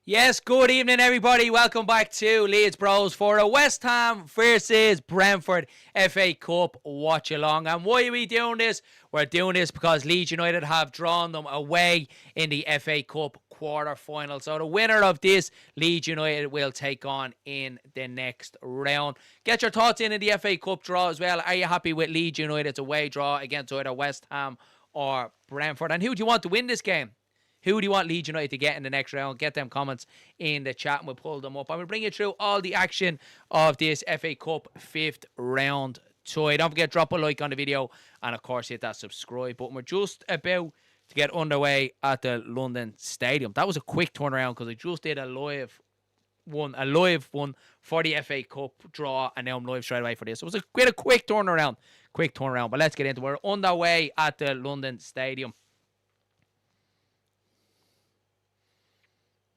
Yes, good evening, everybody. Welcome back to Leeds Bros for a West Ham versus Brentford FA Cup watch-along. And why are we doing this? We're doing this because Leeds United have drawn them away in the FA Cup quarter-final. So the winner of this, Leeds United, will take on in the next round. Get your thoughts in the FA Cup draw as well. Are you happy with Leeds United's away draw against either West Ham or Brentford? And who do you want to win this game? Who do you want Leeds United to get in the next round? Get them comments in the chat and we'll pull them up. I'm going to bring you through all the action of this FA Cup 5th round tie. Don't forget, drop a like on the video and, of course, hit that subscribe button. We're just about to get underway at the London Stadium. That was a quick turnaround because I just did a live one for the FA Cup draw, and now I'm live straight away for this. So it was a quick turnaround. But let's get into it. We're underway at the London Stadium.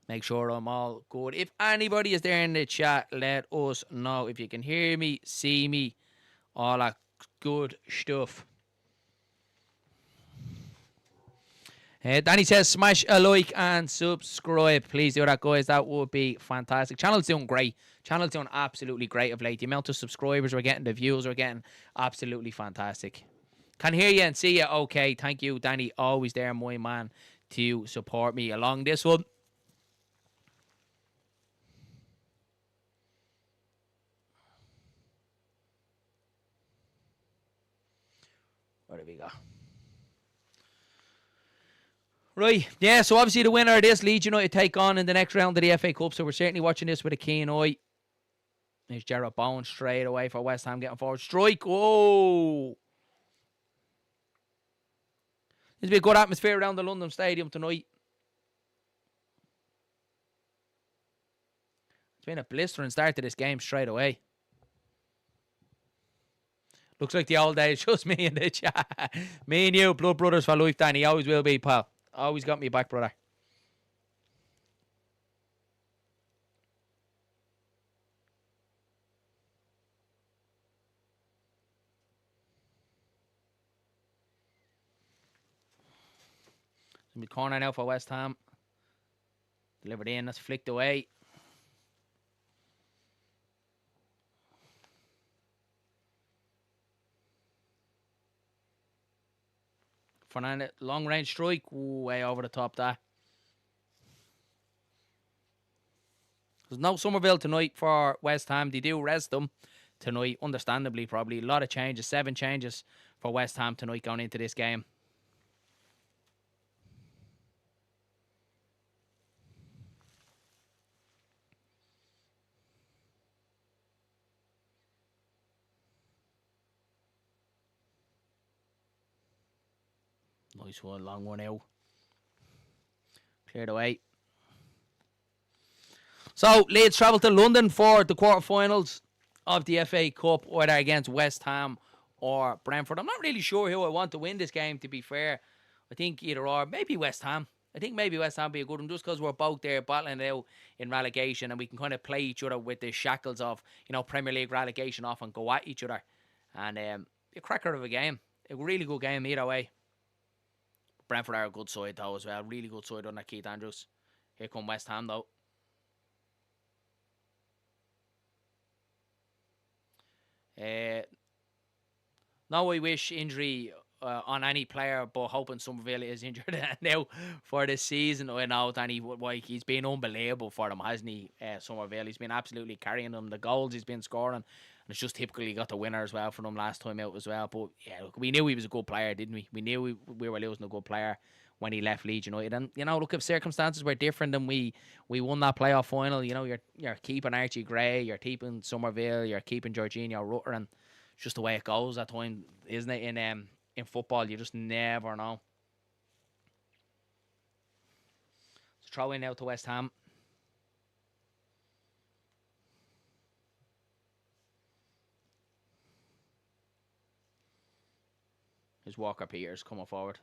Make sure I'm all good. If anybody is there in the chat, let us know. If you can hear me, see me, all that good stuff. Danny says, smash a like and subscribe. Please do that, guys. That would be fantastic. Channel's doing great. Channel's doing absolutely great of late. The amount of subscribers we're getting, the views we're getting, absolutely fantastic. Can hear you and see you. Okay, thank you, Danny. Always there, my man, to support me along this one. Where do we go? Right, yeah, so obviously the winner of this, Leeds United take on in the next round of the FA Cup, so we're certainly watching this with a keen eye. There's Jarrett Bowen straight away for West Ham getting forward. Strike, whoa! There's be a good atmosphere around the London Stadium tonight. It's been a blistering start to this game straight away. Looks like the old days, just me in the chat. Me and you, blood brothers for life, Danny. Always will be, pal. Always got me back, brother. Some corner now for West Ham. Delivered in, that's flicked away. Fernandez, long range strike. Ooh, way over the top there. There's no Somerville tonight for West Ham. They do rest them tonight, understandably, probably. A lot of changes, 7 changes for West Ham tonight going into this game. Nice one, long one out. Cleared away. So, Leeds travel to London for the quarterfinals of the FA Cup, either against West Ham or Brentford. I'm not really sure who I want to win this game, to be fair. I think either or. Maybe West Ham. I think maybe West Ham be a good one just because we're both there battling it out in relegation and we can kind of play each other with the shackles of, Premier League relegation off and go at each other. And a cracker of a game. A really good game either way. Brentford are a good side though as well. Really good side under Keith Andrews. Here come West Ham though. No, I wish injury on any player, but hoping Somerville is injured now for this season. I know Danny, like, he's been unbelievable for them, hasn't he? Somerville, he's been absolutely carrying them. The goals he's been scoring, and it's just typically got the winner as well for them last time out as well. But yeah, look, we knew he was a good player, didn't we? We knew we were losing a good player when he left Leeds United. And look, if circumstances were different and we won that playoff final, you're keeping Archie Gray, you're keeping Somerville, you're keeping Jorginho Rutter, and it's just the way it goes at times, isn't it? In football, you just never know. So throw in now to West Ham. Here's Walker Peters coming forward.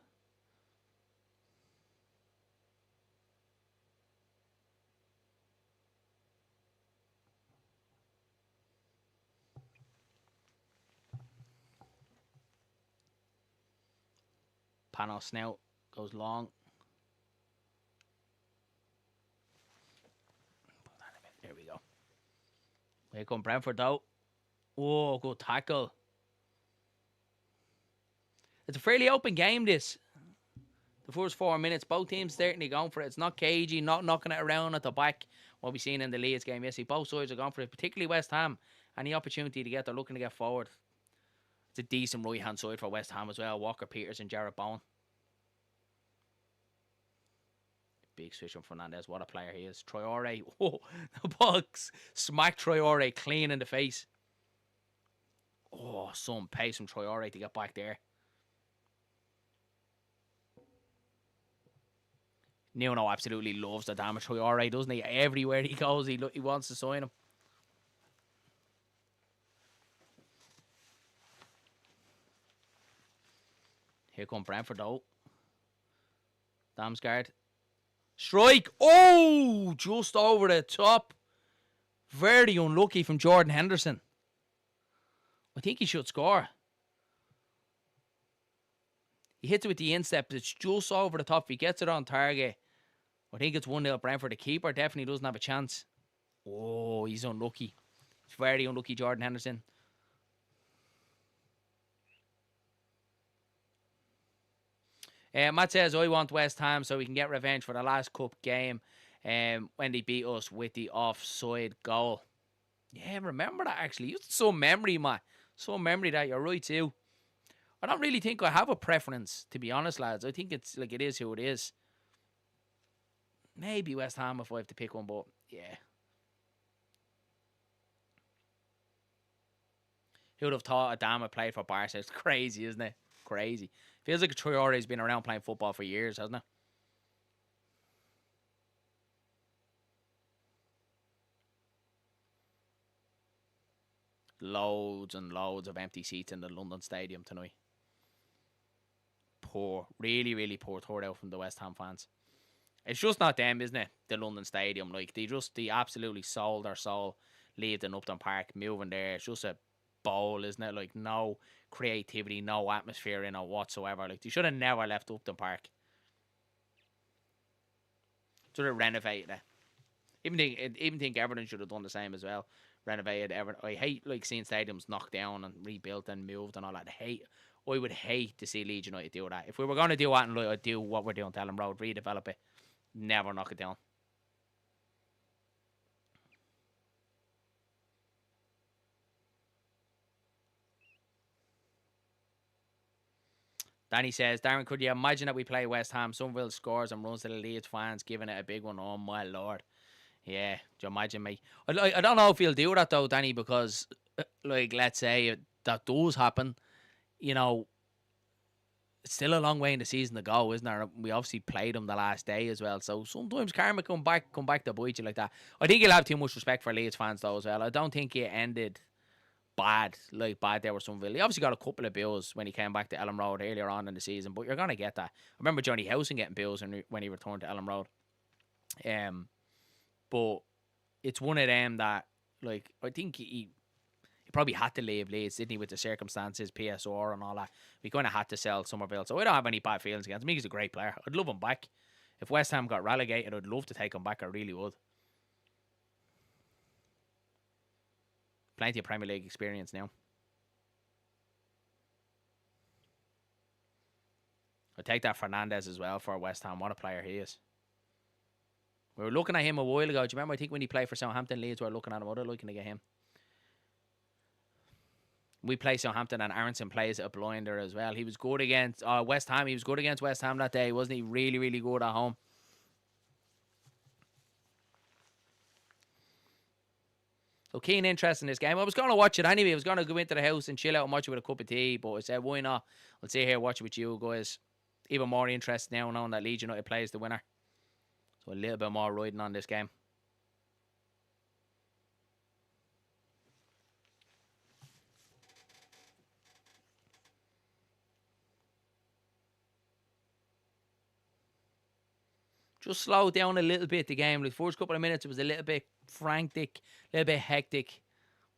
Panos now goes long. Here come Brentford though. Oh, good tackle. It's a fairly open game, this. The first 4 minutes, both teams certainly going for it. It's not cagey, not knocking it around at the back. What we've seen in the Leeds game yesterday. Both sides are going for it, particularly West Ham. Any opportunity to get, they're looking to get forward. It's a decent right-hand side for West Ham as well. Walker Peters and Jarrett Bowen. Big switch from Fernandez. What a player he is. Traore. Oh, the box smacked Traore clean in the face. Oh, some pace from Traore to get back there. Nuno absolutely loves the damage Traore, doesn't he? Everywhere he goes, he wants to sign him. Here come Brentford though. Damsgaard. Strike. Oh, just over the top. Very unlucky from Jordan Henderson. I think he should score. He hits it with the instep, but it's just over the top. If he gets it on target, I think it's 1-0 Brentford. The keeper definitely doesn't have a chance. Oh, he's unlucky. It's very unlucky, Jordan Henderson. Matt says, I want West Ham so we can get revenge for the last cup game when they beat us with the offside goal. Yeah, remember that actually. You some memory, Matt. Some memory that. You're right too. I don't really think I have a preference, to be honest, lads. I think it's like it is who it is. Maybe West Ham if I have to pick one, but yeah. Who would have thought Adama played for Barca? It's crazy, isn't it? Crazy. Feels like Traore's been around playing football for years, hasn't it? Loads and loads of empty seats in the London Stadium tonight. Poor, really, really poor turnout from the West Ham fans. It's just not them, isn't it? The London Stadium, like they absolutely sold their soul, leaving Upton Park, moving there. It's just a bowl, isn't it? Like no creativity, no atmosphere in it whatsoever. Like they should have never left Upton Park. Should have renovated it. Even think Everton should have done the same as well. Renovated Everton. I hate like seeing stadiums knocked down and rebuilt and moved and all that. I would hate to see Leeds United do that. If we were going to do that, and I'd do what we're doing to Ellen Road, redevelop it, never knock it down. Danny says, Darren, could you imagine that we play West Ham, Sunderville scores and runs to the Leeds fans, giving it a big one? Oh my lord. Yeah, do you imagine me? I don't know if he'll do that though, Danny, because like let's say that does happen, you know, it's still a long way in the season to go, isn't there? We obviously played them the last day as well, so sometimes karma come back to bite you like that. I think he'll have too much respect for Leeds fans though as well. I don't think he ended bad there with Sunderville. He obviously got a couple of bills when he came back to Ellen Road earlier on in the season, but you're gonna get that. I remember Johnny Howson getting bills when he returned to Ellen Road. But it's one of them that, like, I think he probably had to leave Leeds, didn't he, with the circumstances, PSR and all that. We kind of had to sell Somerville, so I don't have any bad feelings against him. He's a great player. I'd love him back. If West Ham got relegated, I'd love to take him back. I really would. Plenty of Premier League experience now. I'd take that Fernandez as well for West Ham. What a player he is. We were looking at him a while ago. Do you remember? I think when he played for Southampton, Leeds were looking at him. What are looking to get him? We play Southampton and Aronson plays a blinder as well. He was good against West Ham. He was good against West Ham that day, wasn't he? Really, really good at home. So keen interest in this game. I was going to watch it anyway. I was going to go into the house and chill out and watch it with a cup of tea. But I said, why not? I'll sit here watch it with you guys. Even more interest now knowing that Leeds United plays the winner. So a little bit more riding on this game. Just slow down a little bit the game. The first couple of minutes it was a little bit frantic, a little bit hectic.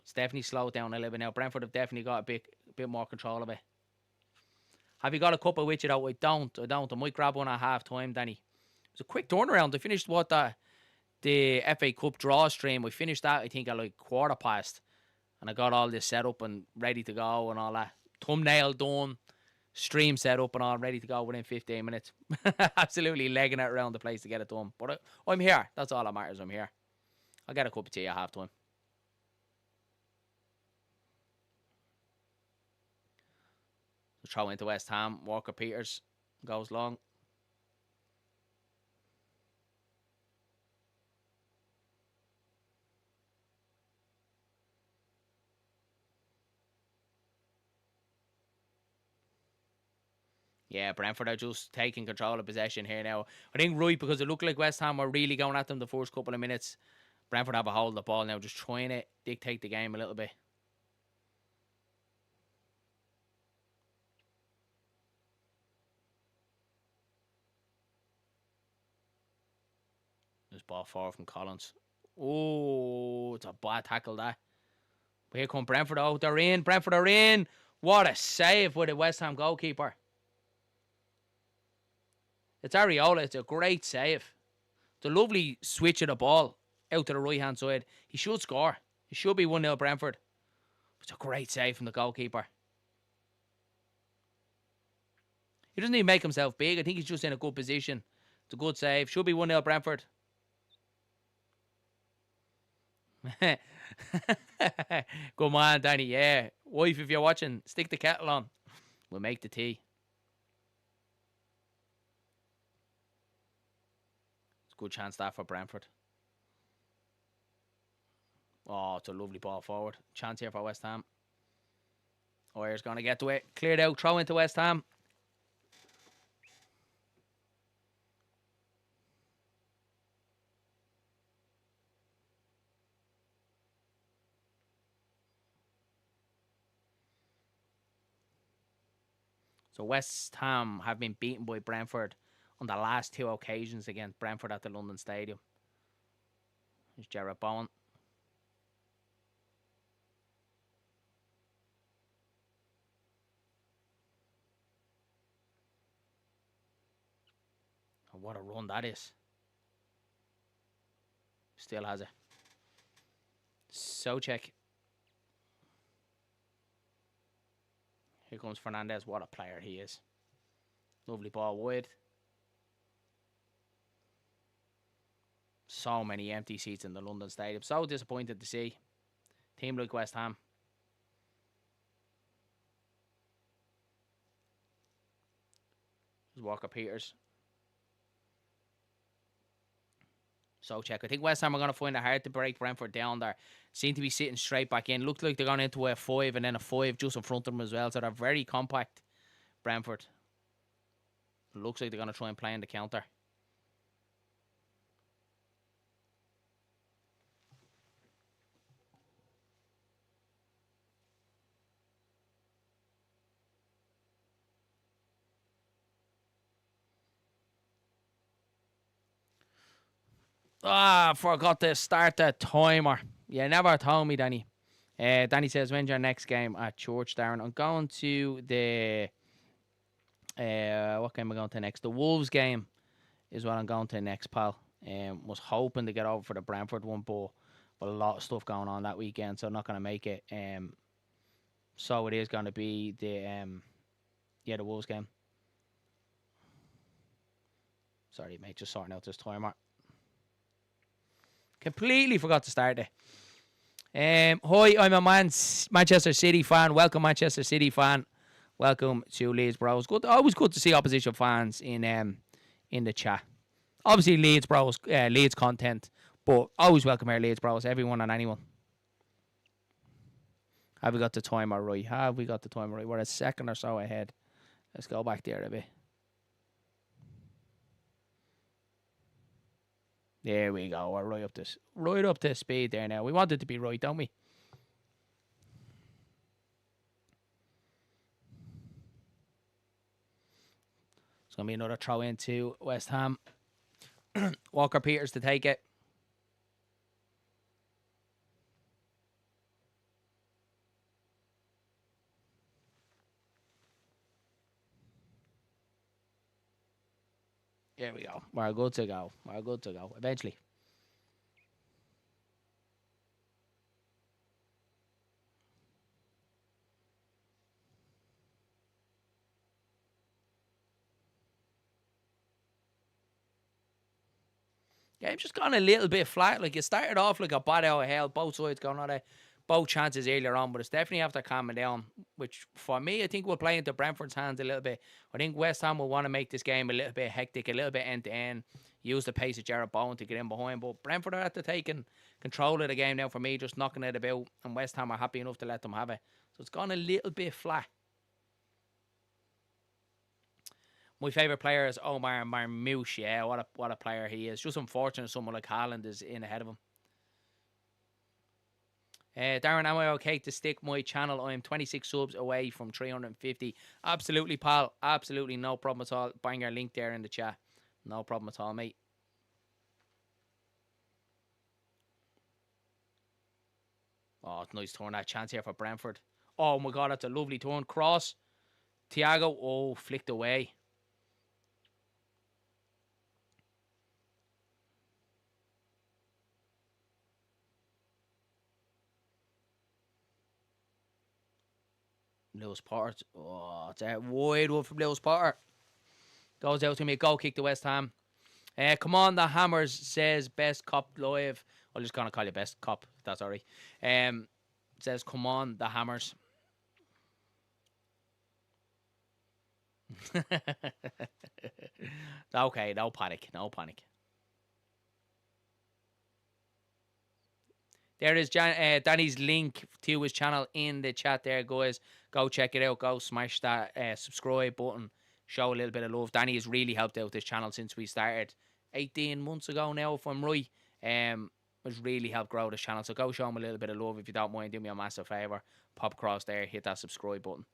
It's definitely slowed down a little bit now. Brentford have definitely got a bit more control of it. Have you got a couple with you though? I don't. I might grab one at half time, Danny. It was a quick turnaround. They finished the FA Cup draw stream. We finished that, I think, at like 1:15. And I got all this set up and ready to go and all that. Thumbnail done, stream set up and all ready to go within 15 minutes. Absolutely legging it around the place to get it done. But I'm here. That's all that matters. I'm here. I'll get a cup of tea at half time. Throw into West Ham. Walker Peters goes long. Yeah, Brentford are just taking control of possession here now. I think right, because it looked like West Ham were really going at them the first couple of minutes. Brentford have a hold of the ball now, just trying to dictate the game a little bit. This ball forward from Collins. Oh, it's a bad tackle that. But here come Brentford. Oh, they're in. Brentford are in. What a save with the West Ham goalkeeper. It's Areola. It's a great save. It's a lovely switch of the ball out to the right-hand side. He should score. It should be 1-0 Brentford. It's a great save from the goalkeeper. He doesn't even make himself big. I think he's just in a good position. It's a good save. Should be 1-0 Brentford. Come on, Danny. Yeah. Wife, if you're watching, stick the kettle on. We'll make the tea. It's a good chance that for Brentford. Oh, it's a lovely ball forward. Chance here for West Ham. Oyer's going to get to it. Cleared out. Throw into West Ham. So West Ham have been beaten by Brentford on the last 2 occasions against Brentford at the London Stadium. There's Jarrett Bowen. Oh, what a run that is. Still has it. Souček. Here comes Fernandez. What a player he is. Lovely ball wide. So many empty seats in the London Stadium. So disappointed to see. Team like West Ham. There's Walker Peters. Souček. I think West Ham are going to find it hard to break Brentford down there. Seem to be sitting straight back in. Looked like they're going into a 5 and then a 5 just in front of them as well. So they're very compact, Brentford. Looks like they're going to try and play in the counter. Forgot to start the timer. You never told me, Danny. Danny says, when's your next game at church, Darren? I'm going to the... what game am I going to next? The Wolves game is what I'm going to next, pal. Was hoping to get over for the Brentford one, but a lot of stuff going on that weekend, so I'm not going to make it. So it is going to be the Wolves game. Sorry, mate, just sorting out this timer. Completely forgot to start it. Hi, I'm a Manchester City fan. Welcome, Manchester City fan. Welcome to Leeds Bros. Good, always good to see opposition fans in the chat. Obviously, Leeds Bros, Leeds content, but always welcome here, Leeds Bros. Everyone and anyone. Have we got the timer right? Have we got the timer right? We're a second or so ahead. Let's go back there a bit. There we go. We're right up to speed there now. We want it to be right, don't we? It's going to be another throw into West Ham. Walker Peters to take it. There we go. We're good to go. Eventually. Game's just gone a little bit flat. Like, it started off like a bat out of hell. Both sides going on it. Both chances earlier on, but it's definitely after calming down, which for me, I think will play into Brentford's hands a little bit. I think West Ham will want to make this game a little bit hectic, a little bit end-to-end, use the pace of Jarrett Bowen to get in behind, but Brentford are at the taking control of the game now for me, just knocking it about, and West Ham are happy enough to let them have it. So it's gone a little bit flat. My favourite player is Omar Marmouche. Yeah, what a player he is. Just unfortunate someone like Haaland is in ahead of him. Darren, am I okay to stick my channel? I'm 26 subs away from 350. Absolutely, pal. Absolutely, no problem at all. Bang our link there in the chat. No problem at all, mate. Oh, it's a nice turn. That chance here for Brentford. Oh, my God, that's a lovely turn. Cross. Thiago. Oh, flicked away. Lewis Potter. Oh, it's a wide one from Lewis Potter. Goes out to me. Goal kick to West Ham. Come on, the Hammers says best cop live. I'm just going to call you best cop. That's all right. Says, come on, the Hammers. Okay, no panic. No panic. There is Danny's link to his channel in the chat there, guys. Go check it out. Go smash that subscribe button. Show a little bit of love. Danny has really helped out this channel since we started 18 months ago now, if I'm right. Has really helped grow this channel. So go show him a little bit of love if you don't mind. Do me a massive favour. Pop across there. Hit that subscribe button.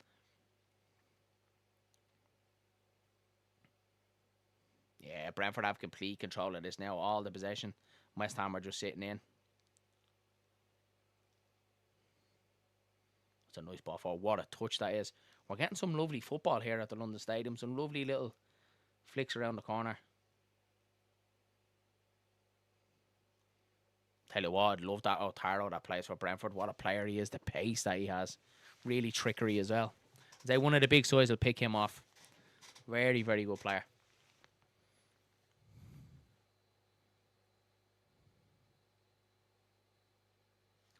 Yeah, Brentford have complete control of this now. All the possession. West Ham are just sitting in. It's a nice ball for. What a touch that is. We're getting some lovely football here at the London Stadium. Some lovely little flicks around the corner. Tell you what, I'd love that Otaro that plays for Brentford. What a player he is. The pace that he has. Really trickery as well. I'd say one of the big sides will pick him off. Very, very good player.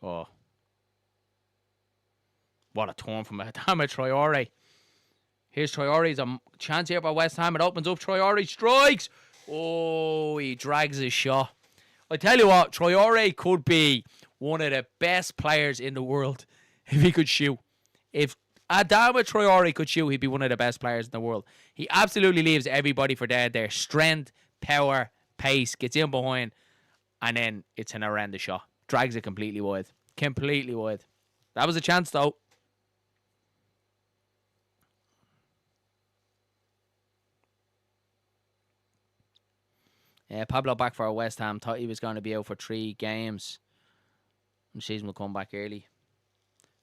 Oh. What a turn from Adama Traore. Here's Traore's a chance here by West Ham. It opens up. Traore strikes. Oh, he drags his shot. I tell you what, Traore could be one of the best players in the world if he could shoot. If Adama Traore could shoot, he'd be one of the best players in the world. He absolutely leaves everybody for dead there. Strength, power, pace, gets in behind, and then it's an horrendous shot. Drags it completely wide. Completely wide. That was a chance, though. Pablo back for West Ham. Thought he was going to be out for 3 games. And season will come back early.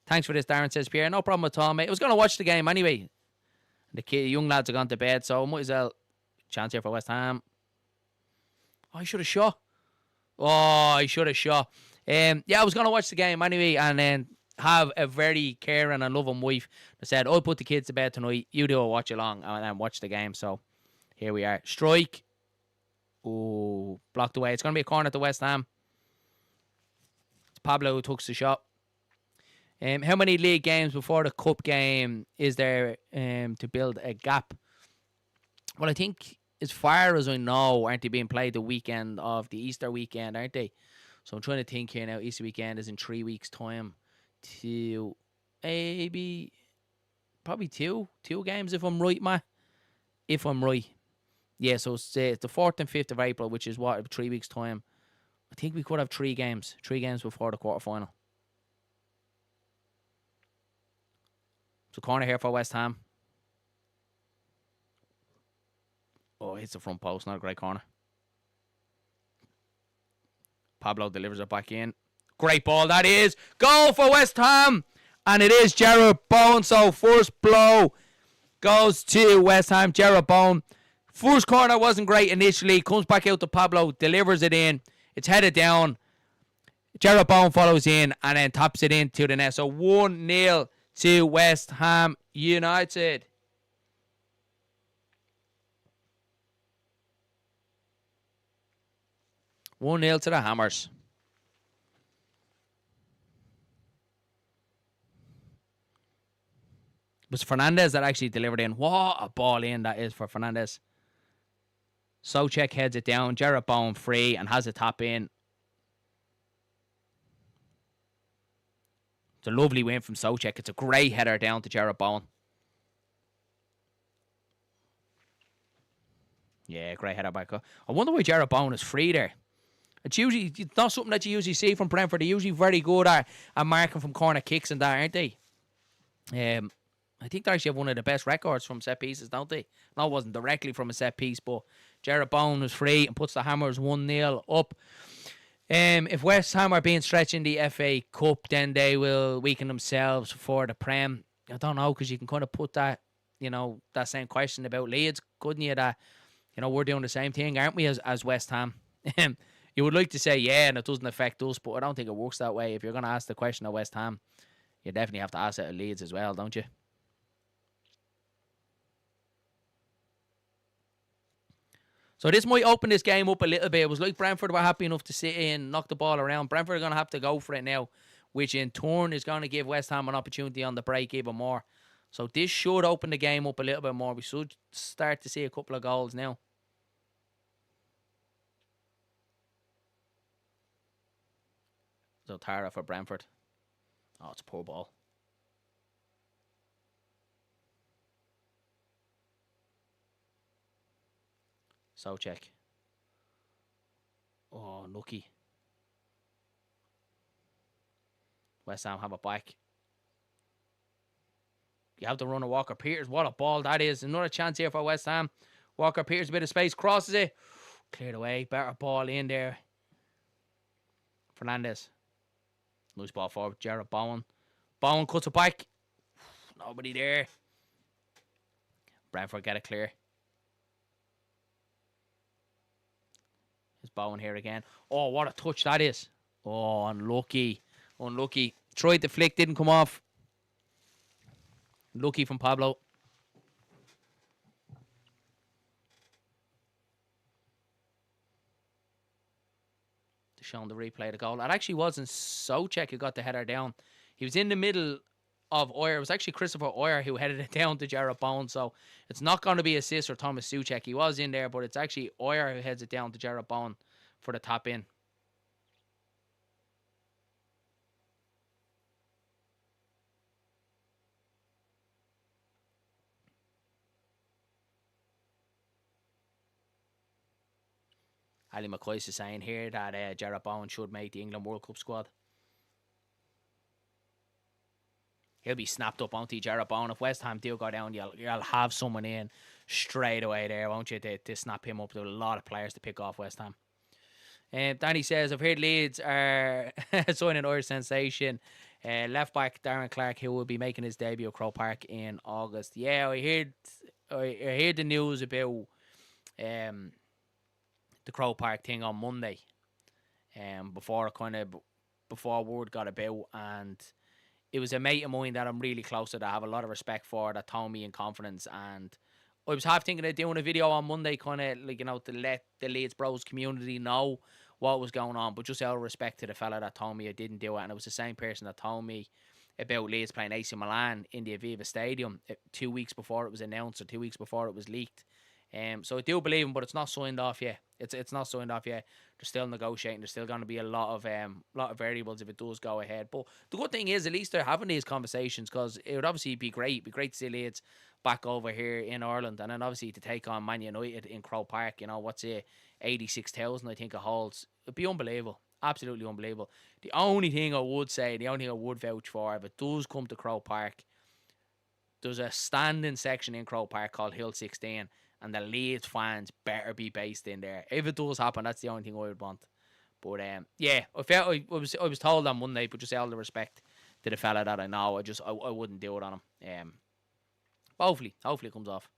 Thanks for this, Darren, says Pierre. No problem at all, mate. I was going to watch the game anyway. The young lads are gone to bed, so might as well. Chance here for West Ham. Oh, I should have shot. I was going to watch the game anyway and then have a very caring and loving wife that said, I'll put the kids to bed tonight. You do a watch along and then watch the game. So here we are. Strike. Oh, blocked away. It's going to be a corner to West Ham. It's Pablo who takes the shot. How many league games before the cup game is there to build a gap? Well, I think as far as I know, aren't they being played the weekend of the Easter weekend, aren't they? So I'm trying to think here now. Easter weekend is in 3 weeks' time. Maybe probably two games if I'm right, Matt. If I'm right. Yeah, so it's the 4th and 5th of April, which is what, 3 weeks' time. I think we could have 3 games. 3 games before the quarter-final. So corner here for West Ham. Oh, it's the front post. Not a great corner. Pablo delivers it back in. Great ball, that is. Goal for West Ham. And it is Jarrett Bowen. So first blow goes to West Ham. Jarrett Bowen. First corner wasn't great initially. Comes back out to Pablo. Delivers it in. It's headed down. Jarrett Bowen follows in and then taps it into the net. So 1-0 to West Ham United. 1-0 to the Hammers. It was Fernandez that actually delivered in. What a ball in that is for Fernandez. Soucek heads it down. Jarrett Bowen free and has a tap in. It's a lovely win from Soucek. It's a great header down to Jarrett Bowen. Yeah, great header by. I wonder why Jarrett Bowen is free there. It's not something that you usually see from Brentford. They're usually very good at marking from corner kicks and that, aren't they? I think they actually have one of the best records from set pieces, don't they? No, it wasn't directly from a set piece, but Jarrett Bowen was free and puts the Hammers 1-0 up. If West Ham are being stretched in the FA Cup, then they will weaken themselves for the Prem. I don't know, because you can kind of put that, that same question about Leeds, couldn't you? That, we're doing the same thing, aren't we, as West Ham? You would like to say, yeah, and it doesn't affect us, but I don't think it works that way. If you're going to ask the question of West Ham, you definitely have to ask it at Leeds as well, don't you? So this might open this game up a little bit. It was like Brentford were happy enough to sit in, knock the ball around. Brentford are going to have to go for it now, which in turn is going to give West Ham an opportunity on the break even more. So this should open the game up a little bit more. We should start to see a couple of goals now. So Tara for Brentford. Oh, it's a poor ball. Soucek. Oh, lucky. West Ham have it back. You have to run a Walker Peters. What a ball that is. Another chance here for West Ham. Walker Peters, a bit of space, crosses it. Cleared away. Better ball in there. Fernandez. Loose ball forward. Jarrett Bowen. Bowen cuts it back. Nobody there. Brentford get it clear. It's Bowen here again. Oh, what a touch that is. Oh, unlucky. Unlucky. Tried the flick, didn't come off. Lucky from Pablo. To show the replay of the goal. That actually wasn't Soucek who got the header down. He was in the middle of Oyer. It was actually Christopher Oyer who headed it down to Jarrett Bowen. So it's not going to be assist or Thomas Soucek. He was in there, but it's actually Oyer who heads it down to Jarrett Bowen for the tap in. Ali McCoy is saying here that Jarrett Bowen should make the England World Cup squad. He'll be snapped up, won't he, Jarrett Bowen? If West Ham do go down, you'll have someone in straight away there, won't you, to snap him up. There are a lot of players to pick off West Ham. Danny says, I've heard Leeds are signing Irish sensation. Left back Darren Clark, who will be making his debut at Croke Park in August. Yeah, I heard the news about the Croke Park thing on Monday. Before word got about, and it was a mate of mine that I'm really close to, that I have a lot of respect for, that told me in confidence, and I was half thinking of doing a video on Monday, kind of like, to let the Leeds Bros community know what was going on, but just out of respect to the fella that told me I didn't do it, and it was the same person that told me about Leeds playing AC Milan in the Aviva Stadium 2 weeks before it was announced, or 2 weeks before it was leaked. So I do believe him, but it's not signed off yet. It's not signed off yet. They're still negotiating. There's still going to be a lot of variables if it does go ahead. But the good thing is, at least they're having these conversations, because it would obviously be great. It'd be great to see Leeds back over here in Ireland, and then obviously to take on Man United in Croke Park. What's it, 86,000 I think it holds. It'd be unbelievable. Absolutely unbelievable. The only thing I would vouch for, if it does come to Croke Park, there's a standing section in Croke Park called Hill 16, and the Leeds fans better be based in there. If it does happen, that's the only thing I would want. But yeah, I was told on Monday, but just out of respect to the fella that I know, I wouldn't do it on him. Hopefully it comes off.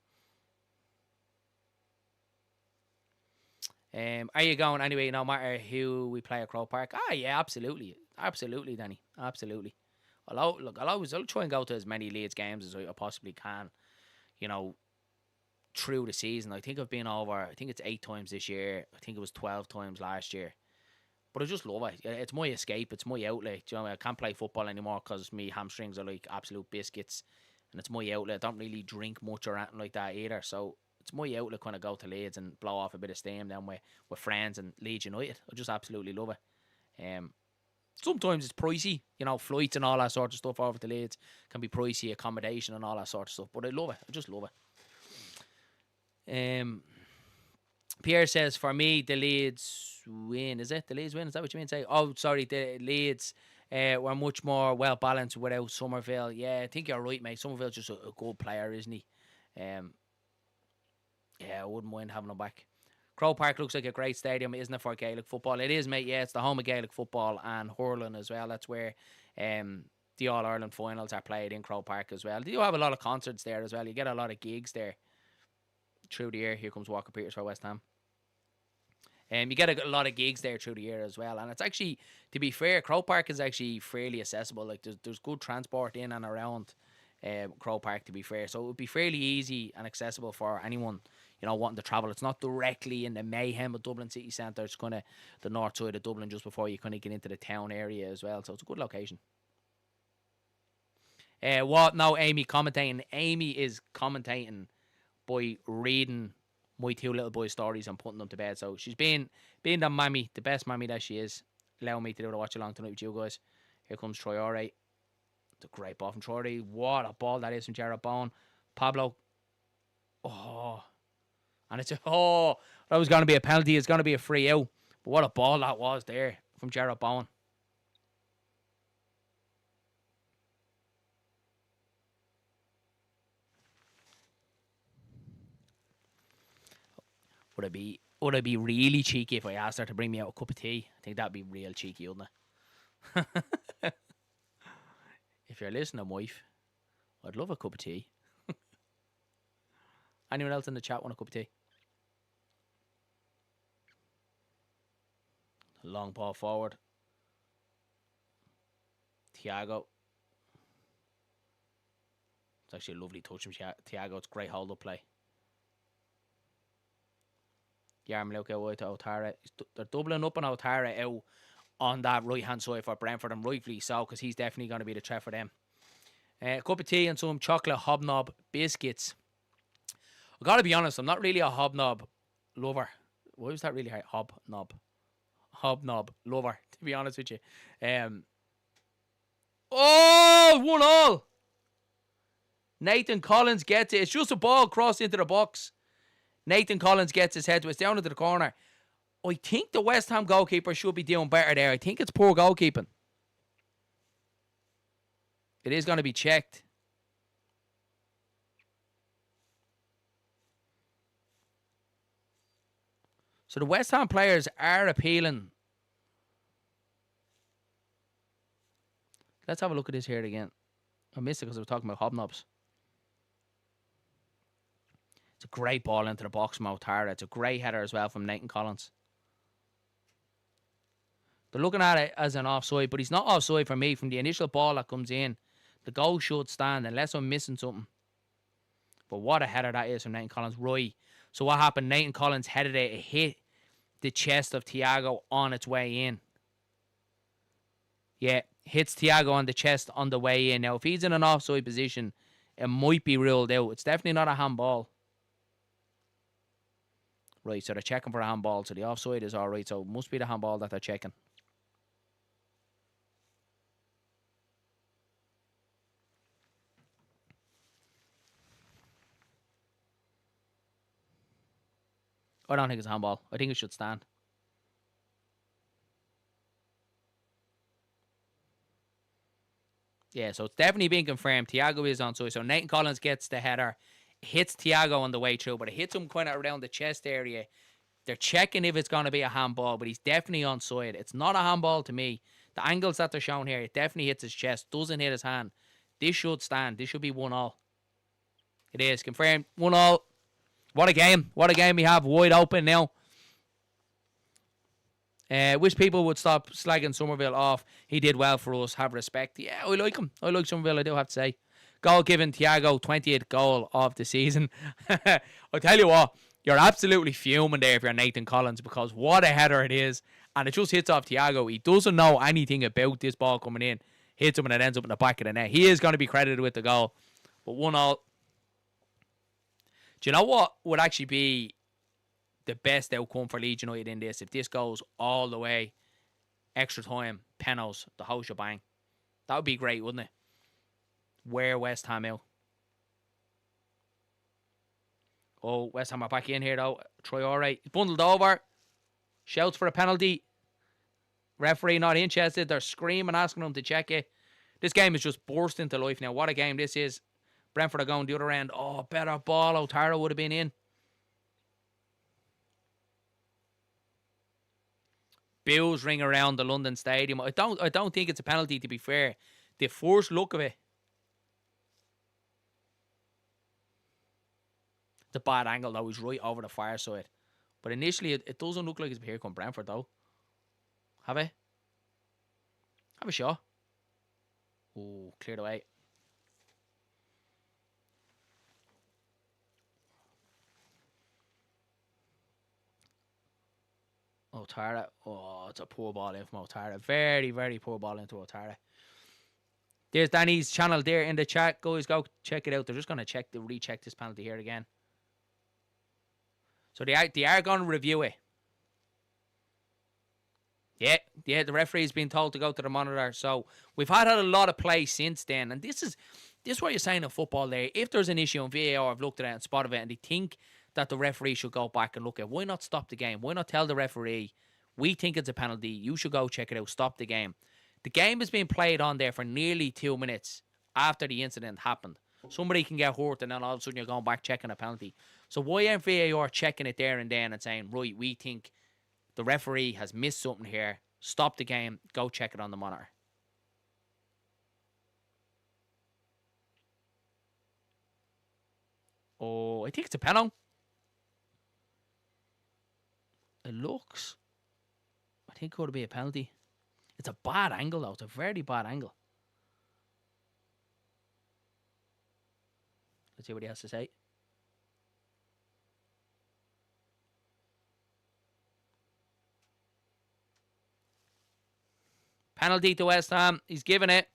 Are you going anyway, no matter who we play at Croke Park? Yeah, absolutely, Danny, absolutely. I'll try and go to as many Leeds games as I possibly can. Through the season. I think I've been over, I think it's 8 times this year. I think it was 12 times last year. But I just love it. It's my escape. It's my outlet. Do you know, I can't play football anymore because me hamstrings are like absolute biscuits. And it's my outlet. I don't really drink much or anything like that either. So it's my outlet kind of go to Leeds and blow off a bit of steam then with friends and Leeds United. I just absolutely love it. Sometimes it's pricey, flights and all that sort of stuff over to Leeds can be pricey, accommodation and all that sort of stuff. But I love it. I just love it. Pierre says, for me, the Leeds win. Is it? The Leeds win? Is that what you mean to say? Oh, sorry. The Leeds were much more well-balanced without Somerville. Yeah, I think you're right, mate. Somerville's just a good player, isn't he? Yeah, I wouldn't mind having him back. Croke Park looks like a great stadium, isn't it, for Gaelic football? It is, mate. Yeah, it's the home of Gaelic football and hurling as well. That's where the All-Ireland finals are played in Croke Park as well. They do have a lot of concerts there as well. You get a lot of gigs there through the year. Here comes Walker Peters for West Ham. You get a lot of gigs there through the year as well. And it's actually, to be fair, Croke Park is actually fairly accessible. Like, there's good transport in and around Croke Park, to be fair. So it would be fairly easy and accessible for anyone, wanting to travel. It's not directly in the mayhem of Dublin city centre. It's kind of the north side of Dublin just before you kind of get into the town area as well. So it's a good location. What now, Amy commentating? Amy is commentating by reading my two little boys' stories and putting them to bed. So she's being the mammy, the best mammy that she is, allowing me to do the watch along tonight with you guys. Here comes Traore. It's a great ball from Traore. What a ball that is from Jarrett Bowen. Pablo. Oh. And that was going to be a penalty. It's going to be a free out. But what a ball that was there from Jarrett Bowen. Would it be really cheeky if I asked her to bring me out a cup of tea? I think that'd be real cheeky, wouldn't it? If you're listening, wife, I'd love a cup of tea. Anyone else in the chat want a cup of tea? Long ball forward. Thiago. It's actually a lovely touch from Thiago. It's great hold-up play. Yarmoliuk out to Otara. They're doubling up on Otara out on that right-hand side for Brentford, and rightfully so, because he's definitely going to be the threat for them. A cup of tea and some chocolate hobnob biscuits. I've got to be honest, I'm not really a hobnob lover. Why was that really hard? Hobnob lover, to be honest with you. 1-1. Nathan Collins gets it. It's just a ball crossed into the box. Nathan Collins gets his head to it. It's down into the corner. I think the West Ham goalkeeper should be doing better there. I think it's poor goalkeeping. It is going to be checked. So the West Ham players are appealing. Let's have a look at this here again. I missed it because I was talking about hobnobs. It's a great ball into the box from Otara. It's a great header as well from Nathan Collins. They're looking at it as an offside, but he's not offside for me. From the initial ball that comes in, the goal should stand unless I'm missing something. But what a header that is from Nathan Collins. Right. So what happened? Nathan Collins headed it. It hit the chest of Thiago on its way in. Yeah, hits Thiago on the chest on the way in. Now, if he's in an offside position, it might be ruled out. It's definitely not a handball. Right, so they're checking for a handball. So the offside is all right. So it must be the handball that they're checking. I don't think it's a handball. I think it should stand. Yeah, so it's definitely been confirmed. Thiago is onside. So Nathan Collins gets the header. Hits Thiago on the way through, but it hits him kind of around the chest area. They're checking if it's going to be a handball, but he's definitely onside. It's not a handball to me. The angles that they're showing here, it definitely hits his chest. Doesn't hit his hand. This should stand. This should be 1-1. It is confirmed. 1-1. What a game. What a game we have. Wide open now. Wish people would stop slagging Somerville off. He did well for us. Have respect. Yeah, I like him. I like Somerville, I do have to say. Goal given Thiago, 20th goal of the season. I tell you what, You're absolutely fuming there if you're Nathan Collins, because what a header it is. And it just hits off Thiago. He doesn't know anything about this ball coming in. Hits him and it ends up in the back of the net. He is going to be credited with the goal. But 1-1. Do you know what would actually be the best outcome for Leeds United in this? If this goes all the way, extra time, penalties, the whole shebang. That would be great, wouldn't it? Wear West Ham out. Oh, West Ham are back in here though. Traore bundled over. Shouts for a penalty. Referee not interested. They're screaming, asking him to check it. This game is just burst into life now. What a game this is. Brentford are going the other end. Oh, better ball. Otara would have been in. Bills ring around the London Stadium. I don't think it's a penalty, to be fair. The first look of it. It's a bad angle though. He's right over the far side. But initially it doesn't look like it's here come Brentford though. Have a shot. Oh, cleared away. Otara. Oh, it's a poor ball in from Otara. Very, very poor ball into Otara. There's Danny's channel there in the chat. Guys, go check it out. They're just going to recheck this penalty here again. So they are going to review it. Yeah, the referee's been told to go to the monitor. So we've had a lot of play since then. And this is what you're saying in football there. If there's an issue on VAR, I've looked at it and spotted it, and they think that the referee should go back and look at, why not stop the game? Why not tell the referee, we think it's a penalty, you should go check it out, stop the game. The game has been played on there for nearly 2 minutes after the incident happened. Somebody can get hurt and then all of a sudden you're going back checking a penalty. So why aren't VAR checking it there and then and saying, right, we think the referee has missed something here, stop the game, go check it on the monitor. Oh, I think it's a penalty. It looks, I think it could be a penalty. It's a bad angle though. It's a very bad angle. Let's see what he has to say. Penalty to West Ham. He's given it.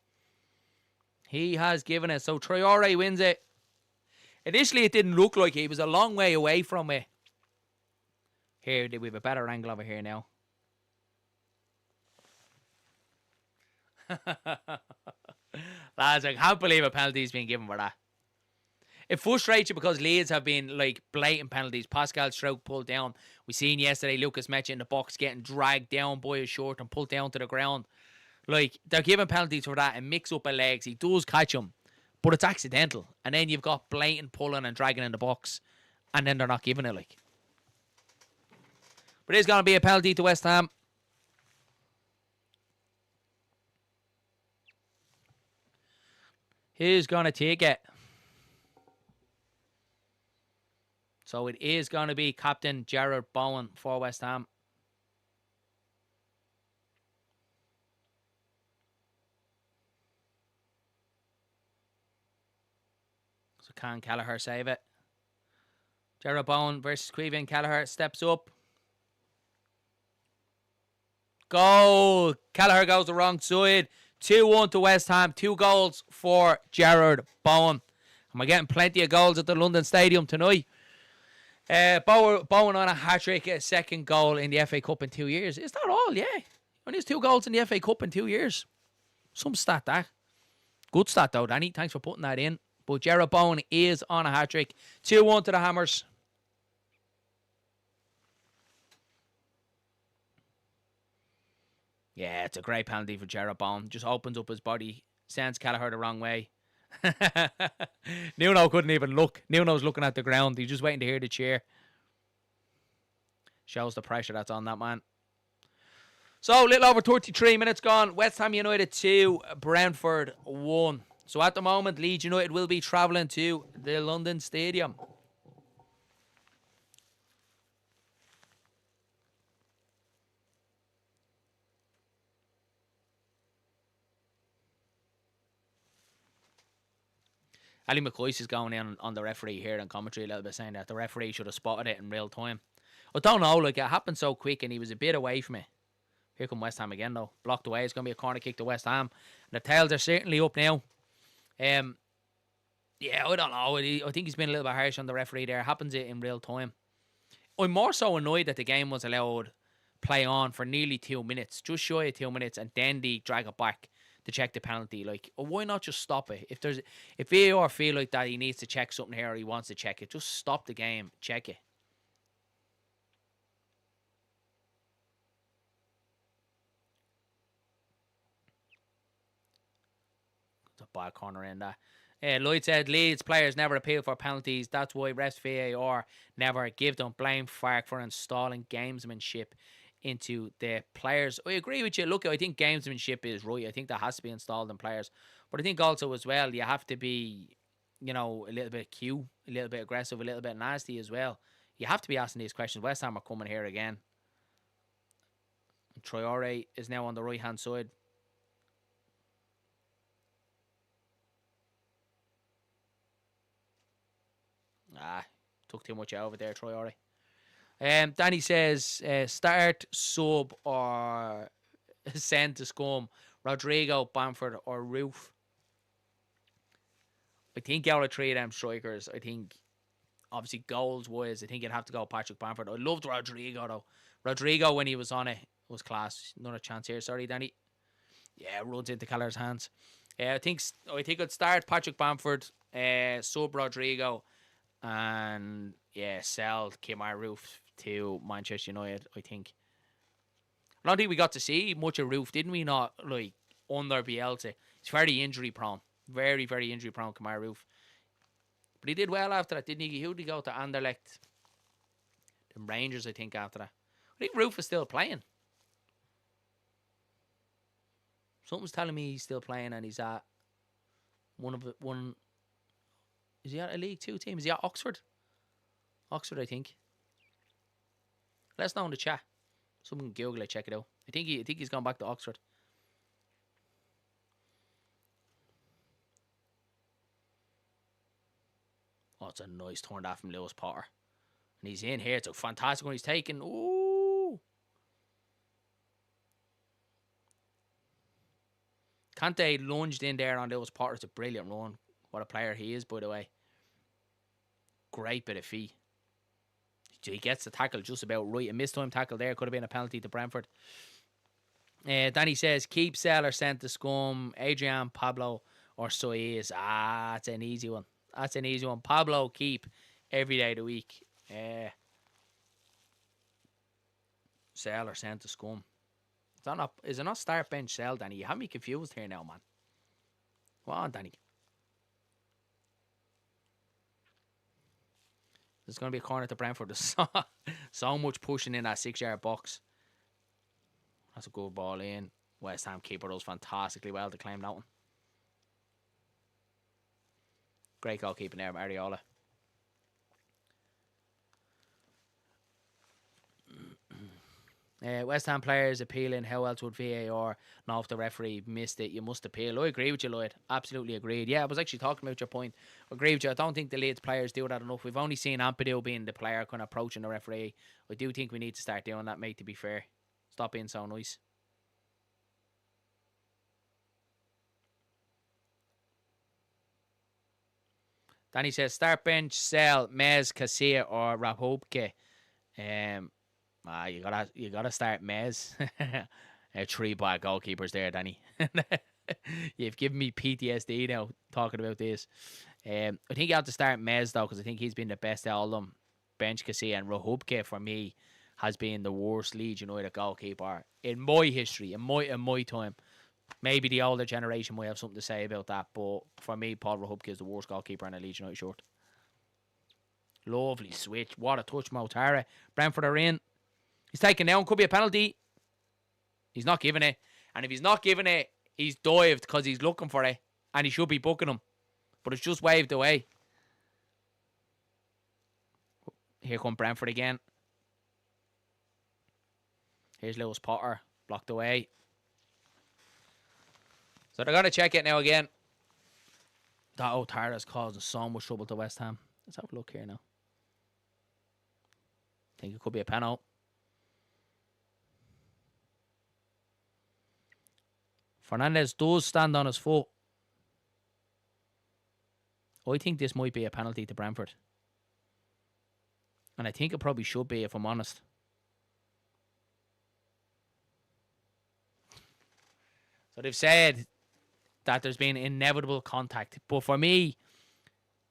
He has given it. So Traore wins it. Initially, it didn't look like he was a long way away from it. Here, we have a better angle over here now. Lads, I can't believe a penalty's been given for that. It frustrates you because Leeds have been like blatant penalties. Pascal Stroke pulled down. We seen yesterday Lucas Mecha in the box getting dragged down by his short and pulled down to the ground. Like, they're giving penalties for that and mix up of legs. He does catch him, but it's accidental. And then you've got blatant pulling and dragging in the box, and then they're not giving it, like. But it's going to be a penalty to West Ham. Who's going to take it? So it is going to be Captain Jarrod Bowen for West Ham. So can Kelleher save it? Jarrod Bowen versus Queven. Kelleher steps up. Goal. Kelleher goes the wrong side. 2-1 to West Ham. 2 goals for Jarrod Bowen. And we're getting plenty of goals at the London Stadium tonight. Bowen on a hat-trick, a second goal in the FA Cup in 2 years. Is that all? Yeah. Only has 2 goals in the FA Cup in 2 years. Some stat, that. Good stat, though, Danny. Thanks for putting that in. But Jarrod Bowen is on a hat-trick. 2-1 to the Hammers. Yeah, it's a great penalty for Jarrod Bowen. Just opens up his body. Sends Kelleher the wrong way. Nuno couldn't even look. Nuno's looking at the ground. He's just waiting to hear the cheer. Shows the pressure that's on that man. So, a little over 33 minutes gone. West Ham United 2, Brentford 1. So, at the moment, Leeds United will be travelling to the London Stadium. Ali McCoy's is going in on the referee here in commentary a little bit, saying that the referee should have spotted it in real time. I don't know, like, it happened so quick and he was a bit away from it. Here come West Ham again, though. Blocked away. It's going to be a corner kick to West Ham. And the tails are certainly up now. Yeah, I don't know. I think he's been a little bit harsh on the referee there. It happens in real time. I'm more so annoyed that the game was allowed play on for nearly 2 minutes, just shy of 2 minutes, and then they drag it back to check the penalty. Like, why not just stop it? If VAR feel like that he needs to check something here or he wants to check it, just stop the game, check it. It's a bad corner in that. Lloyd said Leeds players never appeal for penalties. That's why refs VAR never give them blame for installing gamesmanship into the players. I agree with you. Look, I think gamesmanship is right. I think that has to be installed in players. But I think also as well, you have to be, a little bit cute, a little bit aggressive, a little bit nasty as well. You have to be asking these questions. West Ham are coming here again. Traore is now on the right-hand side. Took too much out of it there, Traore. Danny says, start, sub, or send to scum. Rodrigo, Bamford, or Roof. I think out of three of them strikers, I think, obviously goals-wise, I think you'd have to go Patrick Bamford. I loved Rodrigo, though. Rodrigo, when he was on it, was class. Not a chance here. Sorry, Danny. Yeah, runs into Keller's hands. I think I'd start Patrick Bamford, sub Rodrigo, and sell Kemar Roof to Manchester United. I don't think we got to see much of Roof, didn't we? Not like under Bielsa. He's very injury prone, very very injury prone. Kemar Roof, but he did well after that, didn't he? Who did he go to? Anderlecht, the Rangers, I think. After that, I think Roof is still playing. Something's telling me he's still playing, and he's at one. Is he at a League Two team? Is he at Oxford? Oxford, I think. Let us know in the chat. Someone can Google it, check it out. I think he's gone back to Oxford. Oh, it's a nice turn off from Lewis Potter. And he's in here. It's a fantastic one he's taken. Ooh. Kante lunged in there on Lewis Potter. It's a brilliant run. What a player he is, by the way. Great bit of feet. He gets the tackle just about right. A missed-time tackle there. Could have been a penalty to Brentford. Danny says, keep, sell, or send to scum. Adrian, Pablo, or Soiz. That's an easy one. That's an easy one. Pablo, keep every day of the week. Sell or send to scum. Is it not start, bench, sell, Danny? You have me confused here now, man. Come on, Danny. There's going to be a corner to Brentford. There's so much pushing in that 6-yard box. That's a good ball in. West Ham keeper does fantastically well to claim that one. Great goalkeeping there, Mariola. West Ham players appealing. How else would VAR know if the referee missed it? You must appeal. I agree with you, Lloyd. Absolutely agreed. Yeah, I was actually talking about your point. I agree with you. I don't think the Leeds players do that enough. We've only seen Ampadu being the player kind of approaching the referee. I do think we need to start doing that, mate, to be fair. Stop being so nice. Danny says, start, bench, sell, Mez, Casilla, or Rahubke. You gotta start Mez. 3 bad goalkeepers there, Danny. You've given me PTSD now talking about this. I think you have to start Mez though, because I think he's been the best out of them. Bench Casilla, and Rahubke for me has been the worst Leeds United goalkeeper in my history, in my time. Maybe the older generation might have something to say about that, but for me, Paul Rahubke is the worst goalkeeper in a Leeds United shirt. Lovely switch. What a touch, Motara. Brentford are in. He's taken down. Could be a penalty. He's not giving it. And if he's not giving it, he's dived because he's looking for it. And he should be booking him. But it's just waved away. Here come Brentford again. Here's Lewis Potter. Blocked away. So they're going to check it now again. That Otara's causing so much trouble to West Ham. Let's have a look here now. Think it could be a penalty. Fernandez does stand on his foot. I think this might be a penalty to Brentford. And I think it probably should be, if I'm honest. So they've said that there's been inevitable contact. But for me,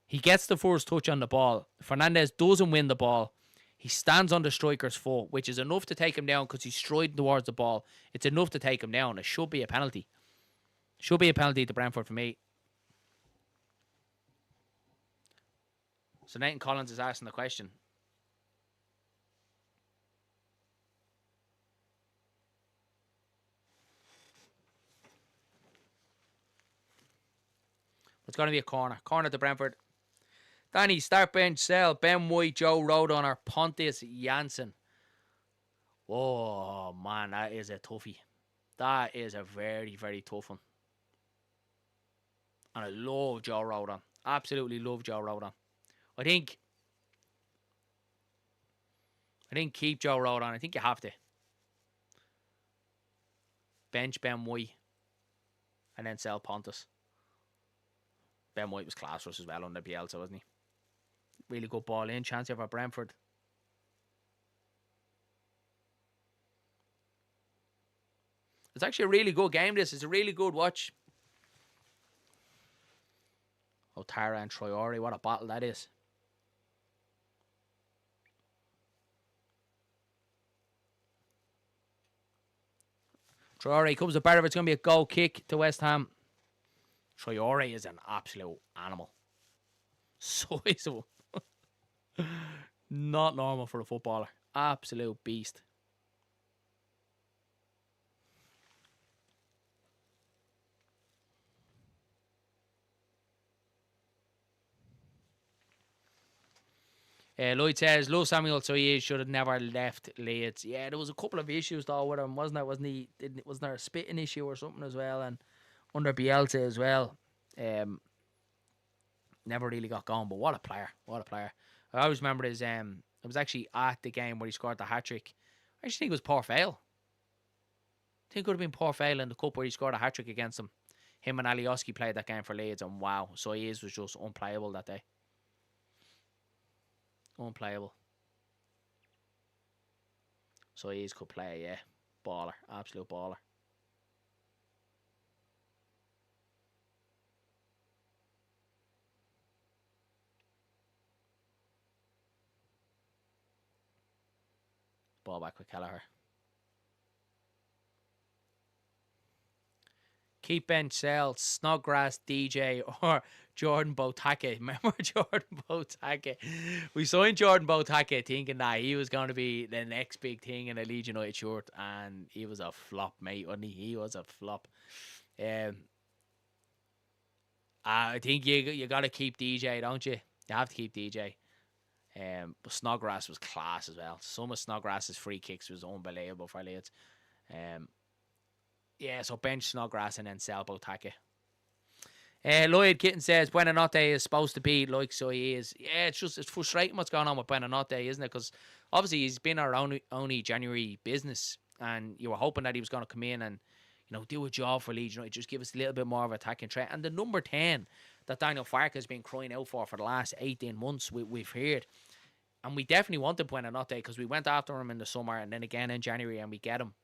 he gets the first touch on the ball. Fernandez doesn't win the ball. He stands on the striker's foot, which is enough to take him down because he's striding towards the ball. It's enough to take him down. It should be a penalty. Should be a penalty to Brentford for me. So Nathan Collins is asking the question. It's going to be a corner. Corner to Brentford. Danny, start bench, sell. Ben White, Joe Rodon, or Pontus Janssen. Oh, man, that is a toughie. That is a very, very tough one. And I love Joe Rodon. Absolutely love Joe Rodon. I think keep Joe Rodon. I think you have to. Bench Ben White. And then sell Pontus. Ben White was class for us as well under Bielsa, wasn't he? Really good ball in. Chance here for Brentford. It's actually a really good game, this. It's a really good watch. Otara and Traore. What a battle that is. Traore comes to better. It's going to be a goal kick to West Ham. Traore is an absolute animal. Sizable. Not normal for a footballer. Absolute beast. Lloyd says, Low Samuel Soye should have never left Leeds. Yeah, there was a couple of issues though with him, wasn't there? Wasn't there a spitting issue or something as well? And under Bielsa as well. Never really got going, but what a player. What a player. I always remember his I was actually at the game where he scored the hat-trick. I actually think it was Port Vale. I think it could have been Port Vale in the cup where he scored a hat-trick against him. Him and Alioski played that game for Leeds, and wow, Soye was just unplayable that day. Unplayable. Soye could play, yeah. Baller. Absolute baller. Ball back with Kelleher. Keep bench, sell, Snodgrass, DJ, or Jordan Botake. Remember Jordan Botake? We signed Jordan Botake thinking that he was going to be the next big thing in a Leeds United shirt, and he was a flop, mate, wasn't he? He was a flop. I think you got to keep DJ, don't you? You have to keep DJ. But Snodgrass was class as well. Some of Snodgrass's free kicks was unbelievable for Leeds. Yeah, so bench Snodgrass and then sell Botake. Lloyd Kitten says Buenanotte is supposed to be like so he is. Yeah, it's frustrating what's going on with Buenanotte, isn't it? Because obviously he's been our only January business, and you were hoping that he was going to come in and do a job for Leeds United, just give us a little bit more of attacking threat. And the number 10 that Daniel Farke has been crying out for the last 18 months, we've heard. And we definitely wanted Buenanotte because we went after him in the summer and then again in January, and we get him.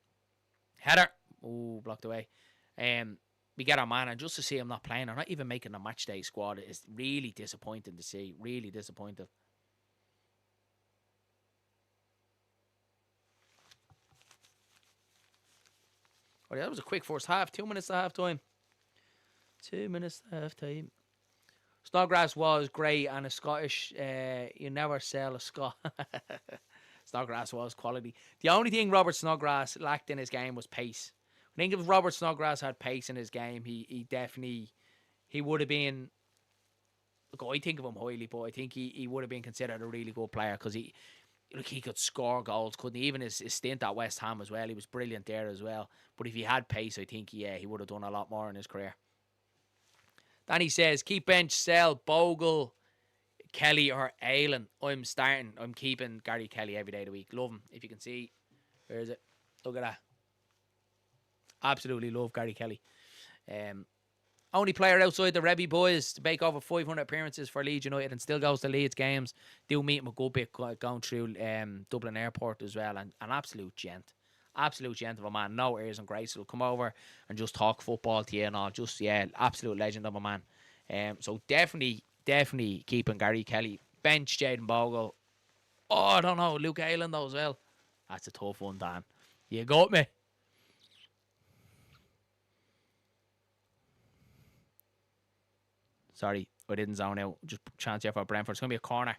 Header. Oh, blocked away. We get our man, and just to see him not playing or not even making the match day squad is really disappointing to see. Really disappointing. Oh, yeah, that was a quick first half. 2 minutes to half time. 2 minutes to half time. Snodgrass was great, and a Scottish, you never sell a Scot. Snodgrass was quality. The only thing Robert Snodgrass lacked in his game was pace. I think if Robert Snodgrass had pace in his game, he definitely, he would have been, look, I think of him highly, but I think he would have been considered a really good player because he could score goals, couldn't he? Even his stint at West Ham as well, he was brilliant there as well. But if he had pace, I think, he would have done a lot more in his career. Danny says, keep bench, sell, Bogle, Kelly or Aylan. I'm starting. I'm keeping Gary Kelly every day of the week. Love him. If you can see, where is it? Look at that. Absolutely love Gary Kelly. Only player outside the Rebby boys to make over 500 appearances for Leeds United and still goes to Leeds games. Do meet him a good bit going through Dublin Airport as well. And an absolute gent. Absolute gent of a man. No airs and grace. He'll come over and just talk football to you and all. Just, yeah, absolute legend of a man. So definitely keeping Gary Kelly. Bench Jaden Bogle. Oh, I don't know. Luke Aylan though as well. That's a tough one, Dan. You got me. Sorry, I didn't zone out. Just chance here for Brentford. It's going to be a corner.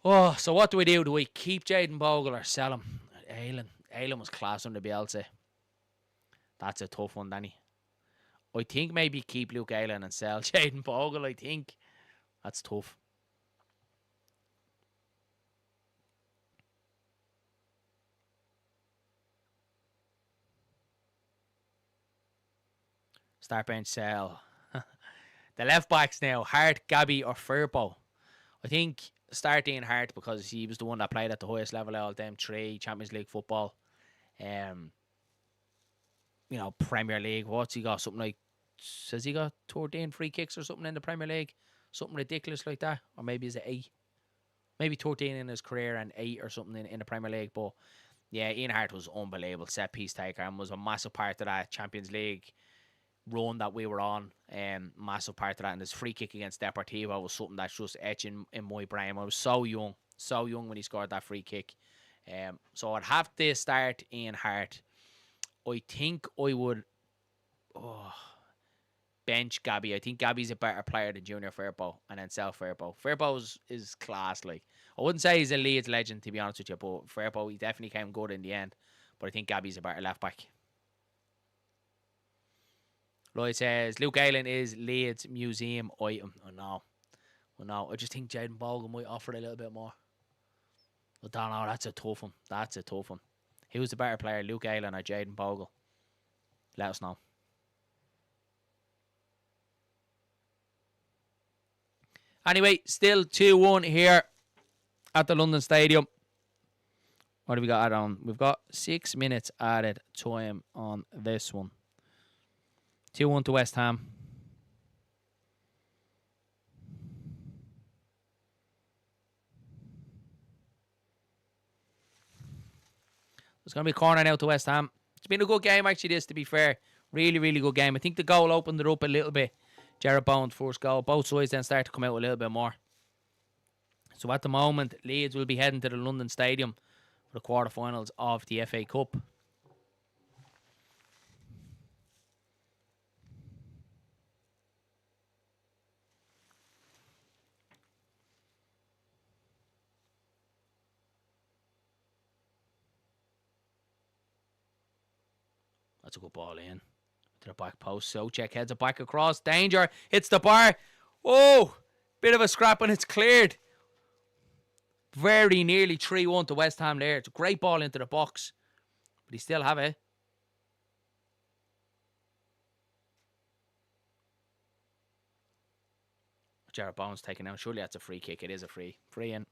Oh, so what do we do? Do we keep Jaden Bogle or sell him? Aylan was class under Bielsa. That's a tough one, Danny. I think maybe keep Luke Aylan and sell Jaden Bogle, I think. That's tough. Start bench sell. The left backs now, Hart, Gabby or Firpo. I think start Ian Hart because he was the one that played at the highest level out of them three, Champions League football. Premier League. What's he got? Something like, says he got 13 free kicks or something in the Premier League. Something ridiculous like that. Or maybe is it 8? Maybe 13 in his career and 8 or something in the Premier League. But yeah, Ian Hart was unbelievable. Set piece taker and was a massive part of that Champions League run that we were on. Massive part of that. And his free kick against Deportivo was something that's just etching in my brain. I was so young when he scored that free kick. So I'd have to start Ian Hart. I think I would bench Gabby. I think Gabby's a better player than Junior Firpo and then sell Firpo. Firpo is class. Like, I wouldn't say he's a Leeds legend, to be honest with you, but Firpo, he definitely came good in the end. But I think Gabby's a better left back. Lloyd says, Luke Aylan is Leeds museum item. Oh no. I just think Jaden Bogle might offer a little bit more. I don't know. That's a tough one. Who's the better player, Luke Aylan or Jaden Bogle? Let us know. Anyway, still 2-1 here at the London Stadium. What have we got added on? We've got 6 minutes added time on this one. 2-1 to West Ham. It's going to be a corner now to West Ham. It's been a good game, actually, this, to be fair. Really, really good game. I think the goal opened it up a little bit. Jarrett Bowen's first goal. Both sides then start to come out a little bit more. So at the moment, Leeds will be heading to the London Stadium for the quarterfinals of the FA Cup. That's a good ball in. To the back post. Soucek heads it back across. Danger. Hits the bar. Oh! Bit of a scrap and it's cleared. Very nearly 3-1 to West Ham there. It's a great ball into the box. But he still have it. Jarrett Bowen's taken out. Surely that's a free kick. It is a free. Free in.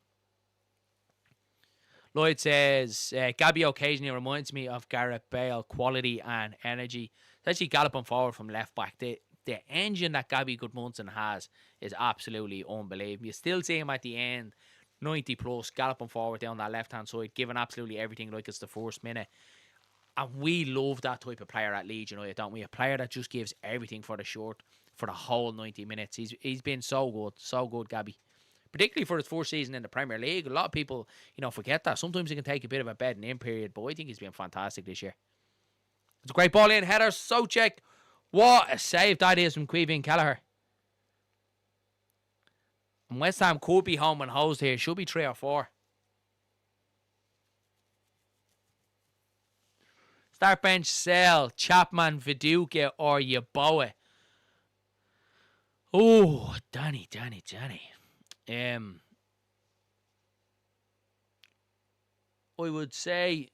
Lloyd says, Gabby occasionally reminds me of Gareth Bale, quality and energy. Especially galloping forward from left back. The engine that Gabby Goodmunson has is absolutely unbelievable. You still see him at the end, 90 plus, galloping forward down that left-hand side, giving absolutely everything like it's the first minute. And we love that type of player at Leeds United, don't we? A player that just gives everything for the short, for the whole 90 minutes. He's been so good, Gabby. Particularly for his first season in the Premier League. A lot of people, forget that. Sometimes he can take a bit of a bedding in period, but I think he's been fantastic this year. It's a great ball in. Header, Soucek. What a save that is from Queevy and Kelleher. And West Ham could be home and hosed here. Should be 3 or 4. Start bench, Sale, Chapman, Viduka, or Yeboah. Oh, Danny. I would say,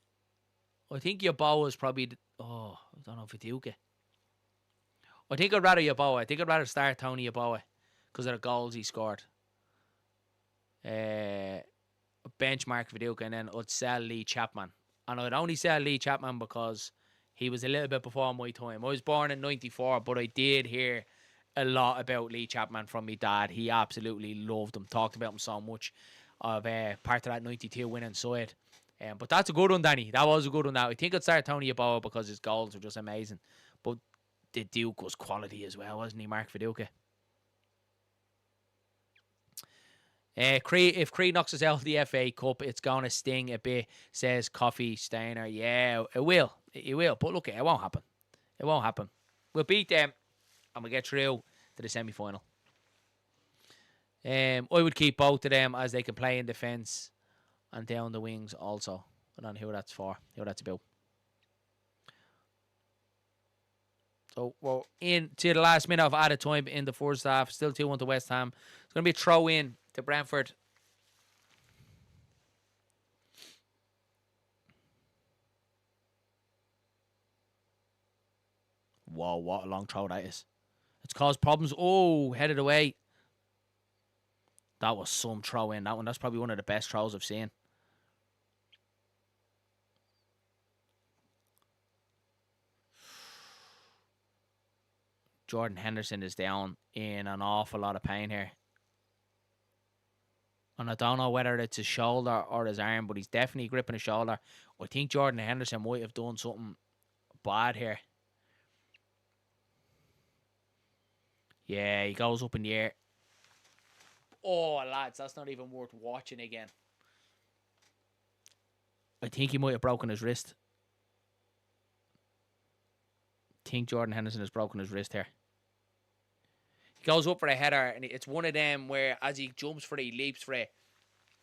I think Yeboah is probably, I don't know, Viduka. I think I'd rather Yeboah. I think I'd rather start Tony Yeboah because of the goals he scored. Benchmark Viduka, and then I'd sell Lee Chapman. And I'd only sell Lee Chapman because he was a little bit before my time. I was born in 94, but I did hear a lot about Lee Chapman from my dad. He absolutely loved him, talked about him so much, of part of that 92 winning side. But that's a good one, Danny. That was a good one. Now I think I'd start Tony Yeboah because his goals were just amazing. But the Duke was quality as well, wasn't he, Mark Viduka? If Cree knocks us out of the FA Cup, it's going to sting a bit, says Coffee Steiner. Yeah, it will. It will. But look, it won't happen. It won't happen. We'll beat them and we'll get through to the semi-final. I would keep both of them as they can play in defence and down the wings also. I don't know who that's for, who that's about. So we're into the last minute of added time in the first half. Still 2-1 to West Ham. It's going to be a throw in to Brentford. Whoa, what a long throw that is. It's caused problems. Oh, headed away. That was some throw in. That one, that's probably one of the best throws I've seen. Jordan Henderson is down in an awful lot of pain here. And I don't know whether it's his shoulder or his arm, but he's definitely gripping his shoulder. I think Jordan Henderson might have done something bad here. Yeah, he goes up in the air. Oh, lads, that's not even worth watching again. I think he might have broken his wrist. I think Jordan Henderson has broken his wrist here. He goes up for a header, and it's one of them where as he jumps for it, he leaps for it,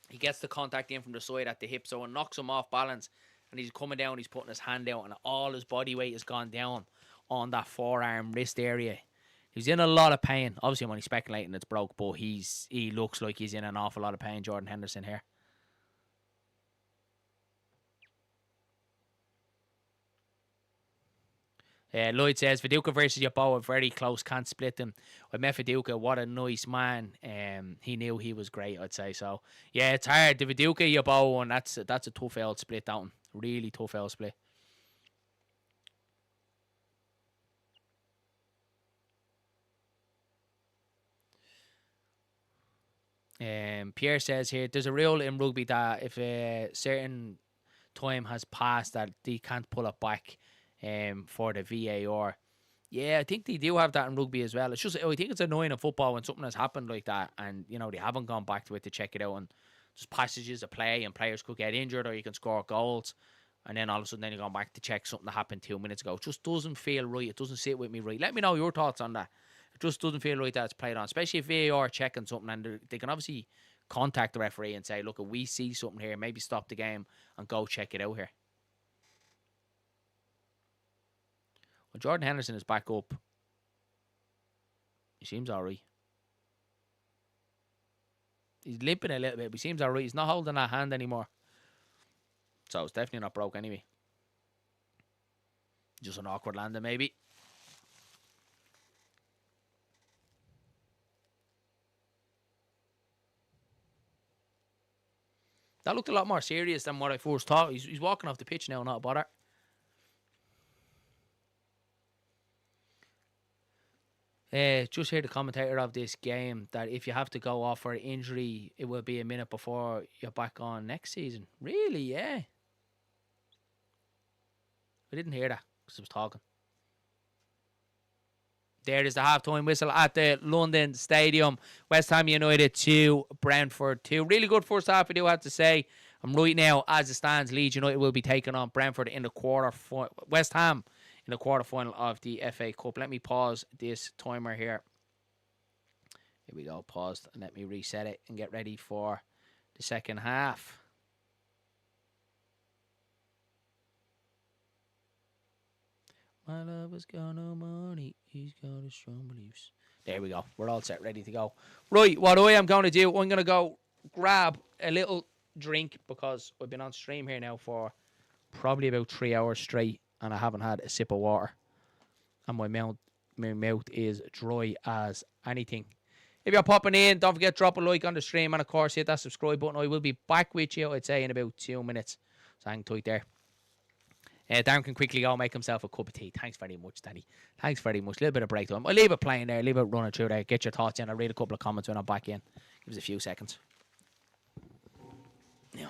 he gets the contact in from the side at the hip, so it knocks him off balance, and he's coming down, he's putting his hand out, and all his body weight has gone down on that forearm, wrist area. He's in a lot of pain. Obviously, I'm only speculating it's broke, but he looks like he's in an awful lot of pain, Jordan Henderson here. Lloyd says, Viduka versus Yeboah, very close, can't split them. I met Viduka, what a nice man. He knew he was great, I'd say. So, yeah, it's hard. The Viduka Yeboah one, that's a tough old split, that one. Really tough old split. Pierre says here, there's a rule in rugby that if a certain time has passed that they can't pull it back for the VAR. Yeah, I think they do have that in rugby as well. It's just, I think it's annoying in football when something has happened like that and, you know, they haven't gone back to it to check it out, and just passages of play and players could get injured or you can score goals, and then all of a sudden then you're going back to check something that happened 2 minutes ago. It just doesn't feel right. It doesn't sit with me right. Let me know your thoughts on that. It just doesn't feel right that it's played on, especially if VAR checking something, and they can obviously contact the referee and say, look, if we see something here, maybe stop the game and go check it out here. Well, Jordan Henderson is back up. He seems alright. He's limping a little bit, but he seems alright. He's not holding that hand anymore. So it's definitely not broke anyway. Just an awkward landing, maybe. That looked a lot more serious than what I first thought. He's walking off the pitch now, not a bother. Just hear the commentator of this game that if you have to go off for injury, it will be a minute before you're back on next season. Really? Yeah. I didn't hear that because I was talking. There is the halftime whistle at the London Stadium. West Ham United 2, Brentford 2. Really good first half, I do have to say. Right now, as it stands, Leeds United will be taking on Brentford in the West Ham in the quarterfinal of the FA Cup. Let me pause this timer here. Here we go, paused, and let me reset it and get ready for the second half. My lover's got no money, he's got a strong beliefs. There we go, we're all set, ready to go. Right, what I am going to do, I'm going to go grab a little drink because I've been on stream here now for probably about 3 hours straight and I haven't had a sip of water. And my mouth My mouth is dry as anything. If you're popping in, don't forget to drop a like on the stream, and of course hit that subscribe button. I will be back with you, I'd say, in about 2 minutes. So hang tight there. Darren can quickly go make himself a cup of tea. Thanks very much, Daddy. Thanks very much. A little bit of break time. I'll leave it playing there, leave it running through there. Get your thoughts in. I'll read a couple of comments when I'm back in. Give us a few seconds. Yeah.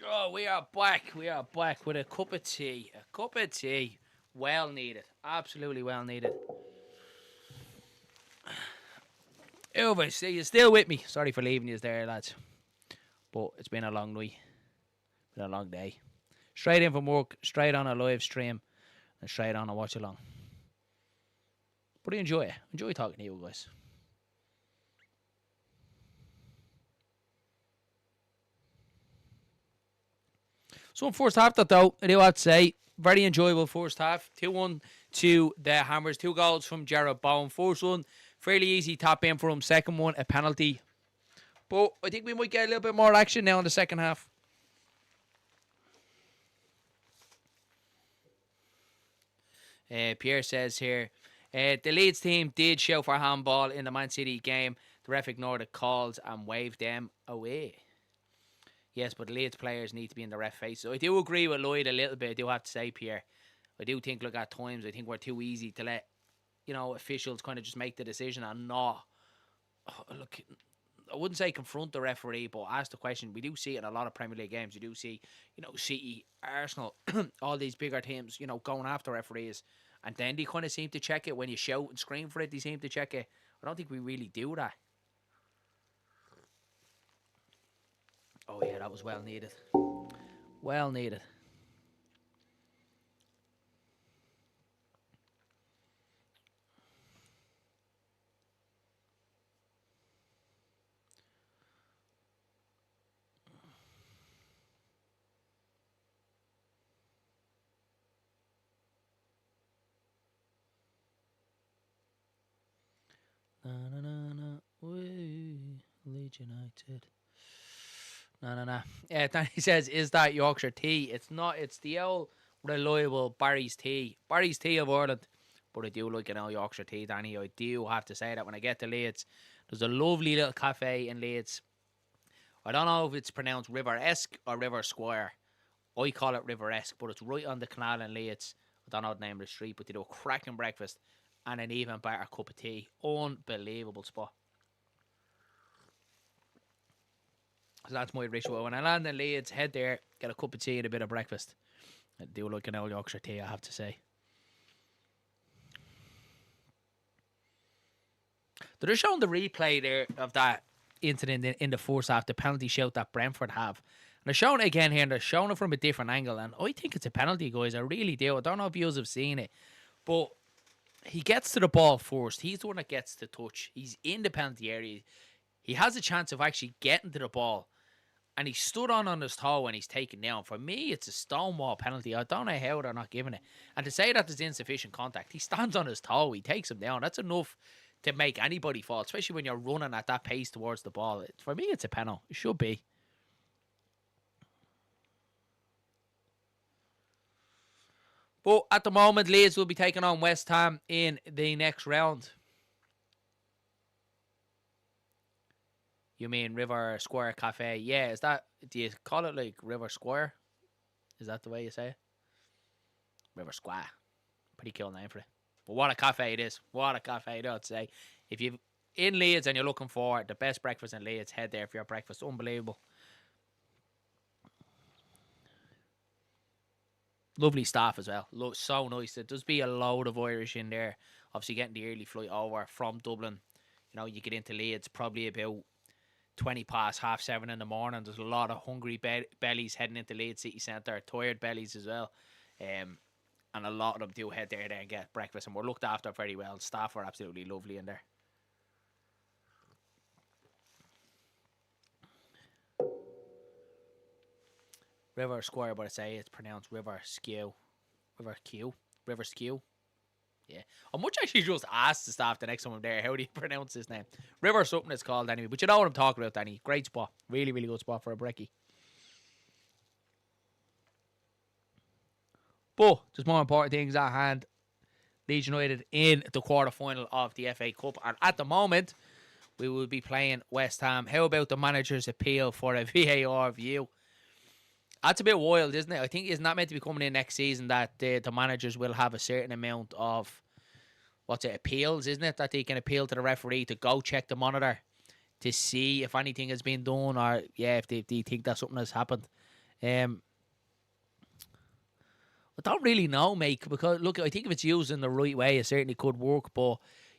Oh, we are back. We are back with a cup of tea. A cup of tea. Well needed. Absolutely well needed. Over, see you still with me. Sorry for leaving you there, lads. But it's been a long night. Been a long day. Straight in from work, straight on a live stream, and straight on a watch along. But I enjoy it. Enjoy talking to you guys. So in first half that though, I do have to say, very enjoyable first half. 2-1 to the Hammers. 2 goals from Jared Bowen. First one, fairly easy tap in for him. Second one, a penalty. But I think we might get a little bit more action now in the second half. Pierre says here, the Leeds team did show for handball in the Man City game. The ref ignored the calls and waved them away. Yes, but the Leeds players need to be in the ref face. So I do agree with Lloyd a little bit. I do have to say, Pierre. I do think, look, at times, I think we're too easy to let, officials kind of just make the decision and not, look, I wouldn't say confront the referee, but ask the question. We do see it in a lot of Premier League games. You do see, City, Arsenal, all these bigger teams, going after referees. And then they kind of seem to check it. When you shout and scream for it, they seem to check it. I don't think we really do that. Oh, yeah, that was well needed. Well needed. Na na na na, Leeds United. No. Danny says, is that Yorkshire tea? It's not. It's the old reliable Barry's tea. Barry's tea of Ireland. But I do like an old Yorkshire tea, Danny. I do have to say that when I get to Leeds, there's a lovely little cafe in Leeds. I don't know if it's pronounced River-esque or River Square. I call it River-esque, but it's right on the canal in Leeds. I don't know the name of the street, but they do a cracking breakfast and an even better cup of tea. Unbelievable spot. So that's my ritual. When I land in Leeds, head there, get a cup of tea and a bit of breakfast. I do like an old Yorkshire tea, I have to say. They're showing the replay there of that incident in the first half, the penalty shout that Brentford have. And they're showing it again here, and they're showing it from a different angle. And I think it's a penalty, guys. I really do. I don't know if you have seen it. But he gets to the ball first. He's the one that gets the touch. He's in the penalty area. He has a chance of actually getting to the ball. And he stood on his toe and he's taken down. For me, it's a stonewall penalty. I don't know how they're not giving it. And to say that there's insufficient contact, he stands on his toe. He takes him down. That's enough to make anybody fall, especially when you're running at that pace towards the ball. For me, it's a penalty. It should be. But at the moment, Leeds will be taking on West Ham in the next round. You mean River Square Cafe? Yeah, is that, do you call it like River Square? Is that the way you say it? River Square. Pretty cool name for it. But what a cafe it is. What a cafe, I'd say. If you're in Leeds and you're looking for the best breakfast in Leeds, head there for your breakfast. Unbelievable. Lovely staff as well. So nice. There does be a load of Irish in there. Obviously getting the early flight over from Dublin. You get into Leeds probably about 20 past 7:30 in the morning. There's a lot of hungry bellies heading into Leeds City Centre, tired bellies as well. And a lot of them do head there and get breakfast, and we're looked after very well. Staff are absolutely lovely in there. River Square, but I say it's pronounced River Skew. River Skew. Yeah. I much actually just ask the staff the next time I'm there, how do you pronounce this name? River something it's called anyway. But you know what I'm talking about, Danny. Great spot. Really, really good spot for a brekkie. But there's more important things at hand. Leeds United in the quarter-final of the FA Cup. And at the moment, we will be playing West Ham. How about the manager's appeal for a VAR view? That's a bit wild, isn't it? I think it's not meant to be coming in next season that the managers will have a certain amount of, appeals, isn't it? That they can appeal to the referee to go check the monitor to see if anything has been done or, if they think that something has happened. Um, I don't really know, mate, because look, I think if it's used in the right way, it certainly could work. But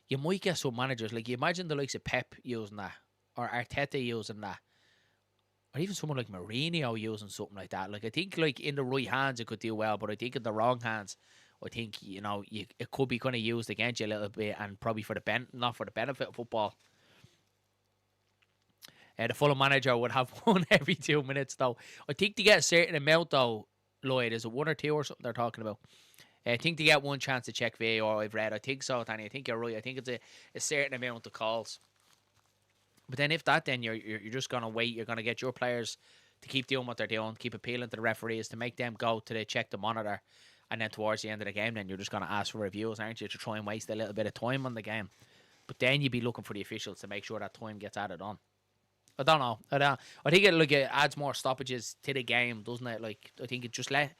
you might get some managers like you imagine the likes of Pep using that, or Arteta using that, or even someone like Mourinho using something like that. Like I think, like in the right hands, it could do well, but I think in the wrong hands, I think it could be kind of used against you a little bit, and probably for the not for the benefit of football. The Fulham manager would have one every 2 minutes, though. I think to get a certain amount, though, Lloyd, is it one or two or something they're talking about? I think to get one chance to check VAR, I've read. I think so, Danny. I think you're right. I think it's a certain amount of calls. But then if that, then you're just going to wait. You're going to get your players to keep doing what they're doing, keep appealing to the referees, to make them go to check the monitor. And then towards the end of the game, then you're just going to ask for reviews, aren't you, to try and waste a little bit of time on the game. But then you'd be looking for the officials to make sure that time gets added on. I don't know. I think it adds more stoppages to the game, doesn't it? Like I think it just let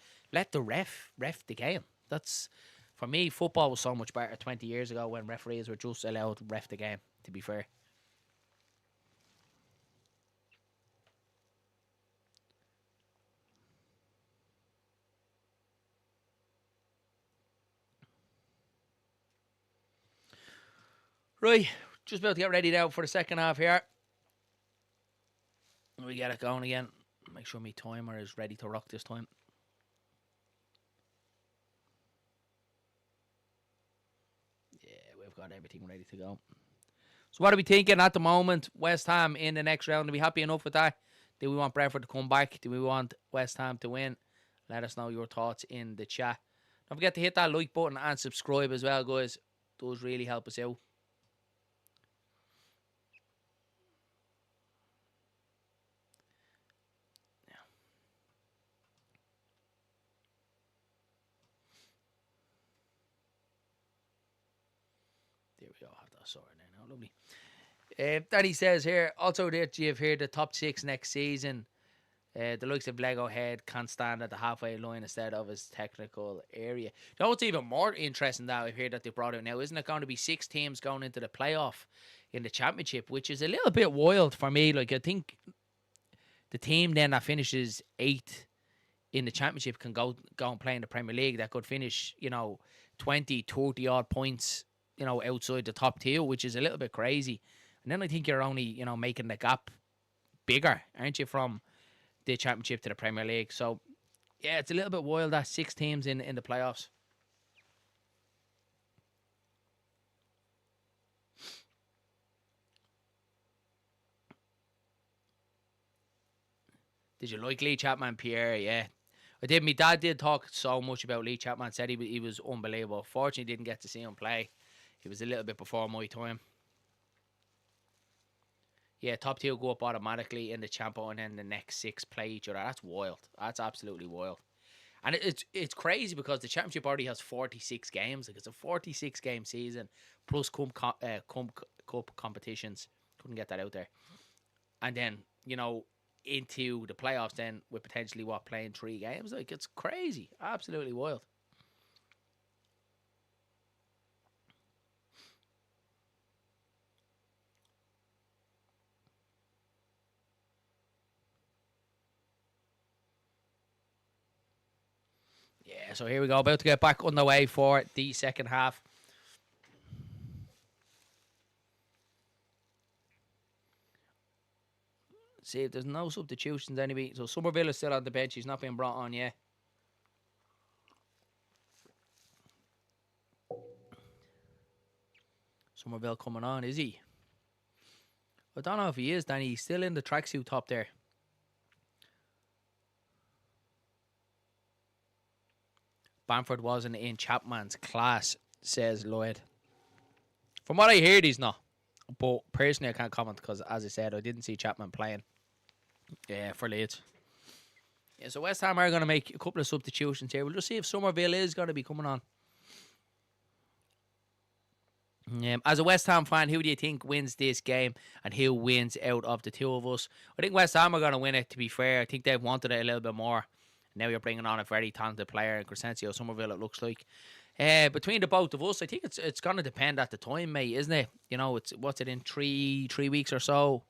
the ref the game. That's for me. Football was so much better 20 years ago when referees were just allowed to ref the game. To be fair. Right, just about to get ready now for the second half here. We get it going again. Make sure my timer is ready to rock this time. Yeah, we've got everything ready to go. So what are we thinking at the moment? West Ham in the next round. Are we happy enough with that? Do we want Brentford to come back? Do we want West Ham to win? Let us know your thoughts in the chat. Don't forget to hit that like button and subscribe as well, guys. It does really help us out. There we go. Have that sorted now. Lovely. Danny says here, also that you have here the top six next season. The likes of Lego Head can't stand at the halfway line instead of his technical area. You know what's even more interesting that I've heard that they brought out now? Isn't it going to be 6 teams going into the playoff in the championship, which is a little bit wild for me. Like I think the team then that finishes 8th in the championship can go and play in the Premier League. That could finish, 20, 30 odd points, outside the top 2, which is a little bit crazy. And then I think you're only, making the gap bigger, aren't you, from the championship to the Premier League. So, yeah, it's a little bit wild that 6 teams in the playoffs. Did you like Lee Chapman, Pierre? Yeah. I did. My dad did talk so much about Lee Chapman. Said he was unbelievable. Fortunately, didn't get to see him play. He was a little bit before my time. Yeah, top 2 go up automatically in the champion, and then the next 6 play each other. That's wild. That's absolutely wild. And it's crazy because the championship already has 46 games. Like it's a 46 game season plus cup competitions. Couldn't get that out there. And then into the playoffs then with potentially playing 3 games. Like it's crazy. Absolutely wild. Yeah, so here we go. About to get back underway for the second half. See if there's no substitutions anyway. So Somerville is still on the bench. He's not being brought on yet. Somerville coming on, is he? I don't know if he is, Danny. He's still in the tracksuit top there. Bamford wasn't in Chapman's class, says Lloyd. From what I heard, he's not. But personally, I can't comment because, as I said, I didn't see Chapman playing for Leeds. Yeah, so West Ham are going to make a couple of substitutions here. We'll just see if Somerville is going to be coming on. As a West Ham fan, who do you think wins this game and who wins out of the 2 of us? I think West Ham are going to win it, to be fair. I think they've wanted it a little bit more. Now you're bringing on a very talented player in Crescencio Somerville, it looks like. Between the both of us, I think it's going to depend at the time, mate, isn't it? What's it in 3 weeks or so,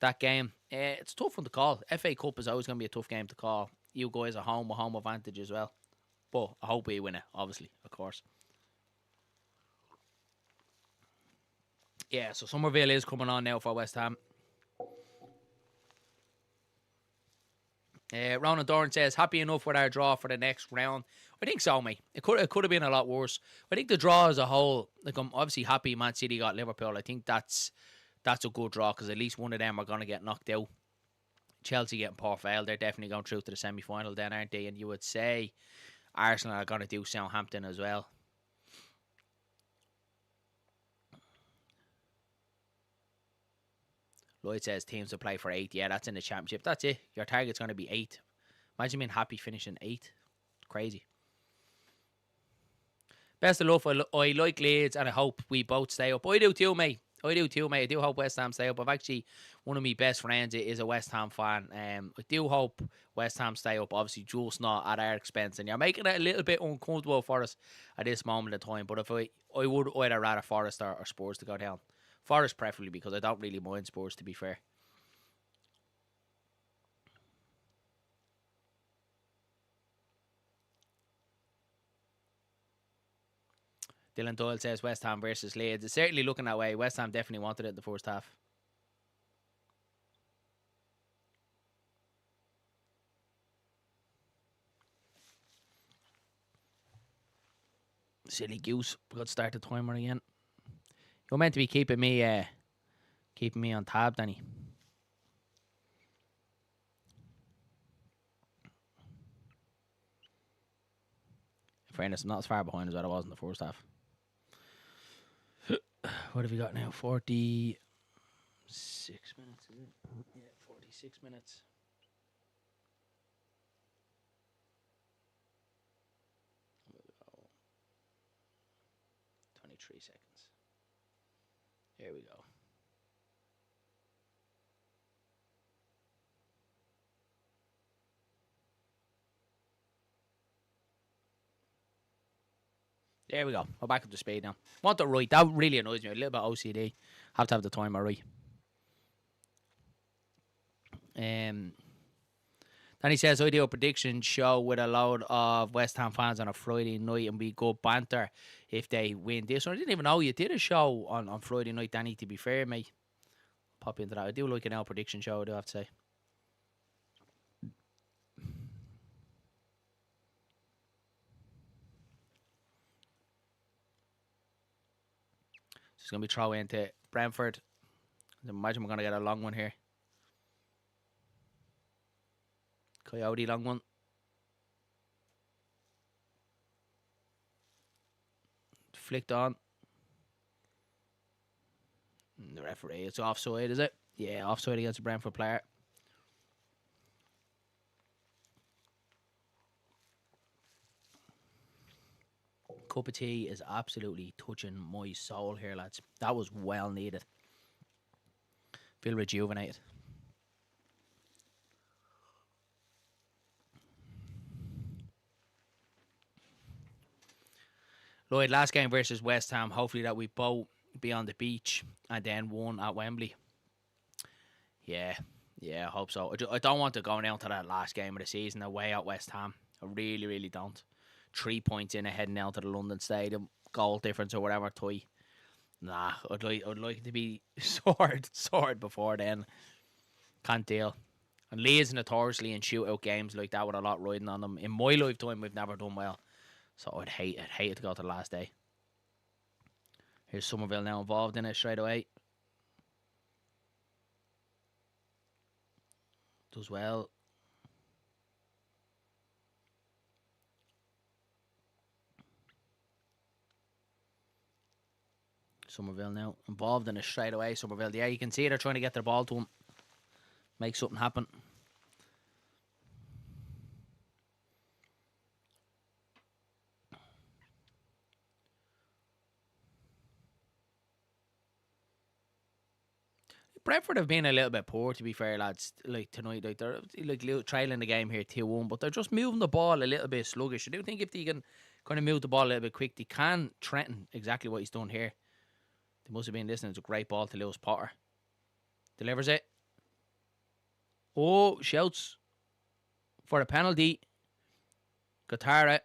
that game. It's a tough one to call. FA Cup is always going to be a tough game to call. you guys are home with home advantage as well. But I hope we win it, obviously, of course. Yeah, so Somerville is coming on now for West Ham. Ronan Doran says, happy enough with our draw for the next round. I think so, mate. It could have been a lot worse. I think the draw as a whole, like, I'm obviously happy Man City got Liverpool. I think that's a good draw because at least one of them are going to get knocked out. Chelsea getting Port Vale, they're definitely going through to the semi-final then, aren't they? And you would say Arsenal are going to do Southampton as well. Lloyd says teams will play for 8. Yeah, that's in the championship. That's it. Your target's going to be 8. Imagine being happy finishing 8. Crazy. Best of luck. I like Leeds and I hope we both stay up. I do too, mate. I do hope West Ham stay up. I've actually, one of my best friends is a West Ham fan. I do hope West Ham stay up. Obviously, just not at our expense. And you're making it a little bit uncomfortable for us at this moment in time. But if I would either rather Forest or Spurs to go down. Forest preferably because I don't really mind Spurs, to be fair. Dylan Doyle says West Ham versus Leeds. It's certainly looking that way. West Ham definitely wanted it in the first half. Silly goose. We got to start the timer again. You're meant to be keeping me on tab, Danny. In fairness, I'm not as far behind as what I was in the first half. What have we got now? 46 minutes, is it? Yeah, 46 minutes. We'll go 23 seconds. Here we go. There we go. We're back up to speed now. Want the right. That really annoys me. A little bit OCD. Have to have the timer right. Then he says, I do a prediction show with a load of West Ham fans on a Friday night and we go banter if they win this one. I didn't even know you did a show on Friday night, Danny, to be fair, mate. Pop into that. I do like an L prediction show, I do have to say. It's going to be throw into Brentford. Imagine we're going to get a long one here. Coyote long one. Flicked on. The referee, it's offside, is it? Yeah, offside against a Brentford player. Cup of tea is absolutely touching my soul here, lads. That was well needed. Feel rejuvenated. Lloyd, last game versus West Ham. Hopefully that we both be on the beach and then one at Wembley. Yeah, I hope so. I don't want to go down to that last game of the season away at West Ham. I really, really don't. 3 points in ahead now to the London Stadium, goal difference or whatever toy. Nah, I'd like it to be sorted before then. Can't deal. And Leeds notoriously in shootout games like that with a lot riding on them. In my lifetime, we've never done well, so I'd hate it to go to the last day. Here's Somerville now involved in it straight away. Does well. Somerville now involved in it straight away. Somerville, yeah, you can see they're trying to get their ball to him. Make something happen. Brentford have been a little bit poor, to be fair, lads. Like tonight, like they're like trailing the game here 2-1, but they're just moving the ball a little bit sluggish. I do think if they can kind of move the ball a little bit quick, they can threaten exactly what he's done here. They must have been listening. It's a great ball to Lewis Potter. Delivers it. Oh, shouts for a penalty. Katara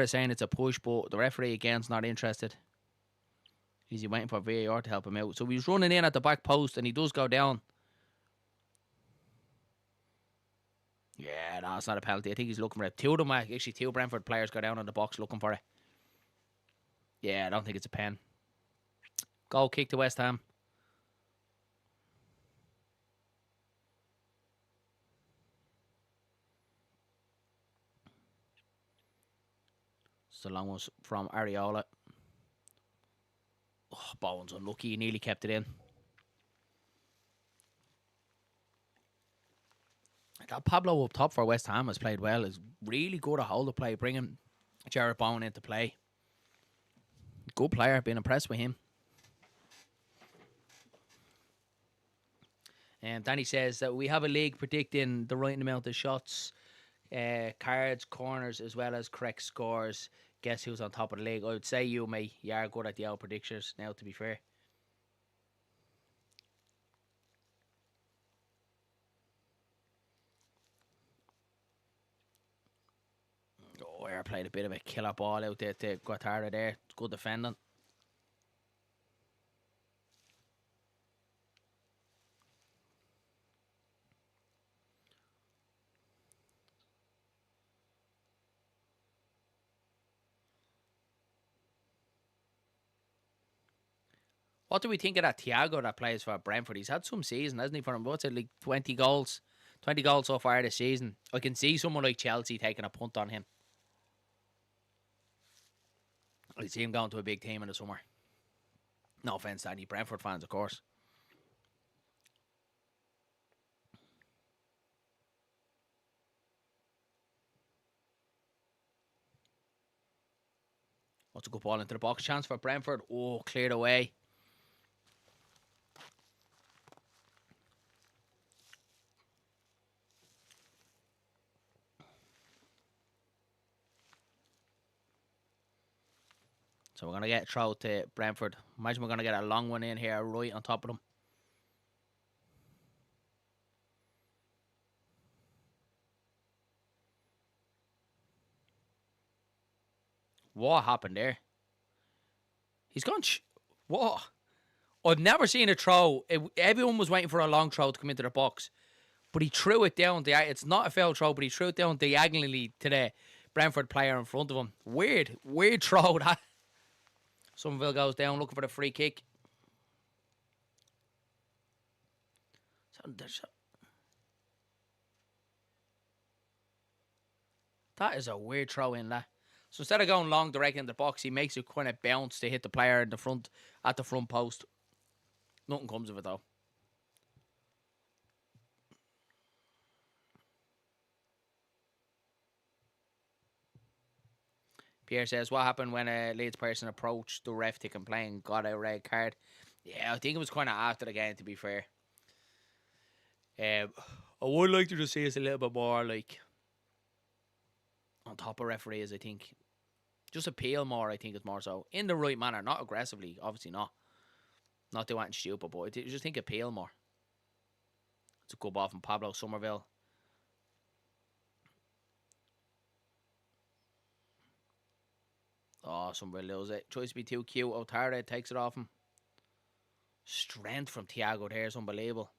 is saying it's a push, but the referee again's not interested. He's waiting for VAR to help him out. So he's running in at the back post and he does go down. Yeah, no, it's not a penalty. I think he's looking for it. Two of them, actually, two Brentford players go down on the box looking for it. Yeah, I don't think it's a pen. Goal kick to West Ham. It's a long one from Areola. Oh, Bowen's unlucky. He nearly kept it in. That Pablo up top for West Ham has played well. Is really good at hold of play, bringing Jared Bowen into play. Good player. Been impressed with him. And Danny says that we have a league predicting the right amount of shots, cards, corners, as well as correct scores. Guess who's on top of the league? I would say you, mate. You are good at the old predictions now, to be fair. Oh, I played a bit of a killer ball out there to Guattara there. Good defending. What do we think of that Thiago that plays for Brentford? He's had some season, hasn't he, for him? What's it, like 20 goals? 20 goals so far this season. I can see someone like Chelsea taking a punt on him. I see him going to a big team in the summer. No offence to any Brentford fans, of course. What's a good ball into the box? Chance for Brentford. Oh, cleared away. So we're going to get a throw to Brentford. Imagine we're going to get a long one in here right on top of them. What happened there? He's gone. What? I've never seen a throw. Everyone was waiting for a long throw to come into the box. But he threw it down. It's not a foul throw, but he threw it down diagonally to the Brentford player in front of him. Weird throw that. Somerville goes down looking for the free kick. That is a weird throw in that. So instead of going long directly in the box, he makes it kind of bounce to hit the player in the front at the front post. Nothing comes of it though. Pierre says, what happened when a Leeds person approached the ref to complain, got a red card? Yeah, I think it was kind of after the game, to be fair. I would like to just see us a little bit more, like, on top of referees, I think. Just appeal more, I think, is more so. In the right manner, not aggressively, obviously not. Not do anything stupid, but I just think appeal more. It's a good ball from Pablo Somerville. Oh, Somerville loses it. Tries to be too cute. Otara takes it off him. Strength from Thiago there is unbelievable.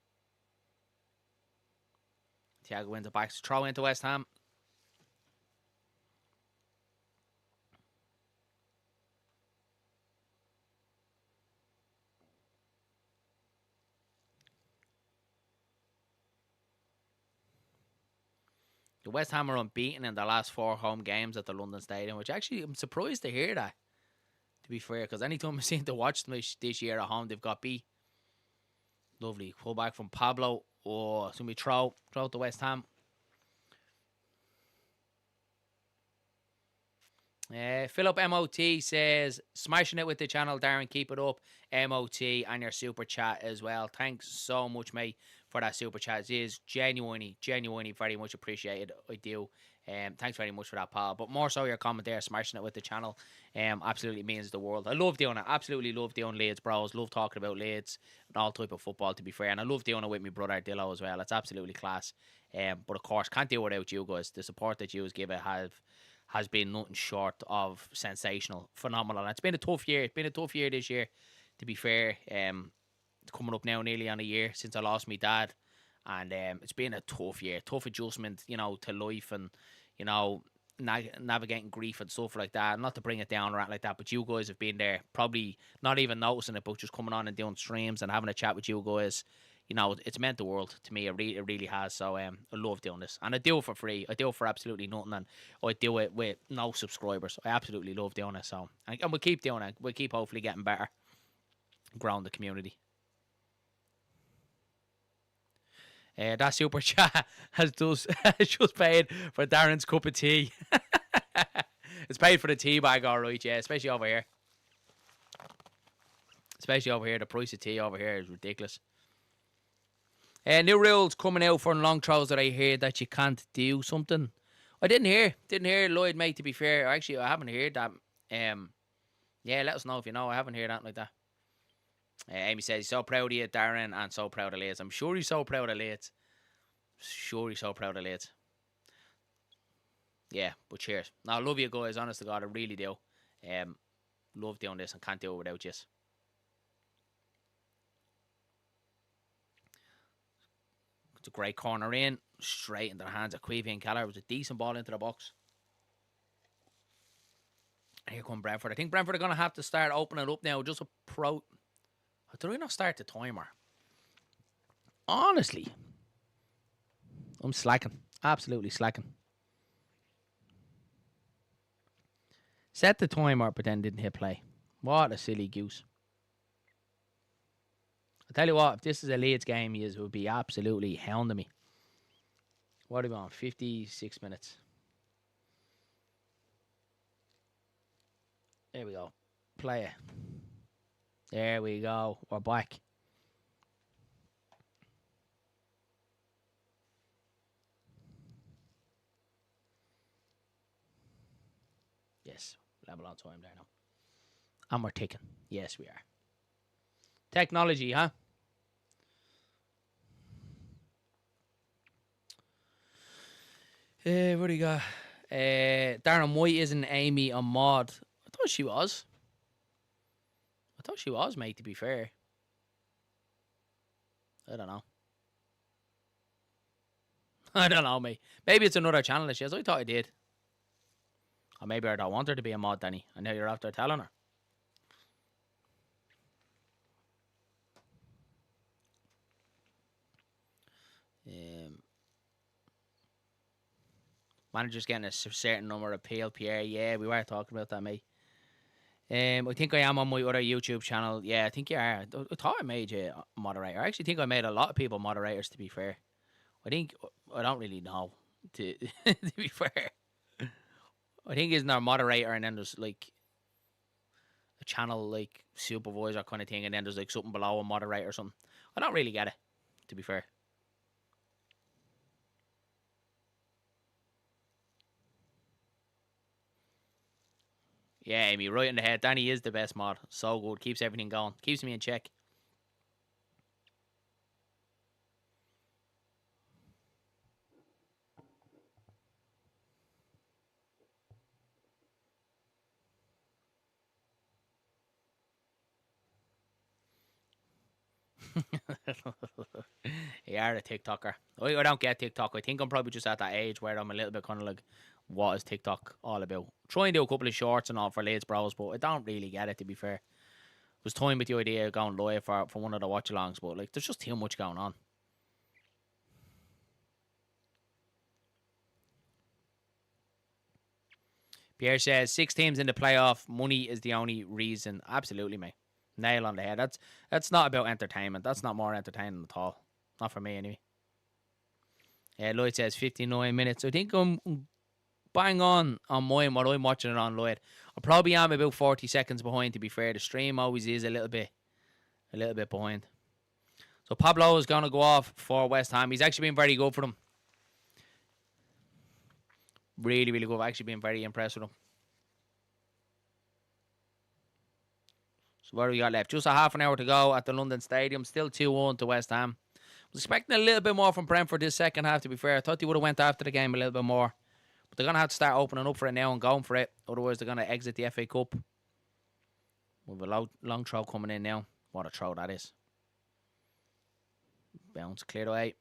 Thiago wins it back. Throw into West Ham. The West Ham are unbeaten in the last 4 home games at the London Stadium, which actually I'm surprised to hear that, to be fair, because anytime I seem to watch them this year at home, they've got beat. Lovely. Pull back from Pablo. Oh, it's going to be throw to West Ham. Philip MOT says, smashing it with the channel, Darren. Keep it up. MOT and your super chat as well. Thanks so much, mate, for that super chat. It is genuinely very much appreciated. I do. Thanks very much for that, pal. But more so your comment there, smashing it with the channel. Absolutely means the world. I love doing it. Absolutely love doing Leeds Bros. Love talking about Leeds and all type of football, to be fair. And I love doing it with my brother Dillo as well. It's absolutely class. But of course, can't do it without you guys. The support that you give it has been nothing short of sensational, phenomenal. And it's been a tough year. It's been a tough year this year, to be fair. Coming up now nearly on a year since I lost my dad. And it's been a tough year, tough adjustment, to life and, navigating grief and stuff like that. Not to bring it down or anything like that, but you guys have been there, probably not even noticing it, but just coming on and doing streams and having a chat with you guys. It's meant the world to me. It really has. So I love doing this. And I do it for free. I do it for absolutely nothing. And I do it with no subscribers. I absolutely love doing it. So, and we'll keep doing it. We'll keep hopefully getting better, growing the community. That super chat has just paid for Darren's cup of tea. It's paid for the tea bag, all right, yeah, especially over here. The price of tea over here is ridiculous. New rules coming out for long throws that I hear that you can't do something. I didn't hear Lloyd, mate, to be fair. Actually, I haven't heard that. Yeah, let us know if you know. I haven't heard that like that. Amy says he's so proud of you, Darren, and so proud of Leeds. I'm sure he's so proud of Leeds. Yeah, but cheers. No, I love you guys, honest to God, I really do. Love doing this and can't do it without you. It's a great corner in, straight into the hands of Queevy and Keller. It was a decent ball into the box. And here come Brentford. I think Brentford are going to have to start opening it up now. Just a pro... Do we not start the timer? Honestly, I'm slacking. Absolutely slacking. Set the timer, but then didn't hit play. What a silly goose. I tell you what, if this is a Leeds game, he would be absolutely hounding me. What are we on? 56 minutes. There we go. Play it. There we go. We're back. Yes, level on time there now. And we're ticking. Yes, we are. Technology, huh? What do you got? Darren White isn't Amy or Maud. I thought she was. Mate, to be fair. I don't know. Mate. Maybe it's another channel that she has. I thought I did. Or maybe I don't want her to be a mod, Danny. I know you're after telling her. Manager's getting a certain number of PLPR. Yeah, we were talking about that, mate. I think I am on my other YouTube channel. Yeah, I think you are. I thought I made you a moderator. I actually think I made a lot of people moderators, to be fair. I don't really know, to be fair. I think isn't there a moderator and then there's like a channel like supervisor kind of thing and then there's like something below a moderator or something. I don't really get it, to be fair. Yeah, Amy, right in the head. Danny is the best mod. So good. Keeps everything going. Keeps me in check. You are a TikToker. I don't get TikTok. I think I'm probably just at that age where I'm a little bit kind of like, what is TikTok all about? Try and do a couple of shorts and all for Leeds Bros, but I don't really get it, to be fair. I was toying with the idea of going live for one of the watchalongs, but like, there's just too much going on. Pierre says 6 teams in the playoff. Money is the only reason. Absolutely, mate. Nail on the head. That's not about entertainment. That's not more entertaining at all. Not for me, anyway. Lloyd says 59 minutes. I think I'm bang on mine while I'm watching it on Lloyd. I probably am about 40 seconds behind, to be fair. The stream always is a little bit behind. So Pablo is going to go off for West Ham. He's actually been very good for them. Really, really good. I've actually been very impressed with him. So what do we got left? Just a half an hour to go at the London Stadium. Still 2-1 to West Ham. Was expecting a little bit more from Brentford this second half, to be fair. I thought they would have went after the game a little bit more. But they're going to have to start opening up for it now and going for it. Otherwise, they're going to exit the FA Cup. With a long throw coming in now. What a throw that is. Bounce cleared away.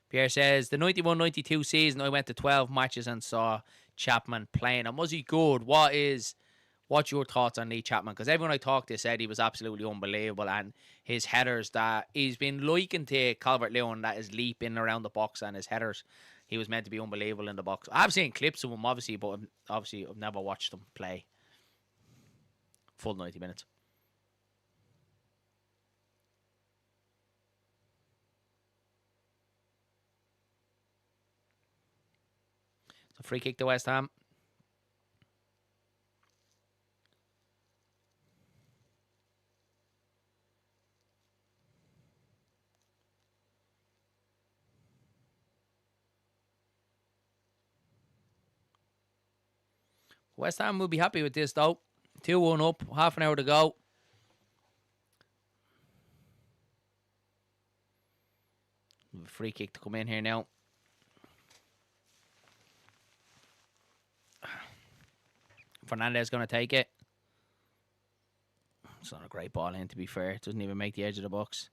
Pierre says, the 91-92 season, I went to 12 matches and saw Chapman playing. And was he good? What's your thoughts on Lee Chapman? Because everyone I talked to said he was absolutely unbelievable. And his headers, that he's been likened to Calvert-Lewin, that is leaping around the box, and his headers, he was meant to be unbelievable in the box. I've seen clips of him, obviously, but I've never watched him play full 90 minutes. So free kick to West Ham. West Ham will be happy with this, though. 2-1 up, half an hour to go. Free kick to come in here now. Fernandez is going to take it. It's not a great ball in, to be fair. It doesn't even make the edge of the box.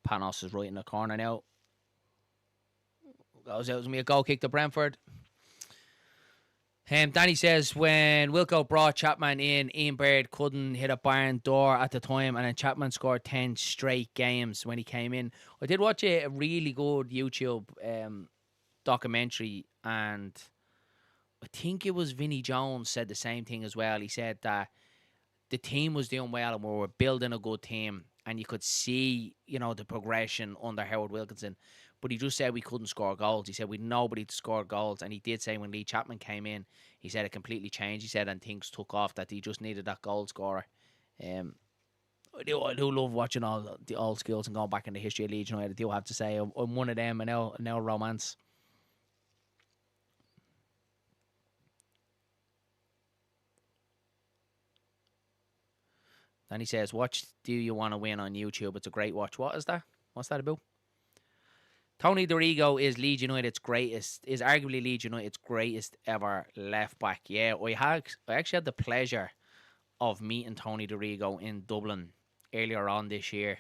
Panos is right in the corner now. Goes out to me a goal kick to Brentford. Danny says when Wilco brought Chapman in, Ian Baird couldn't hit a barn door at the time, and then Chapman scored 10 straight games when he came in. I did watch a really good YouTube documentary, and I think it was Vinnie Jones said the same thing as well. He said that the team was doing well and we were building a good team, and you could see, the progression under Howard Wilkinson. But he just said we couldn't score goals. He said we'd nobody to score goals. And he did say when Lee Chapman came in, he said it completely changed. He said, and things took off, that he just needed that goal scorer. I do love watching all the old skills and going back in the history of Leeds United. I do have to say, I'm one of them, and now romance. Then he says, watch Do You Want to Win on YouTube. It's a great watch. What is that? What's that about? Tony Dorigo is arguably Leeds United's greatest ever left back. Yeah, I actually had the pleasure of meeting Tony Dorigo in Dublin earlier on this year.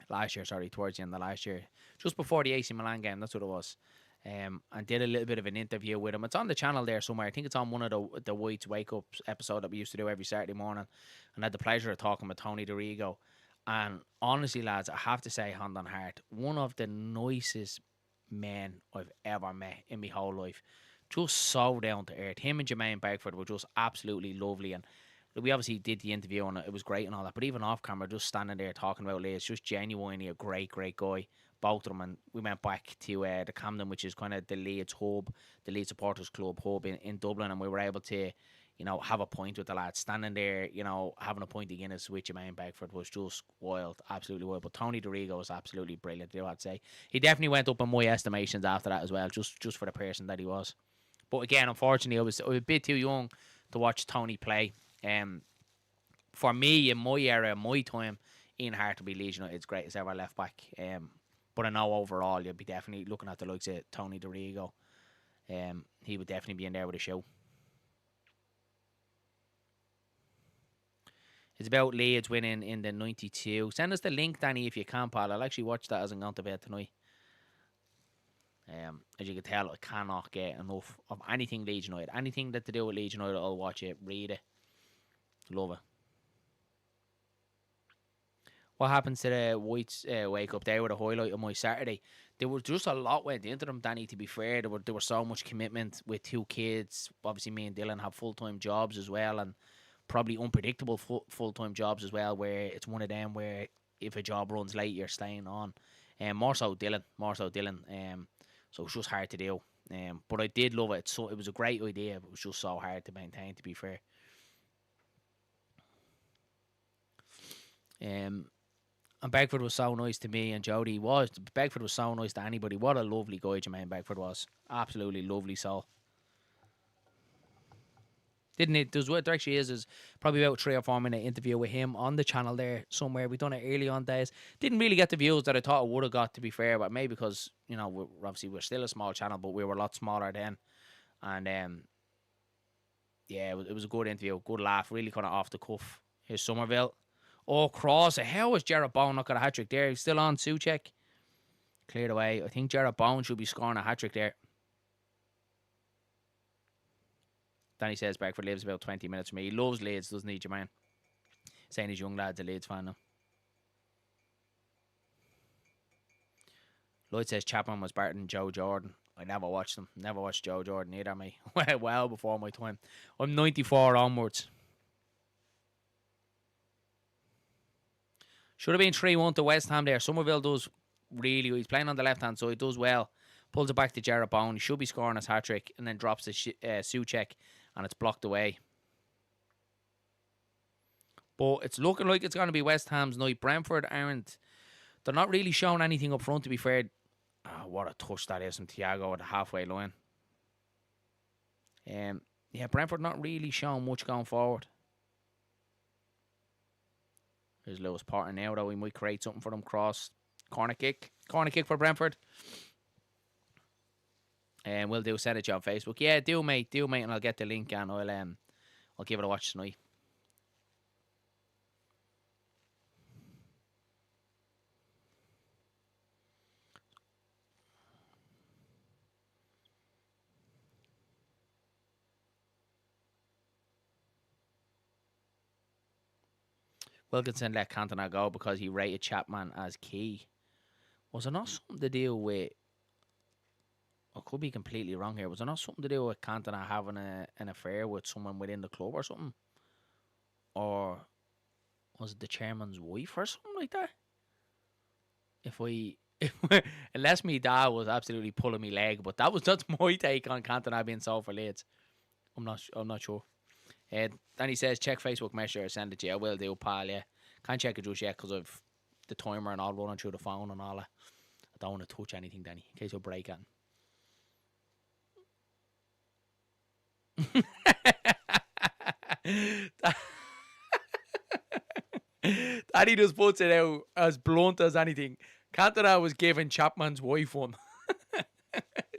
Towards the end of last year. Just before the AC Milan game, that's what it was. And did a little bit of an interview with him. It's on the channel there somewhere. I think it's on one of the Whites Wake Up episode that we used to do every Saturday morning. And I had the pleasure of talking with Tony Dorigo. And honestly, lads, I have to say, hand on heart, one of the nicest men I've ever met in my whole life. Just so down to earth. Him and Jermaine Beckford were just absolutely lovely. And we obviously did the interview and it was great and all that. But even off camera, just standing there talking about Leeds, just genuinely a great, great guy. Both of them. And we went back to the Camden, which is kind of the Leeds hub, the Leeds Supporters Club hub in Dublin. And we were able to have a point with the lads. Standing there, having a pint of Guinness with Jermaine Beckford was just wild, absolutely wild. But Tony Dorigo was absolutely brilliant, I'd say. He definitely went up in my estimations after that as well, just for the person that he was. But again, unfortunately, I was a bit too young to watch Tony play. For me, in my era, my time, Ian Hart will be Leeds United's greatest ever left back. But I know overall, you'll be definitely looking at the likes of Tony Dorigo. He would definitely be in there with a show. It's about Leeds winning in the 92. Send us the link, Danny, if you can, pal. I'll actually watch that as I'm going to bed tonight. As you can tell, I cannot get enough of anything Leeds United. Anything that to do with Leeds United, I'll watch it, read it. Love it. What happens to the Whites wake up? They were the highlight of my Saturday. There was just a lot went into them, Danny, to be fair. There was so much commitment with two kids. Obviously, me and Dylan have full-time jobs as well, and probably unpredictable full-time jobs as well, where it's one of them where if a job runs late, you're staying on. More so Dylan. So it's just hard to do. But I did love it. So it was a great idea. But it was just so hard to maintain, to be fair. And Beckford was so nice to me, and Jody was. Beckford was so nice to anybody. What a lovely guy Jermaine Beckford was. Absolutely lovely soul. Didn't it? There actually is probably about 3 or 4 minute interview with him on the channel there somewhere. We done it early on days. Didn't really get the views that I thought I would have got, to be fair, but maybe because we're still a small channel, but we were a lot smaller then, and yeah, it was a good interview, good laugh, really kind of off the cuff. Here's Somerville. Oh, cross! How is Jarrett Bowen not got a hat trick there? He's still on Soucek. Cleared away. I think Jarrett Bowen should be scoring a hat trick there. Danny says Beckford lives about 20 minutes from me. He loves Leeds, doesn't he, Jermaine? Saying his young lad's a Leeds fan now. Lloyd says Chapman was better than Joe Jordan. I never watched him. Never watched Joe Jordan either, me. Well before my time. I'm 94 onwards. Should have been 3-1 to West Ham there. Somerville does really well. He's playing on the left-hand side, does well. Pulls it back to Jarrett Bowen. He should be scoring his hat-trick and then drops the Soucek, and it's blocked away. But it's looking like it's going to be West Ham's night. Brentford aren't. They're not really showing anything up front, to be fair. Oh, what a touch that is from Thiago at the halfway line. Yeah, Brentford not really showing much going forward. There's Lewis Potter now, though. We might create something for them. Cross. Corner kick. Corner kick for Brentford. And we'll do send it to you on Facebook. Yeah, do mate, and I'll get the link and I'll give it a watch tonight. Wilkinson let Cantona go because he rated Chapman as key. Was it not something to do with... I could be completely wrong here. Was it not something to do with Cantona having an affair with someone within the club or something? Or was it the chairman's wife or something like that? Unless me dad was absolutely pulling me leg, but that's my take on Cantona being sold for Leeds. I'm not sure. Then he says, check Facebook Messenger, send it to you. I will do, pal, yeah. Can't check it just yet because of the timer and all running through the phone and all that. I don't want to touch anything, Danny, in case you break it. Danny just puts it out as blunt as anything. Cantona was giving Chapman's wife one.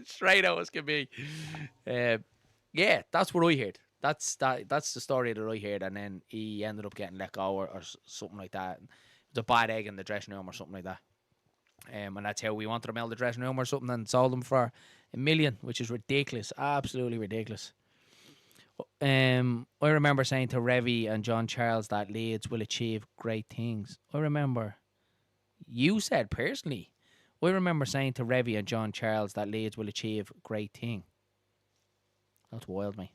Straight out as can be. Yeah, that's what I heard. That's the story that I heard, and then he ended up getting let go or something like that. It was a bad egg in the dressing room or something like that. And that's how we wanted him out of the dressing room or something, and sold him for $1 million, which is ridiculous, absolutely ridiculous. I remember saying to Revy and John Charles that Leeds will achieve great things. I remember you said personally. I remember saying to Revy and John Charles that Leeds will achieve great thing. That's wild, mate.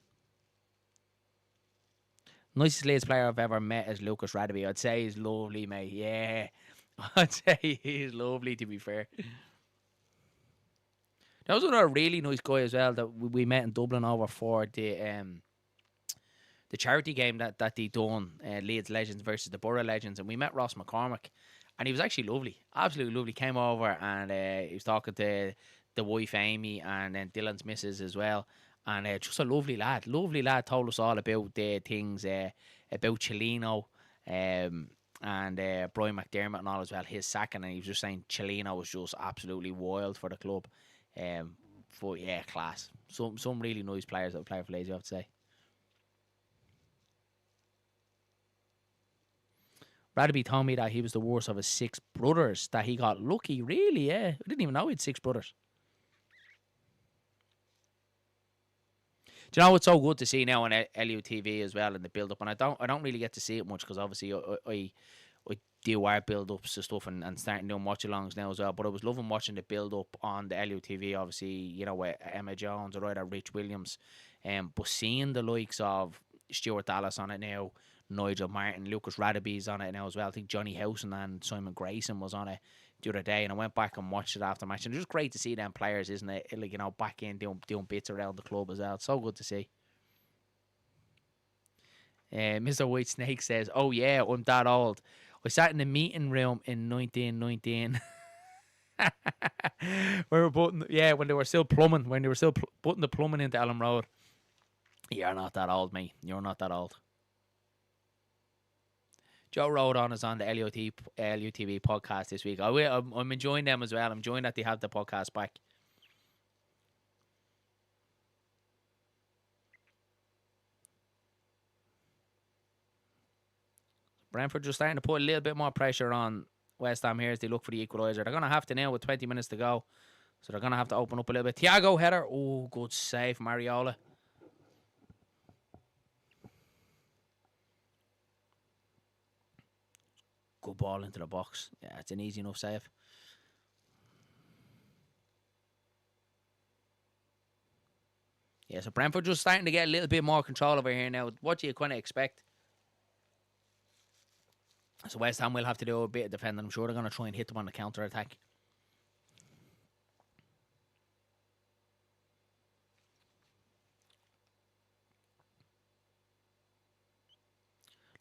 Nicest Leeds player I've ever met is Lucas Radeby. I'd say he's lovely, mate. Yeah. I'd say he's lovely, to be fair. That was another really nice guy as well that we met in Dublin over for the charity game that they done, Leeds Legends versus the Borough Legends, and we met Ross McCormick, and he was actually lovely, absolutely lovely. Came over and he was talking to the wife Amy and then Dylan's missus as well. And just a lovely lad. Told us all about the things about Cellino and Brian McDermott and all as well. His sacking, and he was just saying Cellino was just absolutely wild for the club. But yeah, class. Some really nice players that play for Leeds, you have to say. Radeby told me that he was the worst of his 6 brothers. That he got lucky, really. Yeah, I didn't even know he had 6 brothers. Do you know it's so good to see now on LUTV as well in the build up, and I don't really get to see it much because obviously I do our build ups and stuff and starting doing watch-alongs now as well. But I was loving watching the build up on the LUTV, obviously, with Emma Jones or either Rich Williams, but seeing the likes of Stuart Dallas on it now, Nigel Martin, Lucas Radaby's on it now as well. I think Johnny Howson and Simon Grayson was on it the other day, and I went back and watched it after match. And it's just great to see them players, isn't it? Like, back in doing bits around the club as well. It's so good to see. Mr. White Snake says, "Oh yeah, I'm that old. I sat in the meeting room in 1919." We were putting, when they were still plumbing, when they were still putting the plumbing into Ellen Road. You're not that old, mate. You're not that old. Joe Rodon is on the LUTV podcast this week. I'm enjoying them as well. I'm enjoying that they have the podcast back. Brentford just starting to put a little bit more pressure on West Ham here as they look for the equaliser. They're going to have to now with 20 minutes to go. So they're going to have to open up a little bit. Thiago header. Oh, good save, Mariola. Good ball into the box. Yeah, it's an easy enough save. Yeah, so Brentford just starting to get a little bit more control over here now. What do you kind of expect? So West Ham will have to do a bit of defending. I'm sure they're going to try and hit them on the counter-attack.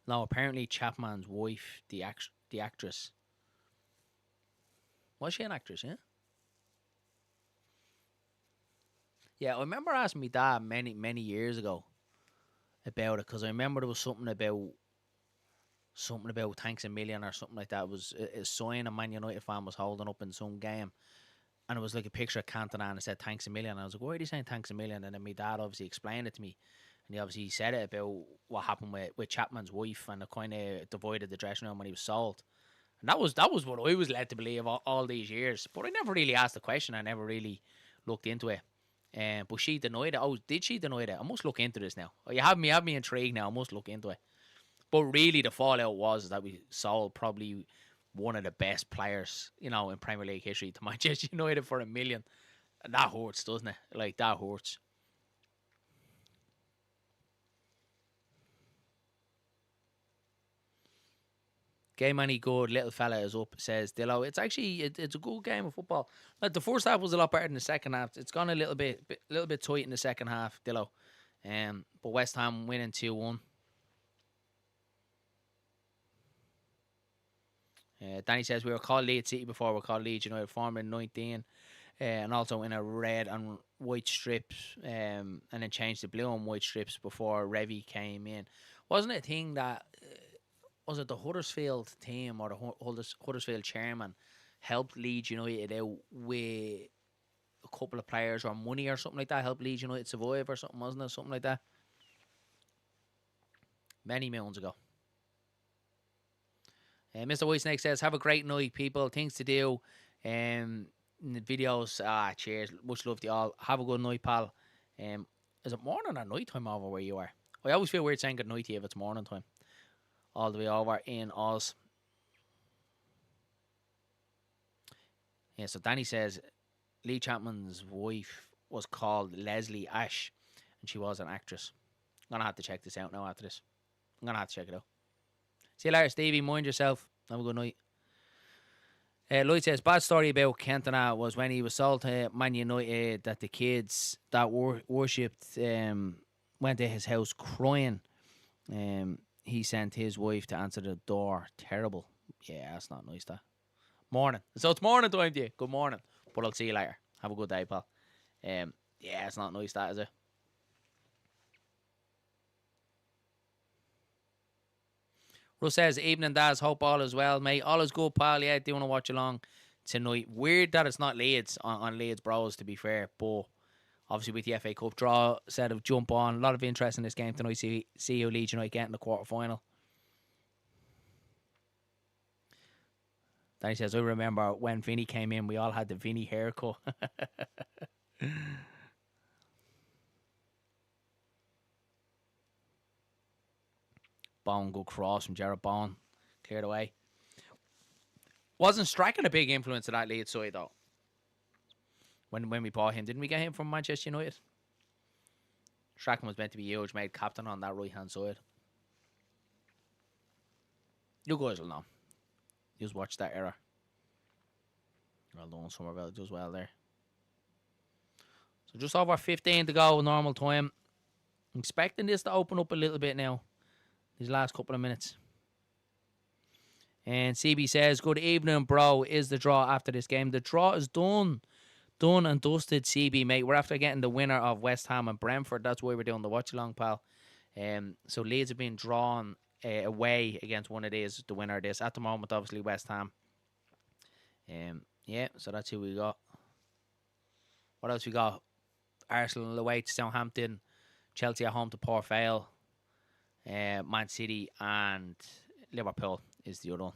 No, apparently Chapman's wife, the actress. Was she an actress, yeah? Yeah, I remember asking my dad many years ago about it, because I remember there was something about thanks a million or something like that. It was a sign a Man United fan was holding up in some game, and it was like a picture of Cantona and it said thanks a million. And I was like, why are they saying thanks a million? And then my dad obviously explained it to me, and he obviously said it about what happened with Chapman's wife, and it kind of divided the dressing room when he was sold. And that was what I was led to believe all these years. But I never really asked the question. I never really looked into it. But she denied it. Oh, did she deny it? I must look into this now. Oh, you have me intrigued now. I must look into it. But really, the fallout was that we sold probably one of the best players, in Premier League history to Manchester United for $1 million. And that hurts, doesn't it? Like, that hurts. Game any good, little fella is up, says Dillo. It's actually it's a good game of football. Like, the first half was a lot better than the second half. It's gone a little bit tight in the second half, Dillo. But West Ham winning 2-1. Danny says we were called Leeds City before, we were called Leeds United, formed in 19, and also in a red and white strips, and then changed to blue and white strips before Revy came in. Wasn't it a thing that was it the Huddersfield team or the Huddersfield chairman helped Leeds United out with a couple of players or money or something like that, helped Leeds United survive or something, wasn't it? Something like that. Many moons ago. Mr. Whitesnake says, have a great night, people. Things to do. In the videos. Cheers. Much love to you all. Have a good night, pal. Is it morning or night time over where you are? I always feel weird saying good night to you if it's morning time. All the way over in Oz. Yeah, so Danny says Lee Chapman's wife was called Leslie Ash, and she was an actress. I'm going to have to check this out now after this. I'm going to have to check it out. See you later, Stevie. Mind yourself. Have a good night. Lloyd says, bad story about Cantona was when he was sold to Man United that the kids that worshipped went to his house crying. He sent his wife to answer the door. Terrible. Yeah, that's not nice, that. Morning. So it's morning time to you. Good morning. But I'll see you later. Have a good day, pal. Yeah, it's not nice, that, is it? Russ says, evening, Daz. Hope all is well, mate. All is good, pal. Yeah, do want to watch along tonight. Weird that it's not Leeds on Leeds Bros, to be fair. But obviously with the FA Cup draw, said of jump on. A lot of interest in this game tonight. See how Leeds United get in the quarter final. Danny says, I remember when Vinny came in, we all had the Vinny haircut. Bone, good cross from Jared Bone. Cleared away. Wasn't Strachan a big influence of that Leeds side, though? When we bought him, didn't we get him from Manchester United? Strachan was meant to be huge, made captain on that right-hand side. You guys will know. You just watch that era. Well done, Somerville does well there. So just over 15 to go, normal time. I'm expecting this to open up a little bit now. These last couple of minutes. And CB says, good evening, bro. Is the draw after this game? The draw is done. Done and dusted, CB, mate. We're after getting the winner of West Ham and Brentford. That's why we're doing the watch-along, pal. So Leeds have been drawn away against one of these, the winner of this. At the moment, obviously, West Ham. Yeah, so that's who we got. What else we got? Arsenal away to Southampton. Chelsea at home to Port Vale. Man City and Liverpool is the other one.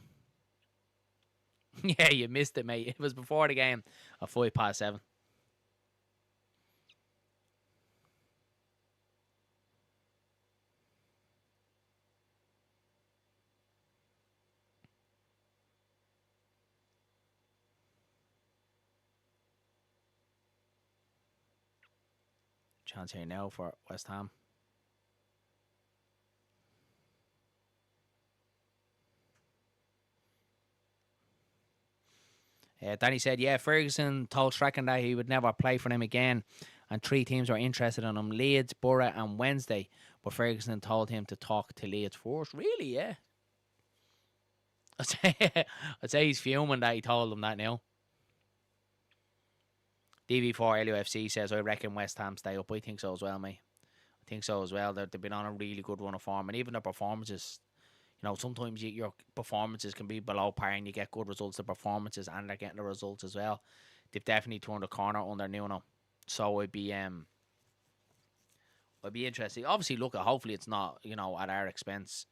Yeah, you missed it, mate. It was before the game at 7:05. Chance here now for West Ham. Danny said, yeah, Ferguson told Strachan that he would never play for them again, and 3 teams are interested in him, Leeds, Borough and Wednesday, but Ferguson told him to talk to Leeds first. Really, yeah. I'd say he's fuming that he told them that now. DV4 LUFC says, I reckon West Ham stay up. I think so as well, mate. I think so as well. They've been on a really good run of form, and even their performances, you know, sometimes your performances can be below par and you get good results, the performances, and they're getting the results as well. They've definitely turned a corner under Nuno. So I'd be interested. Obviously, look, hopefully it's not, you know, at our expense.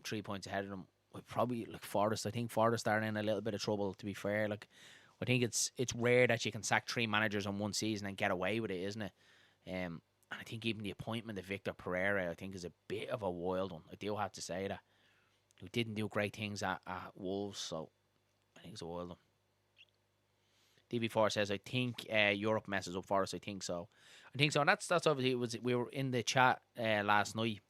3 points ahead of them. We'd probably, like, Forest. I think Forest are in a little bit of trouble, to be fair. Like, I think it's rare that you can sack 3 managers in one season and get away with it, isn't it? And I think even the appointment of Victor Pereira, I think, is a bit of a wild one. I do have to say that. Who didn't do great things at Wolves, so I think it's a wild one. DV4 says, I think Europe messes up for us. I think so. And that's obviously, we were in the chat last night,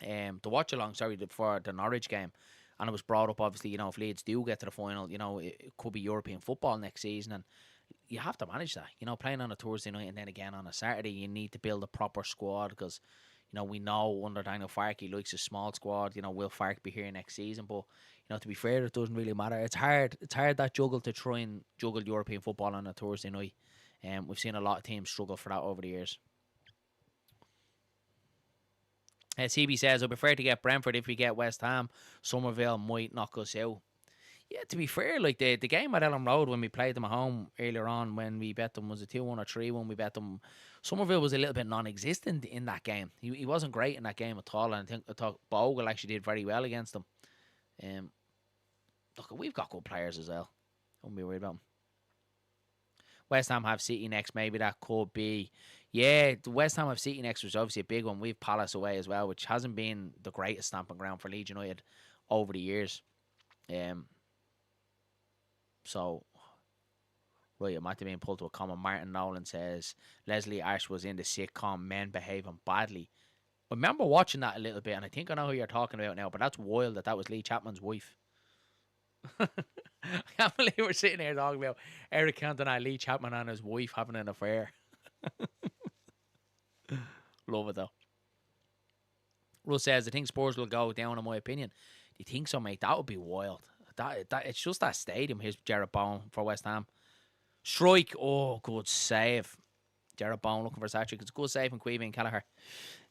the watch-along, for the Norwich game. And it was brought up, obviously, you know, if Leeds do get to the final, you know, it could be European football next season. And you have to manage that. You know, playing on a Thursday night and then again on a Saturday, you need to build a proper squad because, you know, we know under Daniel Farke, he likes a small squad. You know, will Farke be here next season? But, you know, to be fair, it doesn't really matter. It's hard that juggle to try and juggle European football on a Thursday night. We've seen a lot of teams struggle for that over the years. CB says, I prefer to get Brentford if we get West Ham. Somerville might knock us out. Yeah, to be fair, like the game at Ellen Road when we played them at home earlier on, when we bet them, was it 2-1 or 3-1? We bet them. Somerville was a little bit non-existent in that game. He wasn't great in that game at all, and I thought Bogle actually did very well against them. Look, we've got good players as well. Don't be worried about them. West Ham have City next. Maybe that could be. Yeah, the West Ham have City next, which is obviously a big one. We've Palace away as well, which hasn't been the greatest stamping ground for Leeds United over the years. So, right, it might have been pulled to a comment. Martin Nolan says, Leslie Ash was in the sitcom Men Behaving Badly. I remember watching that a little bit, and I think I know who you're talking about now, but that's wild that was Lee Chapman's wife. I can't believe we're sitting here talking about Eric Cantona, Lee Chapman and his wife having an affair. Love it, though. Russ says, I think Spurs will go down, in my opinion. Do you think so, mate? That would be wild. That it's just that stadium. Here's Jared Bowen for West Ham. Strike. Oh, good save. Jared Bowen looking for Satrick. It's a good save from Queevy and Kelleher.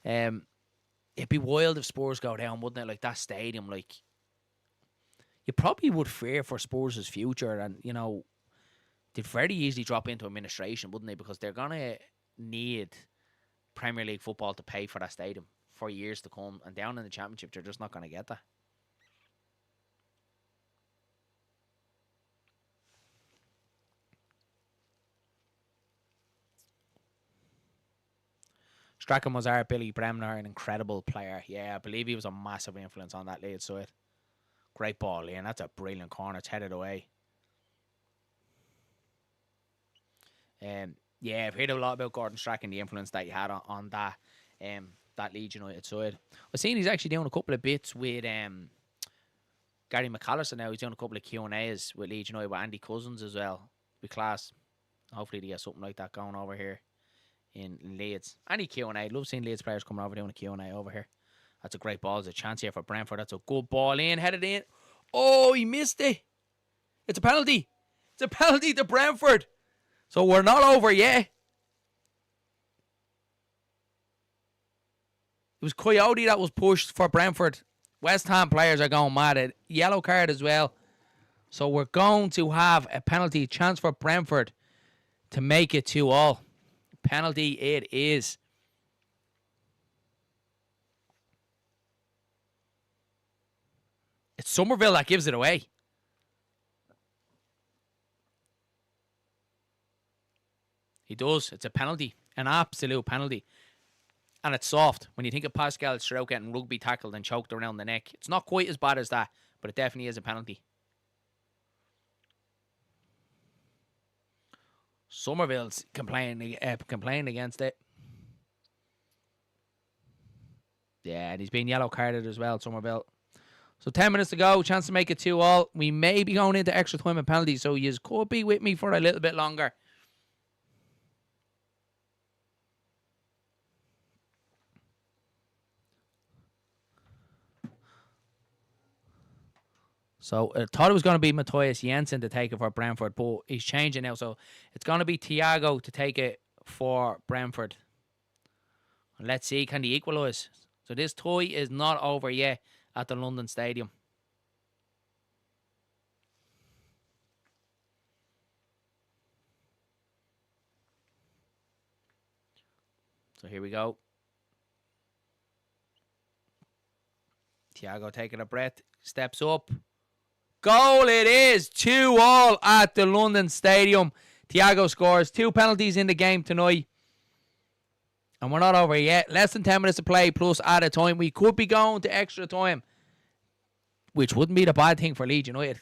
It'd be wild if Spurs go down, wouldn't it? Like that stadium, like you probably would fear for Spurs' future, and you know they'd very easily drop into administration, wouldn't they? Because they're gonna need Premier League football to pay for that stadium for years to come, and down in the Championship, they're just not gonna get that. Strachan was our Billy Bremner, an incredible player. Yeah, I believe he was a massive influence on that Leeds side. Great ball, Ian. That's a brilliant corner. It's headed away. Yeah, I've heard a lot about Gordon Strachan, the influence that he had on that Leeds United side. I've seen he's actually doing a couple of bits with Gary McAllister now, he's doing a couple of Q&As with Leeds United with Andy Cousins as well. Be class. Hopefully they get something like that going over here in Leeds. Any Q&A. Love seeing Leeds players coming over doing a Q&A over here. That's a great ball. There's a chance here for Brentford. That's a good ball in. Headed in. Oh, he missed it. It's a penalty. It's a penalty to Brentford. So we're not over yet. It was Coyote that was pushed for Brentford. West Ham players are going mad. A yellow card as well. So we're going to have a penalty chance for Brentford to make it 2-2. Penalty it is. It's Somerville that gives it away. He does. It's a penalty. An absolute penalty. And it's soft. When you think of Pascal Strouk getting rugby tackled and choked around the neck, it's not quite as bad as that, but it definitely is a penalty. Somerville's complaining against it. Yeah, and he's been yellow carded as well, Somerville. So 10 minutes to go, chance to make it 2-2. We may be going into extra time and penalties, so you could be with me for a little bit longer. So I thought it was going to be Matthias Jensen to take it for Brentford, but he's changing now. So it's going to be Thiago to take it for Brentford. Let's see, can they equalise? So this tie is not over yet at the London Stadium. So here we go. Thiago taking a breath, steps up. Goal it is, 2-2 at the London Stadium. Thiago scores 2 penalties in the game tonight. And we're not over yet. Less than 10 minutes to play plus added time. We could be going to extra time, which wouldn't be the bad thing for Leeds United.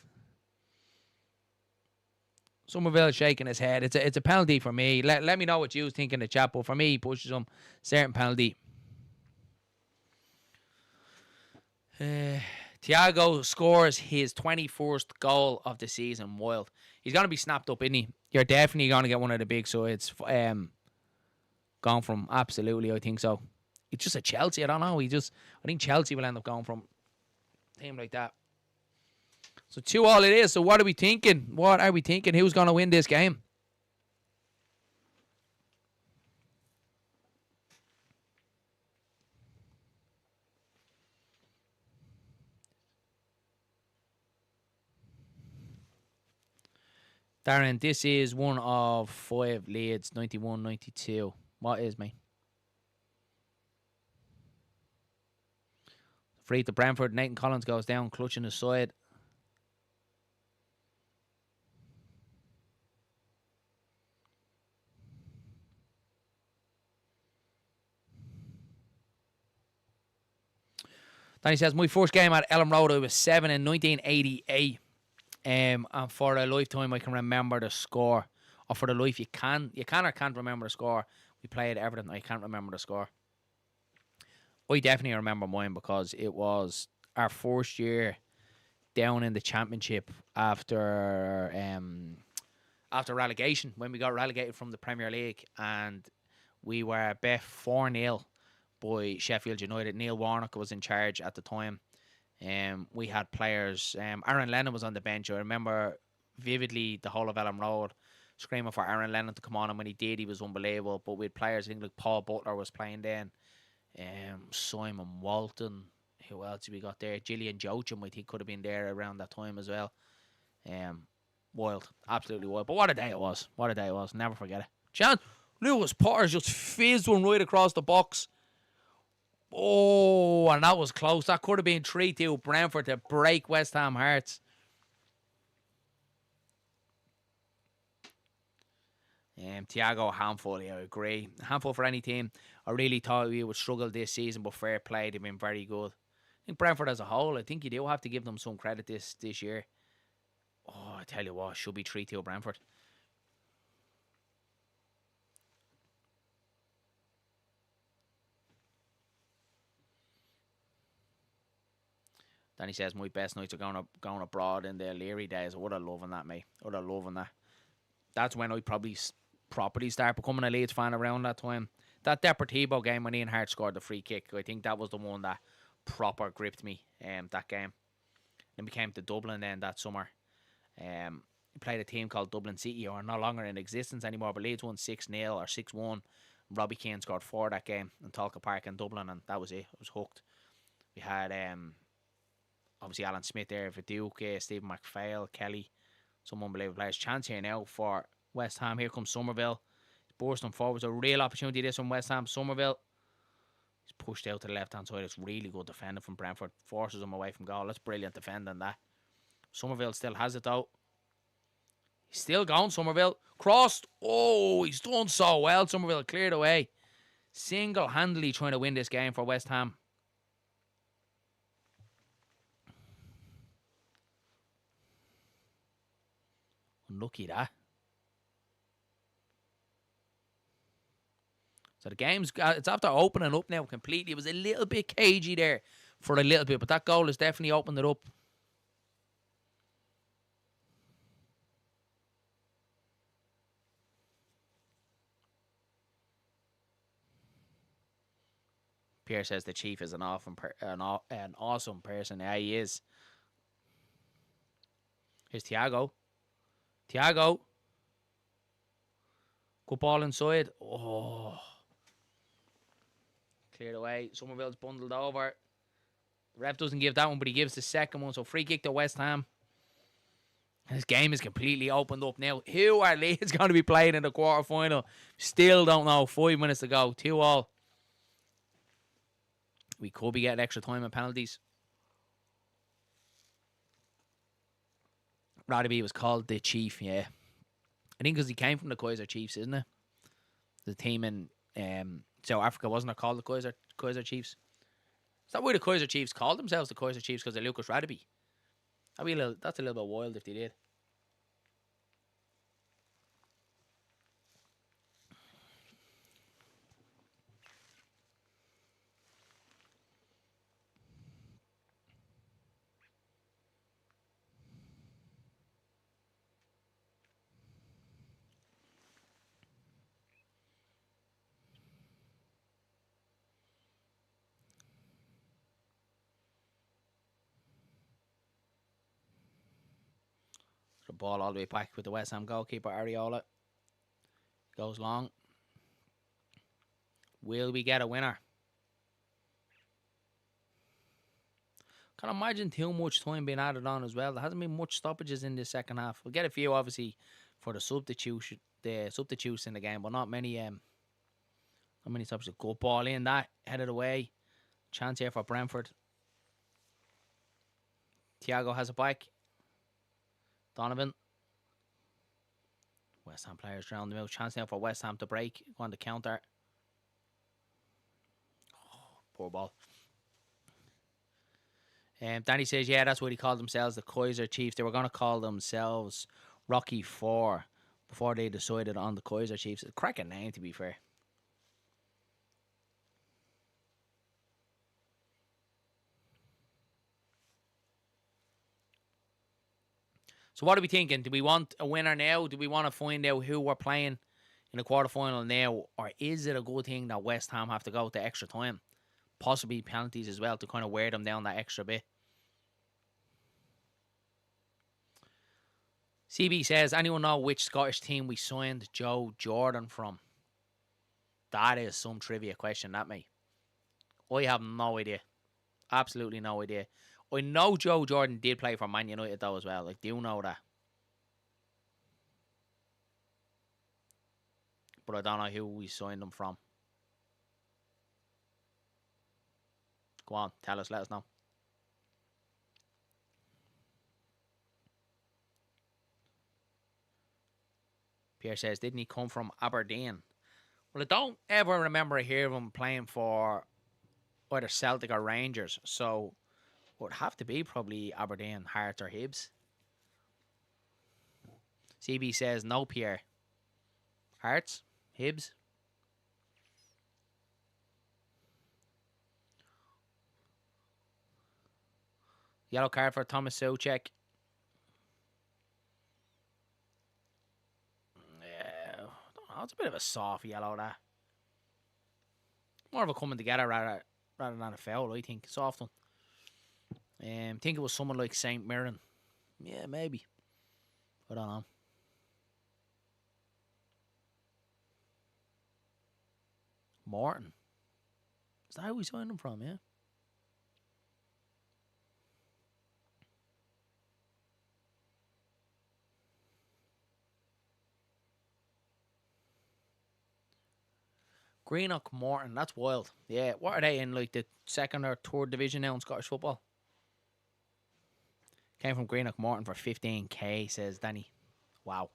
Somerville is shaking his head. It's a penalty for me. Let me know what you think in the chat, but for me, he pushes him. Certain penalty. Thiago scores his 21st goal of the season. Wild. He's going to be snapped up, isn't he? You're definitely going to get one of the big sides. Gone from, absolutely, I think so. It's just a Chelsea. I don't know. I think Chelsea will end up going from a team like that. So 2-2 it is. So what are we thinking? Who's going to win this game? Darren, this is one of 5 Leeds, 91-92. What is, mate? Free to Brentford. Nathan Collins goes down, clutching his side. Danny says, my first game at Ellen Road, I was 7 in 1988. And for a lifetime, I can remember the score. Or for the life, you can or can't remember the score. We played Everton. I can't remember the score. I definitely remember mine because it was our first year down in the Championship after relegation, when we got relegated from the Premier League, and we were bet 4-0 by Sheffield United. Neil Warnock was in charge at the time. We had players. Aaron Lennon was on the bench. I remember vividly the whole of Ellen Road screaming for Aaron Lennon to come on, and when he did, he was unbelievable. But we had players, I think like Paul Butler was playing then. Simon Walton. Who else we got there? Gillian Joachim, I think, could have been there around that time as well. Wild. Absolutely wild. But what a day it was. Never forget it. Chance. Lewis Potter's just fizzed one right across the box. Oh, and that was close. That could have been 3-2 Brentford to break West Ham hearts. Thiago, a handful, yeah, I agree. A handful for any team. I really thought we would struggle this season, but fair play, they've been very good. I think Brentford as a whole, I think you do have to give them some credit this year. Oh, I tell you what, should be 3-2 Brentford. Danny says my best nights are going abroad in the Leary days. I would have loving that, mate. I would have loving that. That's when I probably properly start becoming a Leeds fan around that time. That Deportivo game when Ian Hart scored the free kick, I think that was the one that proper gripped me. That game. Then we came to Dublin then that summer. We played a team called Dublin City, who are no longer in existence anymore, but Leeds won 6-0 or 6-1. Robbie Keane scored 4 that game in Talca Park in Dublin, and that was it. I was hooked. We had obviously Alan Smith there for Duke, Stephen McPhail, Kelly, some unbelievable players. Chance here now for West Ham. Here comes Somerville. He's bursting forwards. A real opportunity this from West Ham. Somerville. He's pushed out to the left hand side. It's really good defending from Brentford. Forces him away from goal. That's brilliant defending that. Somerville still has it though. He's still going, Somerville. Crossed. Oh, he's done so well. Somerville cleared away. Single-handedly trying to win this game for West Ham. Unlucky that. So the game's it's after opening up now completely. It was a little bit cagey there for a little bit, but that goal has definitely opened it up. Pierre says the Chief is an awesome person. Yeah, he is. Here's Thiago. Thiago. Good ball inside. Oh. Cleared away. Somerville's bundled over. The ref doesn't give that one, but he gives the second one. So free kick to West Ham. This game is completely opened up now. Who are Leeds going to be playing in the quarter final? Still don't know. 5 minutes to go. 2-2. We could be getting extra time and penalties. Radaby was called the Chief, yeah. I think because he came from the Kaiser Chiefs, isn't it? The team in South Africa, wasn't it called the Kaiser Chiefs? Is that why the Kaiser Chiefs called themselves the Kaiser Chiefs? Because of Lucas Radaby? That's a little bit wild if they did. The ball all the way back with the West Ham goalkeeper, Ariola. Goes long. Will we get a winner? Can't imagine too much time being added on as well. There hasn't been much stoppages in the second half. We'll get a few, obviously, for the substitutes in the game, but not many. Not many stoppages. Good ball in that, headed away. Chance here for Brentford. Thiago has it back. Donovan. West Ham players around the middle. Chance now for West Ham to break on the counter. Oh, poor ball. Danny says, yeah, that's what he called themselves, the Kaiser Chiefs. They were going to call themselves Rocky 4 before they decided on the Kaiser Chiefs. A cracking name, to be fair. So what are we thinking? Do we want a winner now? Do we want to find out who we're playing in the quarterfinal now? Or is it a good thing that West Ham have to go to extra time? Possibly penalties as well to kind of wear them down that extra bit. CB says, anyone know which Scottish team we signed Joe Jordan from? That is some trivia question, that mate. I have no idea. Absolutely no idea. I know Joe Jordan did play for Man United though as well. I do know that. But I don't know who we signed him from. Go on, tell us, let us know. Pierre says, didn't he come from Aberdeen? Well, I don't ever remember hearing him playing for either Celtic or Rangers. So it would have to be probably Aberdeen, Hearts or Hibs. CB says, no, Pierre. Hearts? Hibs? Yellow card for Thomas Soucek. Yeah, I don't know. It's a bit of a soft yellow, that. More of a coming together rather than a foul, I think. Soft one. Think it was someone like St. Mirren. Yeah, maybe. I don't know. Morton. Is that who we signed him from, yeah? Greenock Morton, that's wild. Yeah, what are they in, like the second or third division now in Scottish football? Came from Greenock Morton for 15k, says Danny. Wow.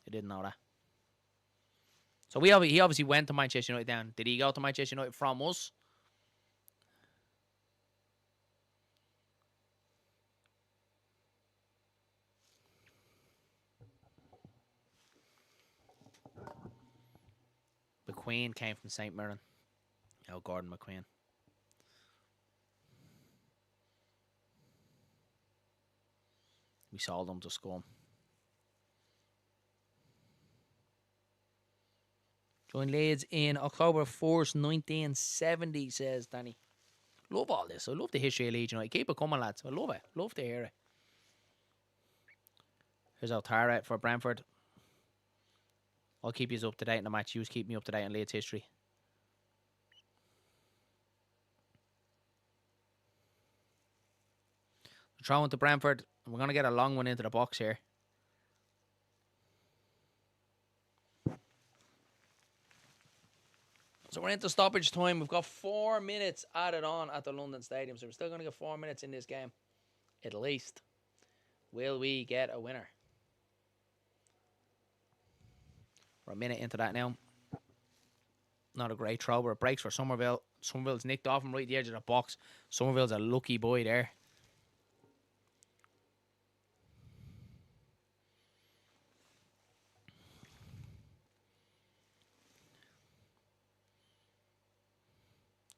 I didn't know that. So he obviously went to Manchester United then. Did he go to Manchester United from us? McQueen came from St. Mirren. Oh, Gordon McQueen. We sold him to Scum. Joined Leeds in October 1st, 1970, says Danny. Love all this. I love the history of Leeds United. Keep it coming, lads. I love it. Love to hear it. Here's Altara for Brentford. I'll keep you up to date in the match. You keep me up to date on Leeds history. Throwing to Brentford. We're going to get a long one into the box here. So we're into stoppage time. We've got 4 minutes added on at the London Stadium. So we're still going to get 4 minutes in this game. At least. Will we get a winner? We're a minute into that now. Not a great throw, but it breaks for Somerville. Somerville's nicked off him right at the edge of the box. Somerville's a lucky boy there.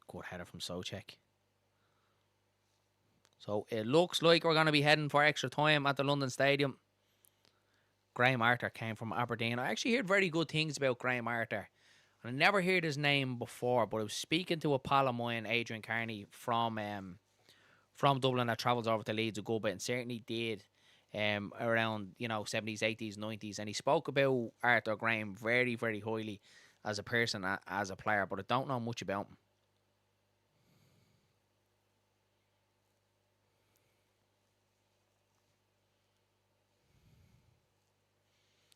Good header from Soucek. So it looks like we're going to be heading for extra time at the London Stadium. Graham Arthur came from Aberdeen. I actually heard very good things about Graham Arthur. And I never heard his name before, but I was speaking to a pal of mine, Adrian Carney, from Dublin that travels over to Leeds a good bit and certainly did around, 70s, 80s, 90s. And he spoke about Arthur Graham very, very highly as a person, as a player, but I don't know much about him.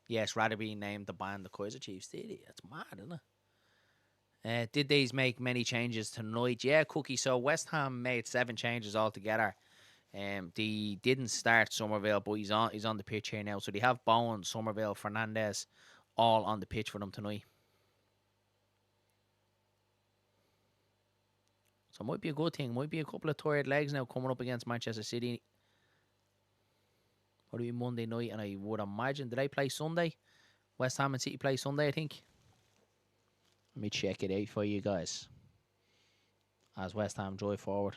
Yes, rather be named the band the Kaiser Chiefs, did he? That's mad, isn't it? Did these make many changes tonight? Yeah, Cookie. So West Ham made 7 changes altogether. They didn't start Somerville, but he's on the pitch here now. So they have Bowen, Somerville, Fernandez, all on the pitch for them tonight. So it might be a good thing. Might be a couple of tired legs now coming up against Manchester City. Or be Monday night, and I would imagine, did they play Sunday? West Ham and City play Sunday, I think. Let me check it out for you guys. As West Ham drive forward.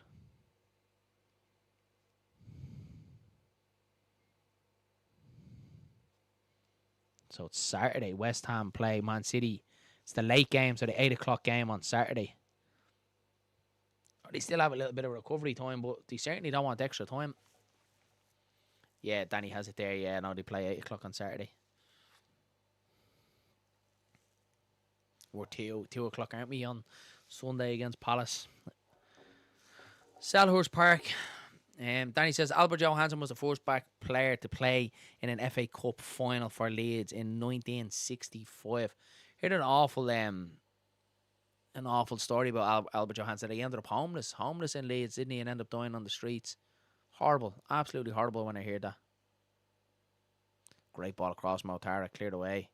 So it's Saturday. West Ham play Man City. It's the late game, so the 8 o'clock game on Saturday. They still have a little bit of recovery time, but they certainly don't want extra time. Yeah, Danny has it there. Yeah, no, they play 8 o'clock on Saturday. We're 2 o'clock, aren't we, on Sunday against Palace? Selhurst Park. Danny says Albert Johansson was the first back player to play in an FA Cup final for Leeds in 1965. Heard an awful story about Albert Johansson. He ended up homeless in Leeds, didn't he, and ended up dying on the streets. Horrible, absolutely horrible when I hear that. Great ball across Motara, cleared away.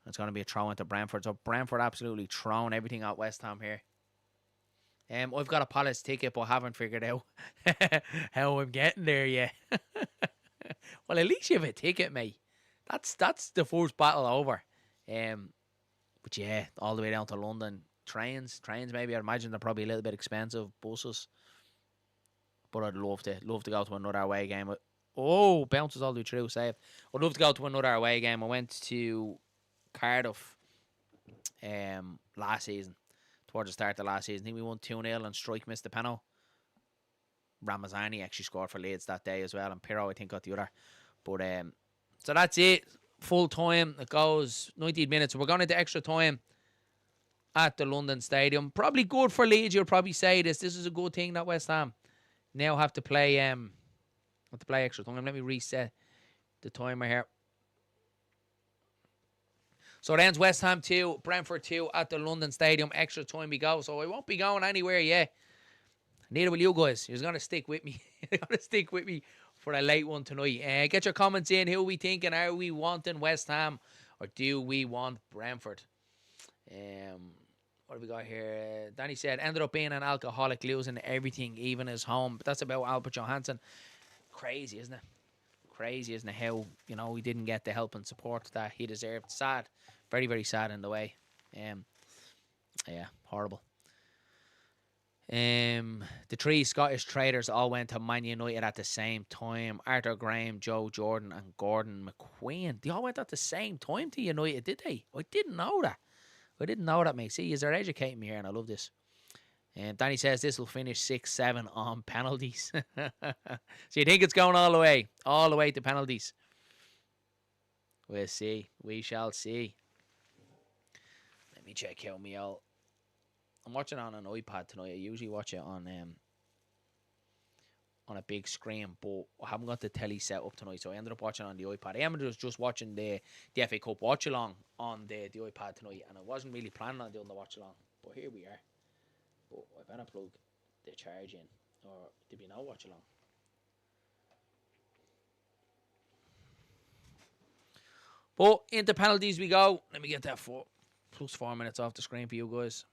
It's going to be a throw into Brentford. So Brentford absolutely throwing everything at West Ham here. I've got a Palace ticket, but haven't figured out how I'm getting there yet. Well, at least you have a ticket, mate. That's the first battle over. But yeah, all the way down to London. Trains maybe, I imagine they're probably a little bit expensive. Buses. but I'd love to go to another away game. Oh, bounces all the way through, save. I'd love to go to another away game. I went to Cardiff last season, towards the start of last season. I think we won 2-0 and Strike missed the penalty. Ramazani actually scored for Leeds that day as well, and Pirro, I think, got the other. But so that's it. Full time. It goes 90 minutes. We're going into extra time at the London Stadium. Probably good for Leeds. You'll probably say this. This is a good thing that West Ham now have to play extra time. Let me reset the timer here. So it ends West Ham 2, Brentford 2 at the London Stadium. Extra time we go. So I won't be going anywhere yet. Neither will you guys. You're going to stick with me. You're going to stick with me for a late one tonight. Get your comments in. Who are we thinking? Are we wanting West Ham or do we want Brentford? What have we got here? Danny said, ended up being an alcoholic, losing everything, even his home. But that's about Albert Johansson. Crazy, isn't it? Crazy, isn't it? How, he didn't get the help and support that he deserved. Sad. Very, very sad in the way. Yeah, horrible. The three Scottish traders all went to Man United at the same time. Arthur Graham, Joe Jordan, and Gordon McQueen. They all went at the same time to United, did they? I didn't know that. Mate. See, you're educating me here, and I love this. Danny says this will finish 6-7 on penalties. So you think it's going all the way to penalties? We'll see. We shall see. Let me check out me all. I'm watching on an iPad tonight. I usually watch it on a big screen, but I haven't got the telly set up tonight, so I ended up watching on the iPad. I am just watching the FA Cup Watchalong on the iPad tonight, and I wasn't really planning on doing the Watchalong, but here we are. But I better plug the charge in, or did we not Watchalong? But into penalties we go. Let me get that plus 4 minutes off the screen for you guys.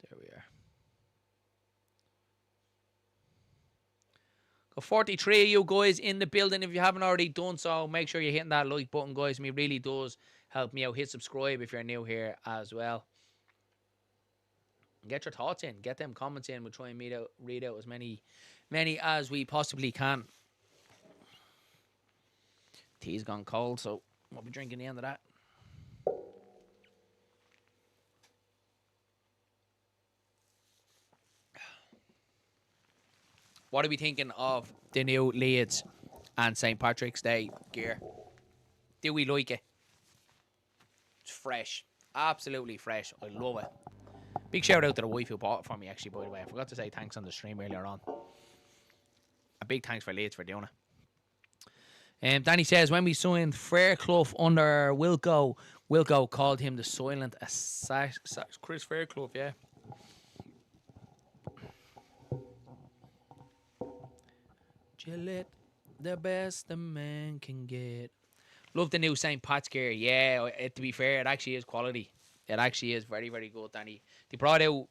There we are. Got 43 of you guys in the building. If you haven't already done so, make sure you're hitting that like button, guys. It really does help me out. Hit subscribe if you're new here as well. Get your thoughts in. Get them comments in. We'll try and read out as many as we possibly can. Tea's gone cold, so we'll be drinking the end of that. What are we thinking of the new Leeds and St. Patrick's Day gear? Do we like it? It's fresh. Absolutely fresh. I love it. Big shout out to the wife who bought it for me, actually, by the way. I forgot to say thanks on the stream earlier on. A big thanks for Leeds for doing it. Danny says, when we signed Fairclough under Wilco called him the silent assassin. Chris Fairclough, yeah. Gillette, the best a man can get. Love the new St. Pat's gear. Yeah, to be fair, it actually is quality. It actually is very, very good, Danny. They brought out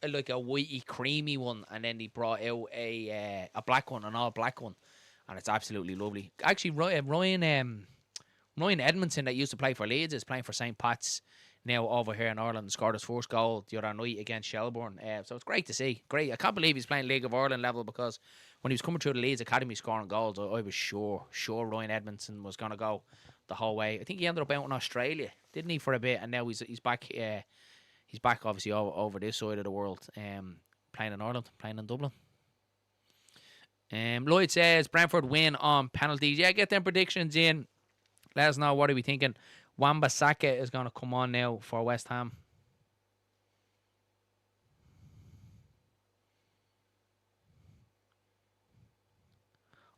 like a whitey, creamy one, and then they brought out a black one, an all black one, and it's absolutely lovely. Actually, Ryan Edmondson, that used to play for Leeds, is playing for St. Pat's now over here in Ireland. Scored his first goal the other night against Shelbourne. So it's great to see. Great. I can't believe he's playing League of Ireland level, because when he was coming through the Leeds Academy scoring goals, I was sure Ryan Edmondson was going to go the whole way. I think he ended up out in Australia, didn't he, for a bit, and now he's back. He's back, obviously, over this side of the world, playing in Ireland, playing in Dublin. Lloyd says Brentford win on penalties. Yeah, get them predictions in. Let us know, what are we thinking. Wan-Bissaka is going to come on now for West Ham.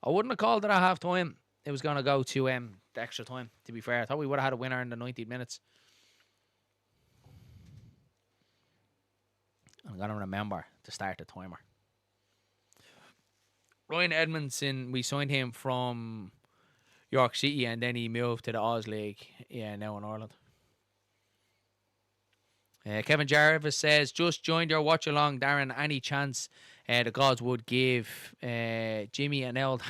I wouldn't have called it at half time. It was going to go to the extra time, to be fair. I thought we would have had a winner in the 90 minutes. I'm going to remember to start the timer. Ryan Edmondson, we signed him from York City, and then he moved to the Oz League. Yeah, now in Ireland. Kevin Jarvis says, just joined your watch along, Darren. Any chance the gods would give Jimmy an old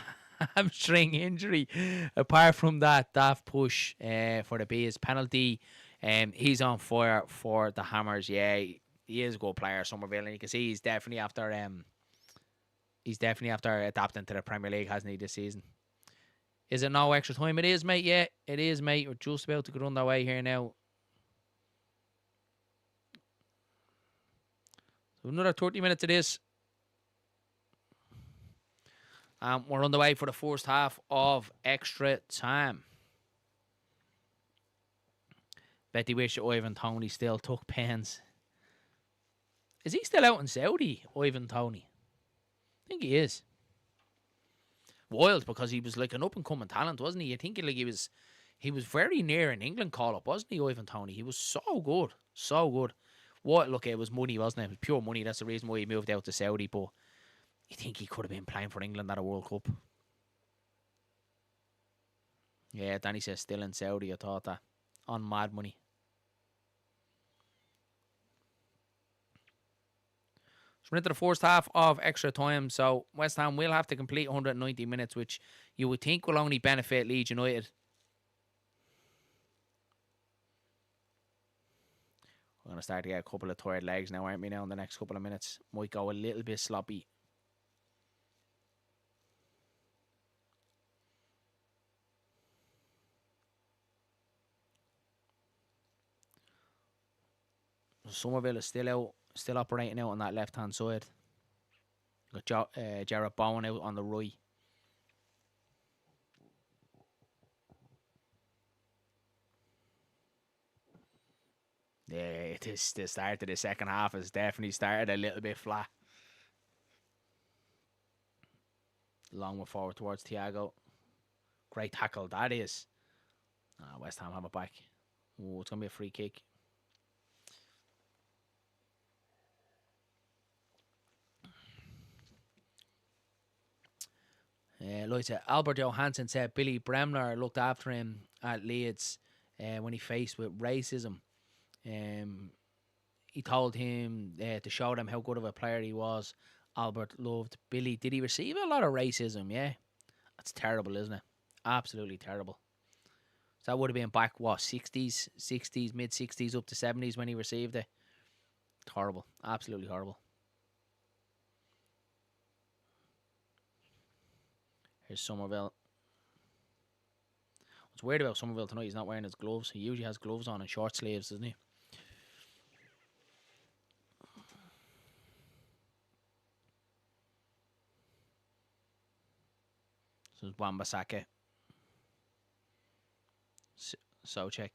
hamstring injury. Apart from that daft push for the Bees penalty, he's on fire for the Hammers. Yeah, he is a good player, Somerville, and you can see he's definitely after adapting to the Premier League, hasn't he, this season? Is it no extra time? It is, mate. Yeah, it is, mate. We're just about to get underway here now. So another 30 minutes of this. We're on the way for the first half of extra time. Bet they wish Ivan Toney still took pens. Is he still out in Saudi, Ivan Toney? I think he is. Wild, because he was like an up and coming talent, wasn't he? I think like he was very near an England call up, wasn't he, Ivan Toney? He was so good. So good. What look, it was money, wasn't it? It was pure money. That's the reason why he moved out to Saudi, but you think he could have been playing for England at a World Cup? Yeah, Danny says still in Saudi. I thought that. On mad money. So we're into the first half of extra time. So West Ham will have to complete 190 minutes, which you would think will only benefit Leeds United. We're going to start to get a couple of tired legs now, aren't we, now in the next couple of minutes? Might go a little bit sloppy. Somerville is still operating out on that left-hand side. Got Jarrett Bowen out on the right. Yeah, it is the start of the second half has definitely started a little bit flat. Long one forward towards Thiago. Great tackle that is. West Ham have it back. Oh, it's going to be a free kick. Like I said, Albert Johansson said Billy Bremner looked after him at Leeds when he faced with racism. He told him to show them how good of a player he was. Albert loved Billy. Did he receive a lot of racism? Yeah. That's terrible, isn't it? Absolutely terrible. So that would have been back, what, 60s, mid 60s up to 70s when he received it. Horrible. Absolutely horrible. Here's Somerville. What's weird about Somerville tonight, he's not wearing his gloves. He usually has gloves on and short sleeves, doesn't he? So it's Wan-Bissaka. Soucek.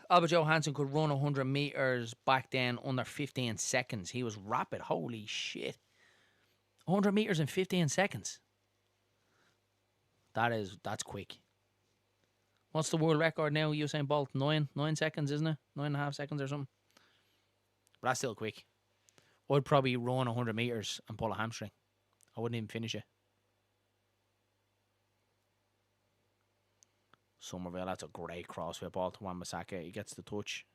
Albert Johansson could run 100 metres back then under 15 seconds. He was rapid. Holy shit. 100 metres in 15 seconds. That's quick. What's the world record now? Usain Bolt, 9 seconds, isn't it? 9.5 seconds or something. But that's still quick. I'd probably run 100 metres and pull a hamstring. I wouldn't even finish it. Somerville, that's a great crossfield ball to Wan-Bissaka. He gets the touch.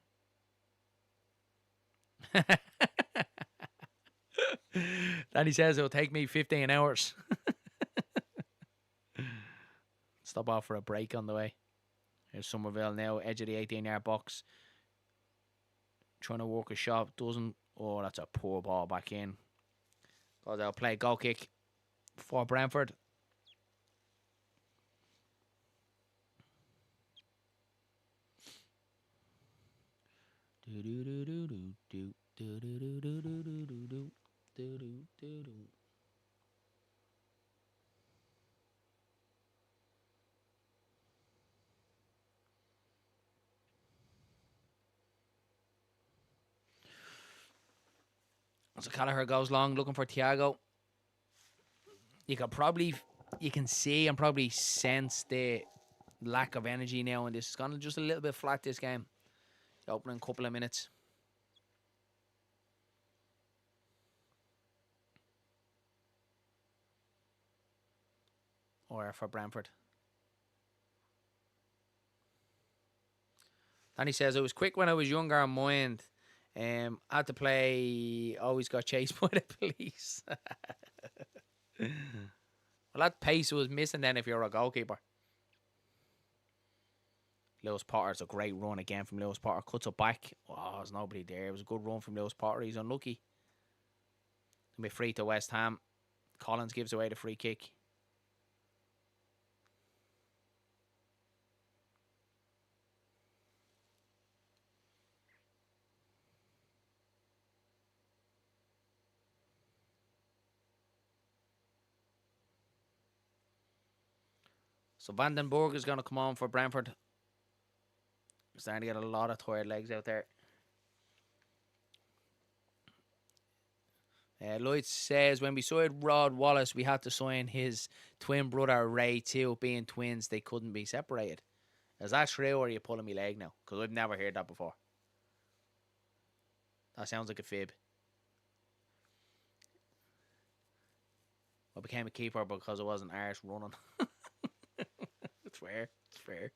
Danny says it'll take me 15 hours. Stop off for a break on the way. Here's Somerville now, edge of the 18-yard box. Trying to work a shot, doesn't. Oh, that's a poor ball back in. Goes out, play goal kick for Brentford. So Callagher goes long, looking for Thiago. You can see and probably sense the lack of energy now, and this is gone just a little bit flat this game. The opening couple of minutes. Or for Brentford. And he says, "I was quick when I was younger in mind. Had to play, always got chased by the police." Well, that pace was missing then if you're a goalkeeper. Lewis Potter's a great run again from Lewis Potter. Cuts it back. Oh, there's nobody there. It was a good run from Lewis Potter. He's unlucky. It'll be free to West Ham. Collins gives away the free kick. So Vandenberg is going to come on for Brentford. Starting to get a lot of tired legs out there. Lloyd says, when we signed Rod Wallace, we had to sign his twin brother Ray too. Being twins, they couldn't be separated. Is that true, or are you pulling me leg now? Because I've never heard that before. That sounds like a fib. I became a keeper because I wasn't arse running. It's fair. It's fair.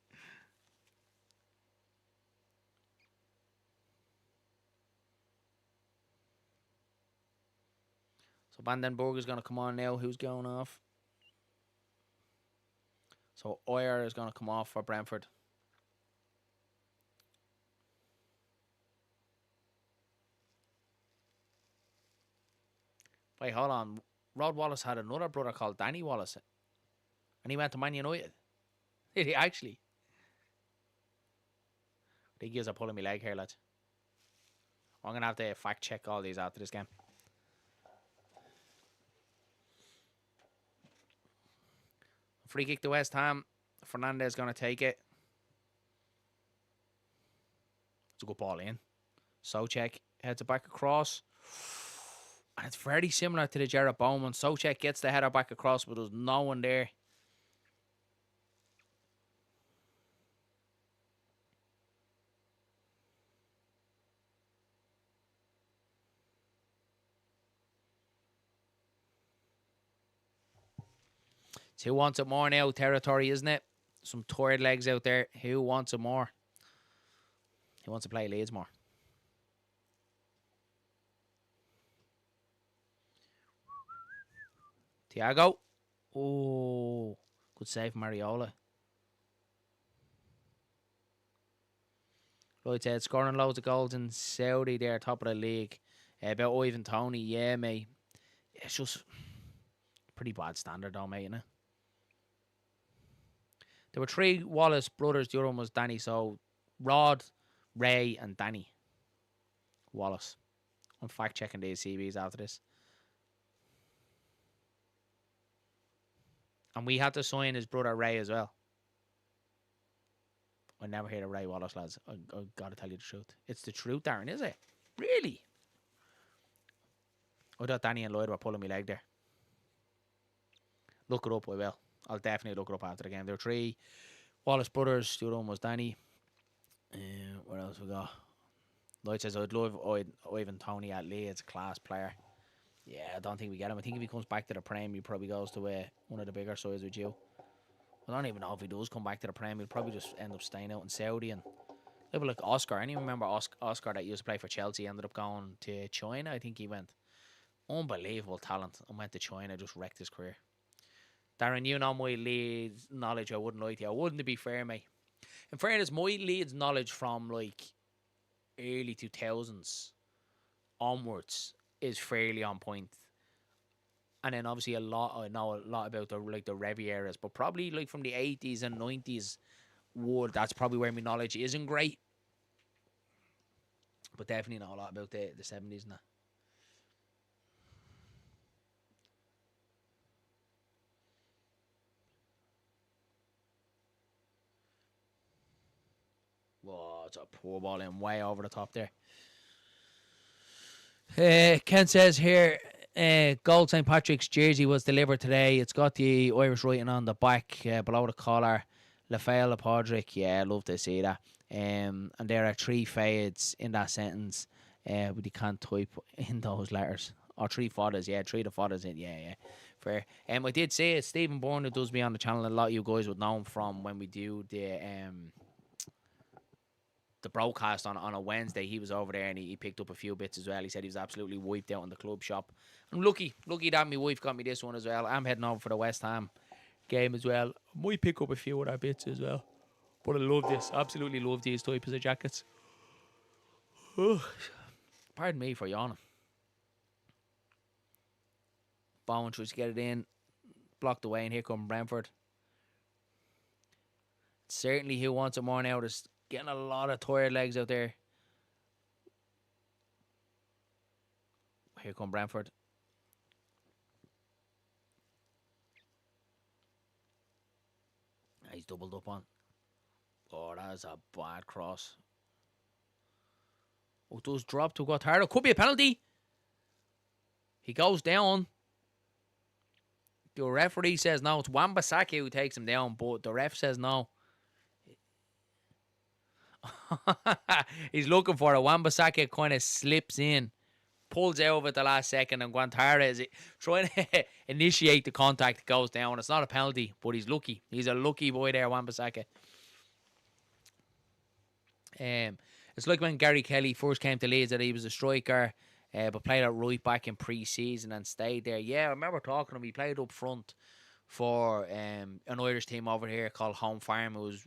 So Vandenberg is going to come on now. Who's going off? So Oyer is going to come off for Brentford. Wait, hold on. Rod Wallace had another brother called Danny Wallace. And he went to Man United. Did he actually? I think he's pulling me leg here, lads. I'm going to have to fact check all these after this game. Free kick to West Ham. Fernandez is going to take it. It's a good ball in. Soucek heads it back across. And it's very similar to the Jarrett Bowman. Soucek gets the header back across, but there's no one there. Who wants it more now? Territory, isn't it? Some tired legs out there. Who wants it more? Who wants to play Leeds more? Thiago. Oh, good save, Mariola. Lloyd said, scoring loads of goals in Saudi there, top of the league. About Ivan Toney, yeah, mate. It's just pretty bad standard though, mate, you know? There were three Wallace brothers. The other one was Danny. So Rod, Ray, and Danny Wallace. I'm fact checking these CVs after this. And we had to sign his brother Ray as well. I never heard of Ray Wallace, lads. I gotta tell you the truth. It's the truth, Darren, is it? Really? I thought Danny and Lloyd were pulling me leg there. Look it up, I will. I'll definitely look it up after the game. There were three Wallace brothers. The other one was Danny. What else we got? Lloyd says, I'd love Ivan Toney at Leeds, class player. Yeah, I don't think we get him. I think if he comes back to the Prem, he probably goes to one of the bigger sides with you. I don't even know if he does come back to the Prem. He'll probably just end up staying out in Saudi. And maybe like Oscar. I remember Oscar that used to play for Chelsea ended up going to China. I think he went. Unbelievable talent. And went to China, just wrecked his career. Darren, you know my Leeds knowledge. I wouldn't lie to you. I wouldn't, to be fair, mate. In fairness, my Leeds knowledge from like early 2000s onwards is fairly on point. And then obviously I know a lot about the Revy eras, but probably like from the 80s and 90s world, that's probably where my knowledge isn't great. But definitely know a lot about the 70s and that. Whoa, it's a poor ball in way over the top there. Ken says here, Gold St. Patrick's jersey was delivered today. It's got the Irish writing on the back below the collar. Rafael Podrick, yeah, love to see that. And there are three fades in that sentence, but you can't type in those letters. Or three fathers, yeah, three of the fathers in, yeah. Fair. I did say it, Stephen Bourne, who does me on the channel, a lot of you guys would know him from when we do the broadcast on a Wednesday. He was over there and he picked up a few bits as well. He said he was absolutely wiped out in the club shop. I'm lucky that my wife got me this one as well. I'm heading over for the West Ham game as well. I might pick up a few other bits as well. But I love this. Absolutely love these types of jackets. Pardon me for yawning. Bowen tries to get it in. Blocked away, and here come Brentford. Certainly who wants it more now. There's getting a lot of tired legs out there. Here come Brentford. He's doubled up on. Oh, that is a bad cross. Oh, it does drop to Guattaro. Could be a penalty. He goes down. The referee says no. It's Wan-Bissaka who takes him down, but the ref says no. He's looking for it. Wan-Bissaka kind of slips in, pulls out of it the last second, and Guattaro is trying to initiate the contact. It goes down. It's not a penalty, but he's lucky. He's a lucky boy there, Wan-Bissaka. It's like when Gary Kelly first came to Leeds that he was a striker, but played at right back in pre-season and stayed there. Yeah, I remember talking to him. He played up front for an Irish team over here called Home Farm. It was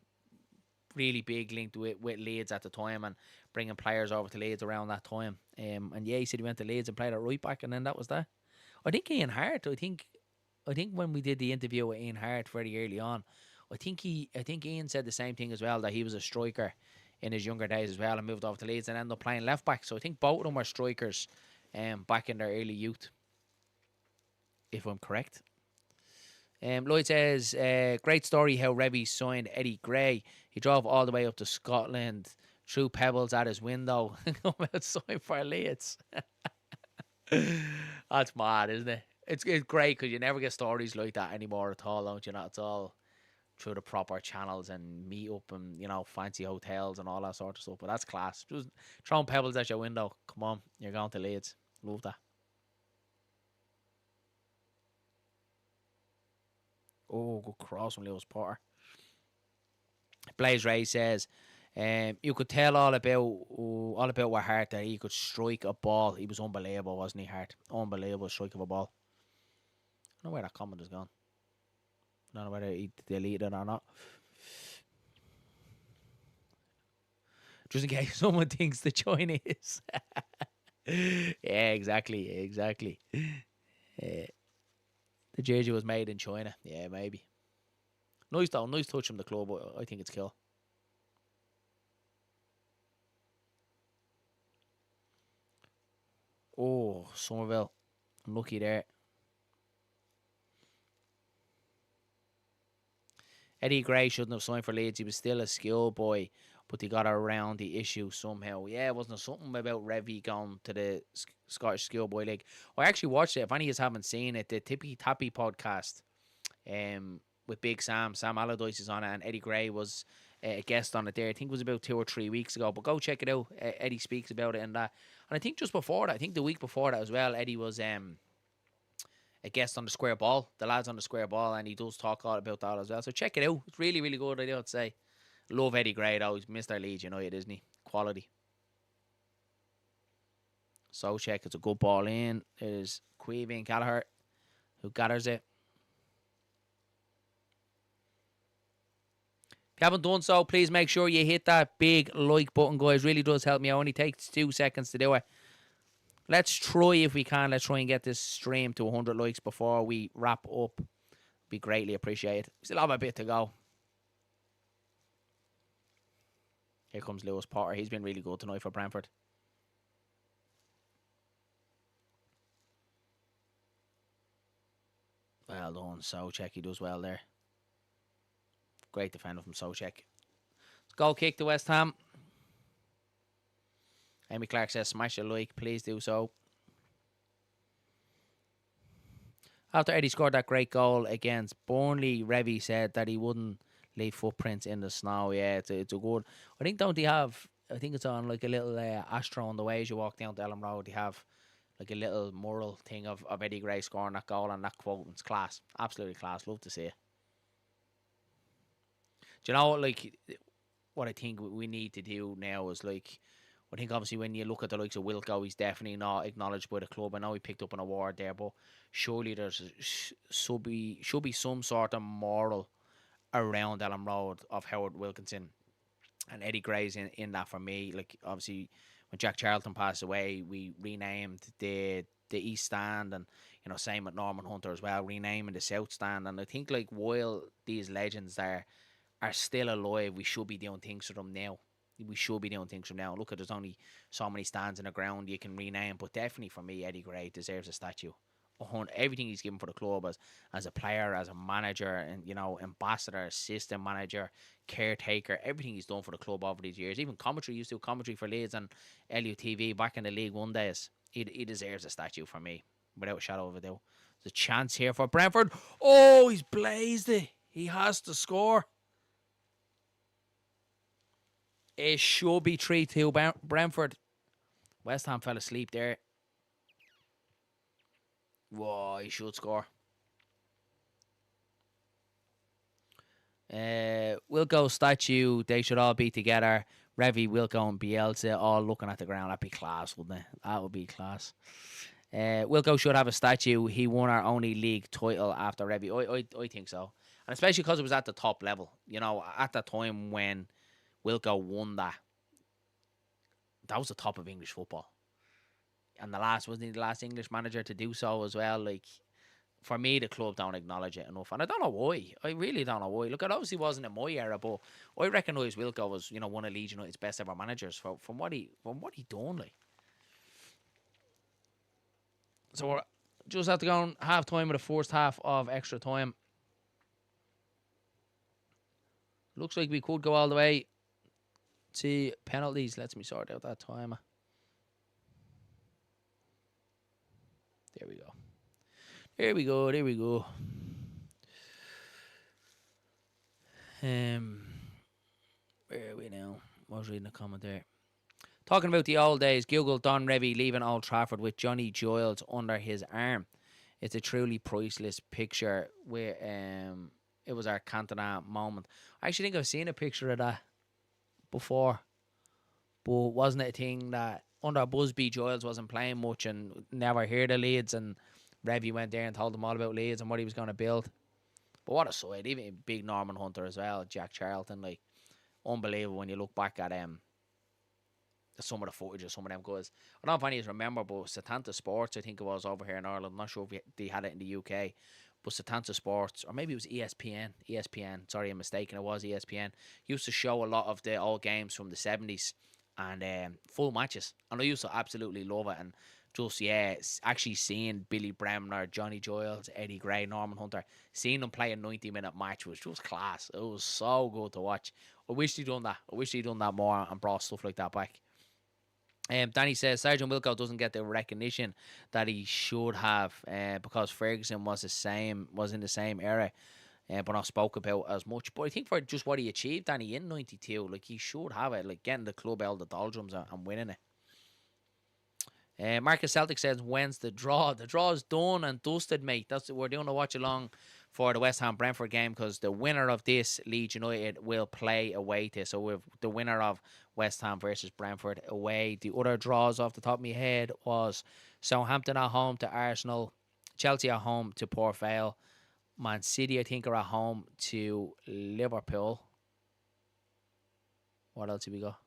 really big linked with Leeds at the time and bringing players over to Leeds around that time. And yeah, he said he went to Leeds and played at right back, and then that was that. I think Ian Hart. I think when we did the interview with Ian Hart very early on, I think Ian said the same thing as well, that he was a striker in his younger days as well and moved over to Leeds and ended up playing left back. So I think both of them were strikers back in their early youth, if I'm correct. Lloyd says, great story how Revy signed Eddie Gray. He drove all the way up to Scotland, threw pebbles at his window, and come out signed for Leeds. That's mad, isn't it? It's great because you never get stories like that anymore at all, don't you? Not at all. Through the proper channels and meet up and, fancy hotels and all that sort of stuff. But that's class. Just throwing pebbles at your window. Come on, you're going to Leeds. Love that. Oh, good cross from Lewis Potter. Blaze Ray says, you could tell all about what Hart, that he could strike a ball. He was unbelievable, wasn't he, Hart? Unbelievable strike of a ball. I don't know where that comment has gone. I don't know whether he deleted it or not. Just in case someone thinks the China is. Yeah, exactly. The jersey was made in China. Yeah, maybe. Nice though. Nice touch from the club. I think it's cool. Oh, Somerville. Unlucky there. Eddie Gray shouldn't have signed for Leeds. He was still a schoolboy, but he got around the issue somehow. Yeah, wasn't there something about Revy going to the Scottish Schoolboy League? I actually watched it. If any of you haven't seen it, the Tippy Tappy podcast with Big Sam Allardyce is on it, and Eddie Gray was a guest on it there. I think it was about 2 or 3 weeks ago, but go check it out. Eddie speaks about it and that. And I think just before that, I think the week before that as well, Eddie was a guest on the Square Ball, the lads on the Square Ball, and he does talk a lot about that as well. So check it out. It's really, really good, I would say. Love Eddie Gray, though. He's Mr. Leeds United, isn't he? Quality. So check. It's a good ball in. There's Queevy and Gallagher who gathers it. If you haven't done so, please make sure you hit that big like button, guys. Really does help me. It only takes 2 seconds to do it. Let's try, if we can, let's try and get this stream to 100 likes before we wrap up. Be greatly appreciated. Still have a bit to go. Here comes Lewis Potter. He's been really good tonight for Brentford. Well done, Soucek. He does well there. Great defender from Soucek. Goal kick to West Ham. Amy Clark says, smash a like, please do so. After Eddie scored that great goal against Burnley, Revy said that he wouldn't leave footprints in the snow. Yeah, it's a good. I think it's on like a little astro on the way as you walk down to Ellen Road. They have like a little mural thing of Eddie Gray scoring that goal and that quote. It's class. Absolutely class. Love to see it. Do you know, like, what I think we need to do now is like, I think obviously when you look at the likes of Wilco, he's definitely not acknowledged by the club. I know he picked up an award there, but surely should be some sort of moral around Ellen Road of Howard Wilkinson and Eddie Gray's in that for me. Like obviously when Jack Charlton passed away, we renamed the East Stand, and same with Norman Hunter as well, renaming the South Stand. And I think like while these legends are still alive, we should be doing things for them now. We should be doing things from now. Look, there's only so many stands in the ground you can rename, but definitely for me, Eddie Gray deserves a statue. Everything he's given for the club as a player, as a manager, and ambassador, assistant manager, caretaker, everything he's done for the club over these years. Even commentary, he used to do commentary for Leeds and LUTV back in the League One days. He deserves a statue for me, without a shadow of a doubt. There's a chance here for Brentford. Oh, he's blazed it. He has to score. It should be 3-2 Brentford. West Ham fell asleep there. Whoa, he should score. Wilco statue, they should all be together. Revy, Wilco, and Bielsa all looking at the ground. That'd be class, wouldn't it? That would be class. Wilco should have a statue. He won our only league title after Revy. I think so. And especially because it was at the top level. At that time when Wilco won that was the top of English football. And wasn't he the last English manager to do so as well? Like, for me, the club don't acknowledge it enough. And I don't know why. I really don't know why. Look, it obviously wasn't in my era, but I recognise Wilco was, one of Leeds United's best ever managers from what he done, like. So we're just have to go on half time of the first half of extra time. Looks like we could go all the way to penalties. Let me sort out that timer. There we go. There we go. Where are we now? I was reading a comment there. Talking about the old days, Google Don Revy leaving Old Trafford with Johnny Giles under his arm. It's a truly priceless picture. Where it was our Cantona moment. I actually think I've seen a picture of that before, but wasn't it a thing that under Busby, Giles wasn't playing much and never heard of Leeds, and Revy went there and told them all about Leeds and what he was going to build. But what a side. Even big Norman Hunter as well, Jack Charlton, like, unbelievable when you look back at some of the footage of some of them guys. I don't know if any of you remember, but Setanta Sports, I think it was over here in Ireland. I'm not sure if they had it in the UK, but Setanta Sports, or maybe it was ESPN. Sorry, I'm mistaken. It was ESPN. Used to show a lot of the old games from the 70s and full matches. And I used to absolutely love it. And just, actually seeing Billy Bremner, Johnny Giles, Eddie Gray, Norman Hunter, seeing them play a 90-minute match was just class. It was so good to watch. I wish they'd done that. I wish they'd done that more and brought stuff like that back. Danny says Sergeant Wilco doesn't get the recognition that he should have because Ferguson was in the same era, but not spoke about as much. But I think for just what he achieved, Danny, in '92, like, he should have it, like getting the club out of the doldrums and winning it. Marcus Celtic says, when's the draw? The draw's done and dusted, mate. We're doing a watch along for the West Ham Brentford game because the winner of this, Leeds United, will play away to. So we've the winner of West Ham versus Brentford away. The other draws off the top of my head was Southampton at home to Arsenal, Chelsea at home to Port Vale, Man City, I think, are at home to Liverpool. What else have we got?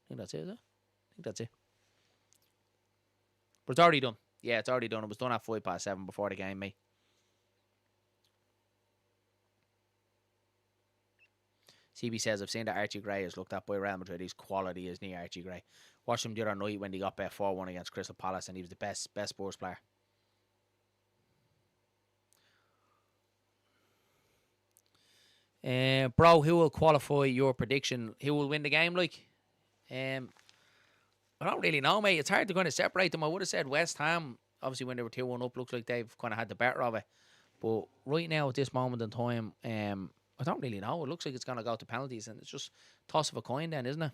I think that's it, is it? I think that's it. But it's already done. Yeah, it's already done. It was done at 7:05 before the game, mate. CB says, I've seen that Archie Gray is looked at by Real Madrid. His quality is near Archie Gray. Watched him the other night when they got bet 4-1 against Crystal Palace, and he was the best Spurs player. Bro, who will qualify your prediction? Who will win the game, like? I don't really know, mate. It's hard to kind of separate them. I would have said West Ham, obviously, when they were 2-1 up, looks like they've kind of had the better of it. But right now, at this moment in time, I don't really know. It looks like it's going to go to penalties, and it's just toss of a coin then, isn't it?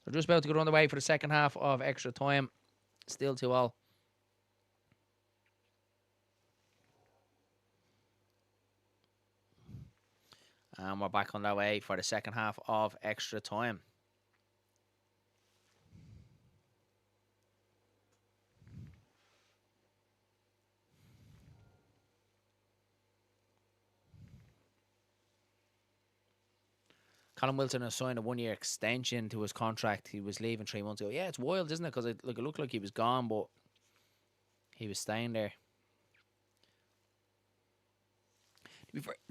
We're just about to go on the way for the second half of extra time. Still 2-all. And we're back on our way for the second half of extra time. Callum Wilson has signed a 1 year extension to his contract. He was leaving 3 months ago. Yeah, it's wild, isn't it? Because it looked like he was gone, but he was staying there.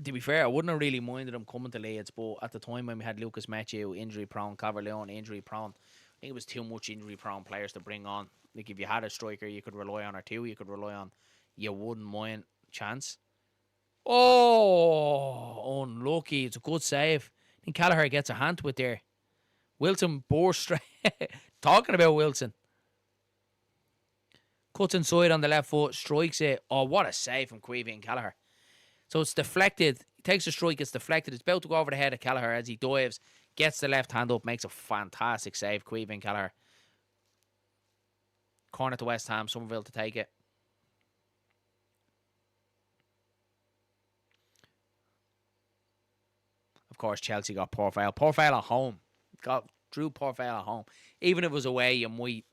To be fair, I wouldn't have really minded him coming to Leeds, but at the time when we had Lucas Matthew injury prone, Caverleon injury prone, I think it was too much injury prone players to bring on. Like if you had a striker you could rely on, or two you could rely on, you wouldn't mind chance. Oh, unlucky. It's a good save. I think Callagher gets a hand with there. Wilson bore straight. Talking about Wilson. Cuts inside on the left foot, strikes it. Oh, what a save from Queevy and Callagher. So it's deflected. He takes a strike, it's deflected. It's about to go over the head of Callagher as he dives, gets the left hand up, makes a fantastic save. Queevy and Callagher. Corner to West Ham, Somerville to take it. Of course, Chelsea got Portvale. Portvale at home. Drew Portvale at home. Even if it was away, you might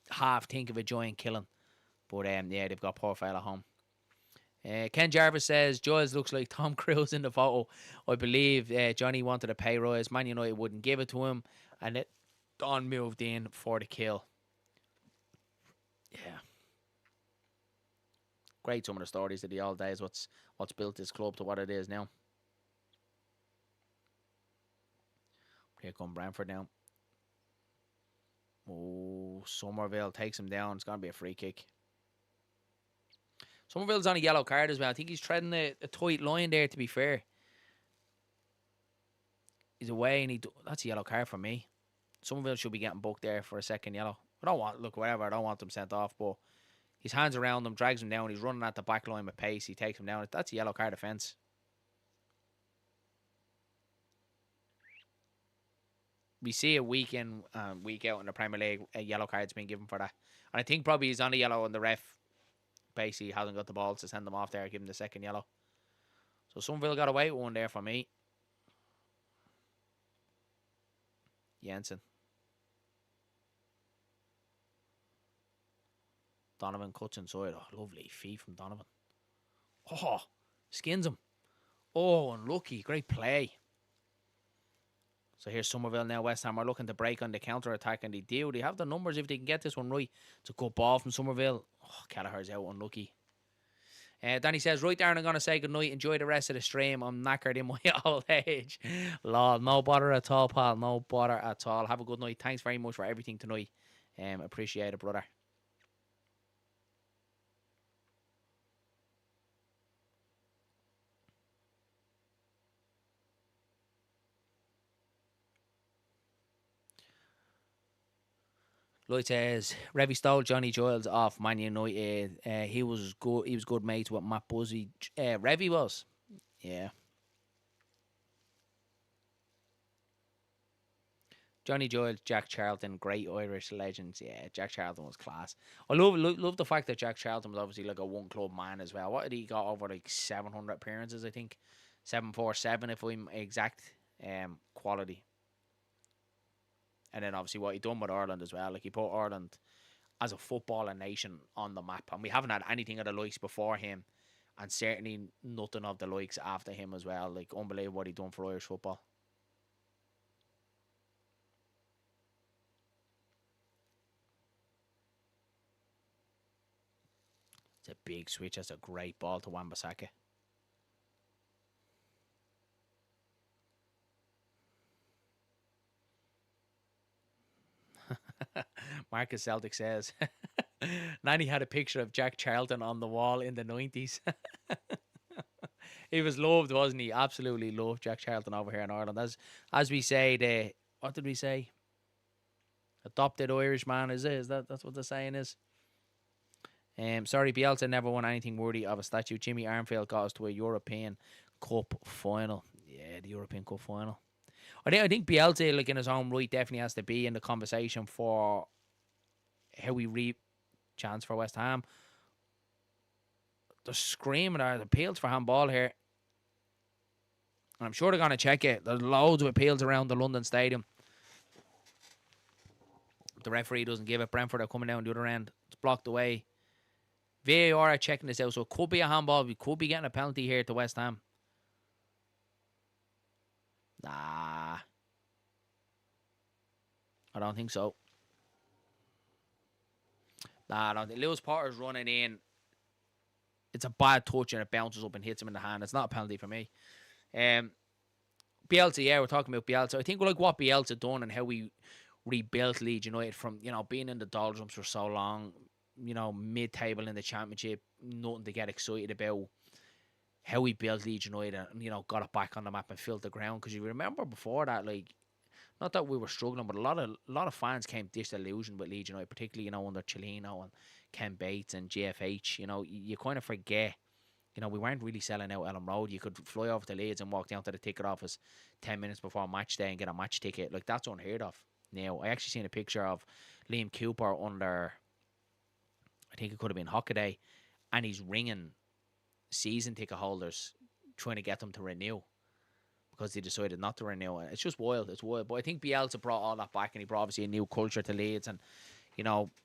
half think of a giant killing. But yeah, they've got Portvale at home. Ken Jarvis says, Giles looks like Tom Cruise in the photo. I believe Johnny wanted a pay rise. Man United wouldn't give it to him. And Don moved in for the kill. Yeah. Great, some of the stories of the old days. What's built this club to what it is now. Here come Brentford now. Oh, Somerville takes him down. It's going to be a free kick. Somerville's on a yellow card as well. I think he's treading a tight line there, to be fair. He's away and that's a yellow card for me. Somerville should be getting booked there for a second yellow. I don't want him sent off, but his hands around him, drags him down. He's running at the back line with pace. He takes him down. That's a yellow card offence. We see it week in, week out in the Premier League. A yellow card's been given for that. And I think probably he's on a yellow and the ref basically hasn't got the balls to send them off there, give him the second yellow. So Somerville got away with one there for me. Jensen. Donovan cuts inside. Oh, lovely feet from Donovan. Oh, skins him. Oh, unlucky. Great play. So here's Somerville now. West Ham are looking to break on the counter-attack, and they do. They have the numbers if they can get this one right. It's a good ball from Somerville. Oh, Kelleher's out, unlucky. Danny says, right, Darren, I'm going to say goodnight. Enjoy the rest of the stream. I'm knackered in my old age. Lol, no bother at all, pal. No bother at all. Have a good night. Thanks very much for everything tonight. Appreciate it, brother. Lloyd says Revy stole Johnny Giles off Man United. He was good. He was good mates with Matt Buzzy. Revy was, yeah. Johnny Giles, Jack Charlton, great Irish legends. Yeah, Jack Charlton was class. I love the fact that Jack Charlton was obviously like a one club man as well. What did he got over like 700 appearances? I think 747 if I'm exact. Quality. And then obviously what he done with Ireland as well. Like he put Ireland as a footballing nation on the map. And we haven't had anything of the likes before him. And certainly nothing of the likes after him as well. Like unbelievable what he done for Irish football. It's a big switch. That's a great ball to Wan-Bissaka. Marcus Celtic says Nanny had a picture of Jack Charlton on the wall in the 90s. He was loved, wasn't he? Absolutely loved Jack Charlton over here in Ireland. As we say, what did we say? Adopted Irishman, is it? That's what the saying is? Sorry, Bielsa never won anything worthy of a statue. Jimmy Armfield got us to a European Cup final. Yeah, the European Cup final. I think Bielsa, like in his own right, definitely has to be in the conversation for how we reap chance for West Ham. They're screaming, the appeals for handball here. And I'm sure they're going to check it. There's loads of appeals around the London Stadium. The referee doesn't give it. Brentford are coming down the other end. It's blocked away. VAR are checking this out, so it could be a handball. We could be getting a penalty here to West Ham. Nah. I don't think so. Nah, I don't think. Lewis Potter's running in. It's a bad touch and it bounces up and hits him in the hand. It's not a penalty for me. Bielsa, yeah, we're talking about Bielsa. I think like what Bielsa done and how we rebuilt Leeds United from, being in the doldrums for so long, mid-table in the Championship, nothing to get excited about. How we built Leeds United and, got it back on the map and filled the ground. Because you remember before that, like, not that we were struggling, but a lot of fans came disillusioned with Leeds United, particularly, under Chelino and Ken Bates and GFH. You kind of forget. We weren't really selling out Ellen Road. You could fly over to Leeds and walk down to the ticket office 10 minutes before match day and get a match ticket. Like, that's unheard of now. I actually seen a picture of Liam Cooper under, I think it could have been Hockaday, and he's ringing season ticket holders trying to get them to renew because they decided not to renew it. It's just wild. It's wild. But I think Bielsa brought all that back, and he brought obviously a new culture to Leeds and,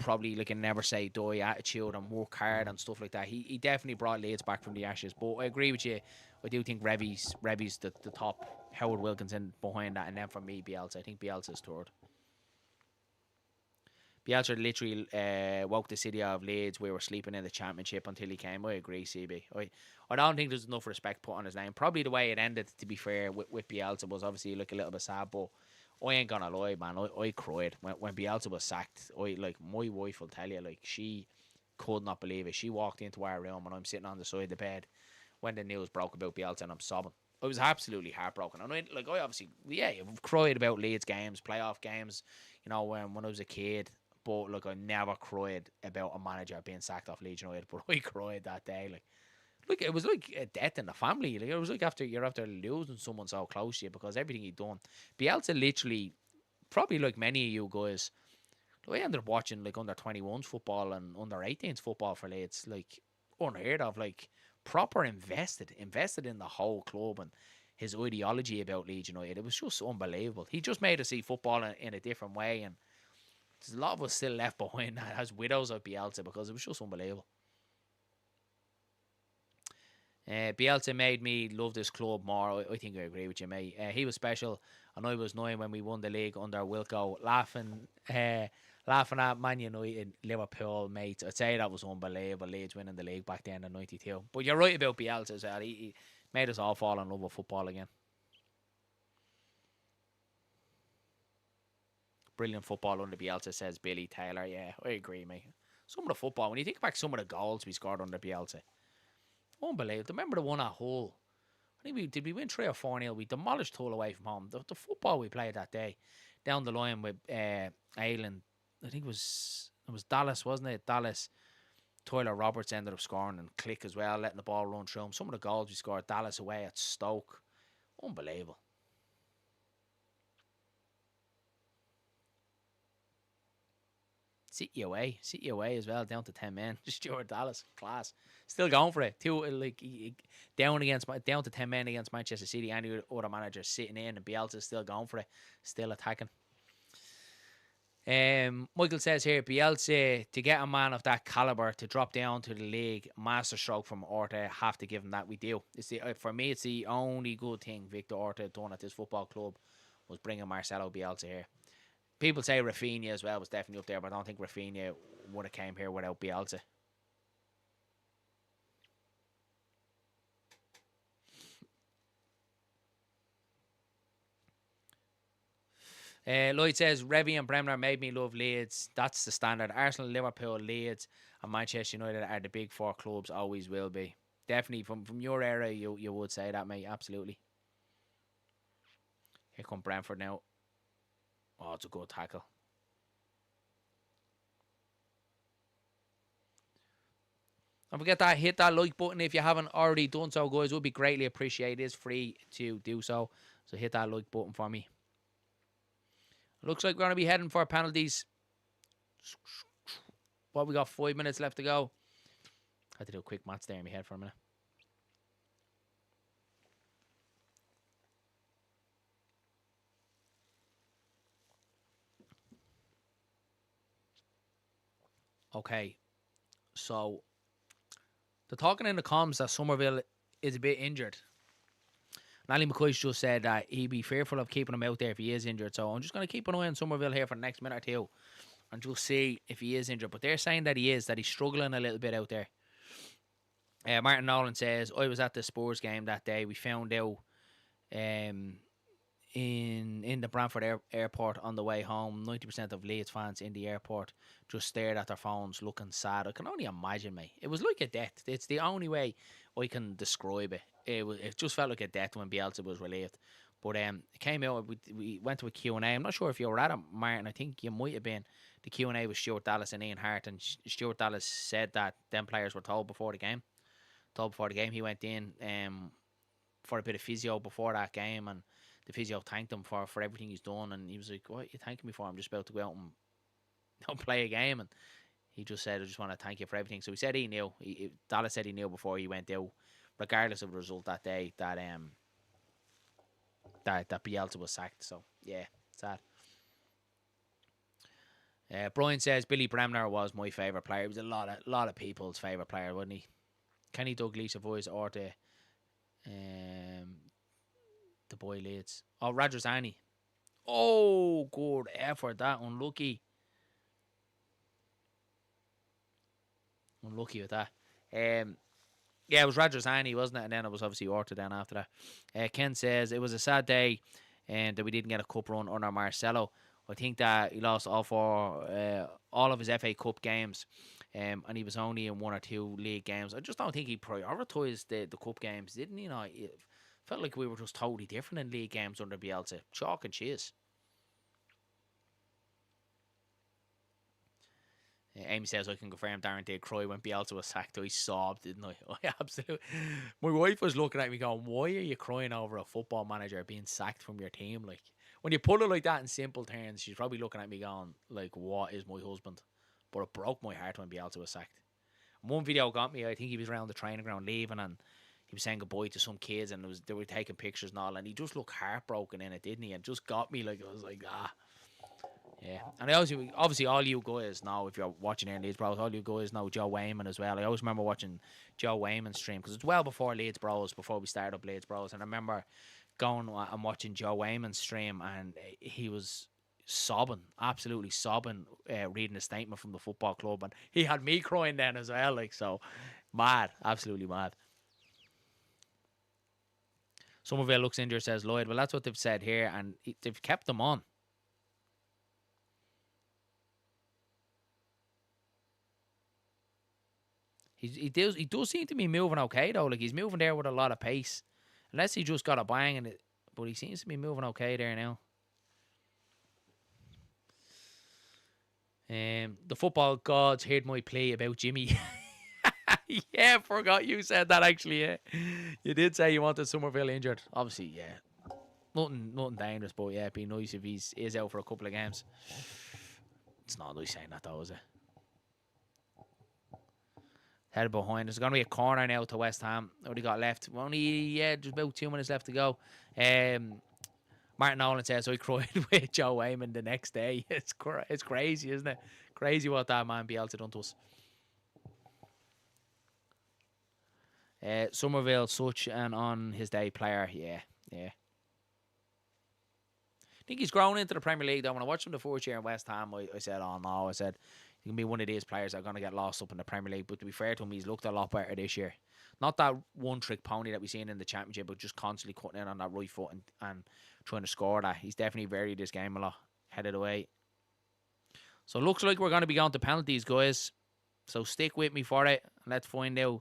probably like a never say die attitude and work hard and stuff like that. He definitely brought Leeds back from the ashes. But I agree with you. I do think Revy's the top. Howard Wilkinson behind that, and then for me, Bielsa. I think Bielsa's third. Bielsa literally woke the city of Leeds. We were sleeping in the Championship until he came. I agree, CB. I don't think there's enough respect put on his name. Probably the way it ended, to be fair, with Bielsa was obviously like a little bit sad, but I ain't gonna lie, man. I cried when Bielsa was sacked. My wife will tell you, like, she could not believe it. She walked into our room and I'm sitting on the side of the bed when the news broke about Bielsa and I'm sobbing. I was absolutely heartbroken. And I obviously, I've cried about Leeds games, playoff games, when I was a kid. But look, I never cried about a manager being sacked off Leeds United. But I cried that day, Look, it was like a death in the family. Like, it was like you're after losing someone so close to you because everything he'd done. Bielsa literally, probably like many of you guys, I ended up watching like under 21s football and under 18s football for Leeds. Like, unheard of. Like, proper invested in the whole club and his ideology about Leeds United. It was just unbelievable. He just made us see football in a different way, and there's a lot of us still left behind as widows of Bielsa because it was just unbelievable. Bielsa made me love this club more. I think I agree with you, mate. He was special, and I was 9 when we won the league under Wilco, laughing at Man United, Liverpool, mates. I'd say that was unbelievable. Leeds winning the league back then in '92. But you're right about Bielsa as well. He made us all fall in love with football again. Brilliant football under Bielsa, says Billy Taylor. Yeah, I agree, mate. Some of the football, when you think back some of the goals we scored under Bielsa, unbelievable. Remember the one at Hull? I think did we win 3 or 4-0? We demolished Hull away from home. The football we played that day, down the line with Aylan, I think it was Dallas, wasn't it? Dallas. Tyler Roberts ended up scoring, and Click as well, letting the ball run through him. Some of the goals we scored, Dallas away at Stoke, unbelievable. City away as well, down to 10 men. Stuart Dallas, class. Still going for it. Down to 10 men against Manchester City. Any other manager sitting in, and Bielsa's still going for it, still attacking. Michael says here, Bielsa, to get a man of that caliber to drop down to the league, masterstroke from Orta, have to give him that. We do. For me, it's the only good thing Victor Orta done at this football club was bringing Marcelo Bielsa here. People say Rafinha as well was definitely up there, but I don't think Rafinha would have came here without Bielsa. Lloyd says, Revy and Bremner made me love Leeds. That's the standard. Arsenal, Liverpool, Leeds, and Manchester United are the big 4 clubs, always will be. Definitely, from your era, you would say that, mate. Absolutely. Here come Brentford now. Oh, it's a good tackle. Don't forget that, hit that like button if you haven't already done so, guys. It would be greatly appreciated. It is free to do so. So hit that like button for me. Looks like we're going to be heading for penalties. Well, we got 5 minutes left to go. Had to do a quick maths there in my head for a minute. Okay, so they're talking in the comms that Somerville is a bit injured. Nally McCoy's just said that he'd be fearful of keeping him out there if he is injured. So I'm just going to keep an eye on Somerville here for the next minute or two and just see if he is injured. But they're saying that he is, that he's struggling a little bit out there. Martin Nolan says, I was at the Spurs game that day. We found out um, in the Brentford airport on the way home, 90% of Leeds fans in the airport just stared at their phones looking sad. I can only imagine, mate. It was like a death. It's the only way I can describe it. It just felt like a death when Bielsa was relieved. But it came out, we went to a Q&A. I'm not sure if you were at it, Martin. I think you might have been. The Q&A was Stuart Dallas and Ian Hart, and Stuart Dallas said that them players were told before the game. He went in for a bit of physio before that game, and the physio thanked him for everything he's done, and he was like, "What are you thanking me for? I'm just about to go out and play a game." And he just said, "I just want to thank you for everything." So he said he knew. Dallas said he knew before he went out, regardless of the result that day, that Bielsa was sacked. So yeah, sad. Brian says Billy Bremner was my favourite player. He was a lot of people's favourite player, wasn't he? Kenny Dalglish voice or the boy Leeds. Oh, Radrizzani. Oh, good effort. That unlucky. Unlucky with that. Yeah, it was Radrizzani, wasn't it? And then it was obviously Orta then after that. Ken says it was a sad day and that we didn't get a cup run under Marcelo. I think that he lost all of his FA Cup games, and he was only in one or two league games. I just don't think he prioritised the cup games, didn't he? You know, it felt like we were just totally different in league games under Bielsa. Chalk and cheese. Amy says I can confirm Darren did cry when Bielsa was sacked. I sobbed, didn't I? I absolutely. My wife was looking at me going, "Why are you crying over a football manager being sacked from your team?" Like, when you put it like that in simple terms, she's probably looking at me going, "Like, what is my husband?" But it broke my heart when Bielsa was sacked. And one video got me. I think he was around the training ground leaving, and he was saying goodbye to some kids, and they were taking pictures and all, and he just looked heartbroken in it, didn't he? And just got me like, I was like, ah. Yeah, and I obviously all you guys know, if you're watching here in Leeds Bros, all you guys know Joe Wayman as well. I always remember watching Joe Wayman's stream because it's well before Leeds Bros, before we started up Leeds Bros, and I remember going and watching Joe Wayman's stream, and he was sobbing, absolutely sobbing, reading a statement from the football club, and he had me crying then as well, like, so mad, absolutely mad. Somerville looks injured, says Lloyd. Well, that's what they've said here, and they've kept them on. He does seem to be moving okay though. Like, he's moving there with a lot of pace, unless he just got a bang in it. But he seems to be moving okay there now. The football gods heard my plea about Jimmy. Yeah, forgot you said that actually. Yeah, you did say you wanted Somerville injured. Obviously, yeah, nothing dangerous, but yeah, it'd be nice if he's out for a couple of games. It's not nice saying that though, is it? Headed behind. There's going to be a corner now to West Ham. What do you got left? Only, yeah, just about 2 minutes left to go. Martin Nolan says, I cried with Joe Wayman the next day. It's crazy, isn't it? Crazy what that man Bielsa done to us. Somerville, such an on his day player. Yeah, yeah. I think he's grown into the Premier League, though. When I watched him the first year in West Ham, I said, oh no, I said, he can be one of these players that are going to get lost up in the Premier League. But to be fair to him, he's looked a lot better this year. Not that one-trick pony that we've seen in the Championship, but just constantly cutting in on that right foot and trying to score that. He's definitely varied this game a lot. Headed away. So it looks like we're going to be going to penalties, guys. So stick with me for it. And let's find out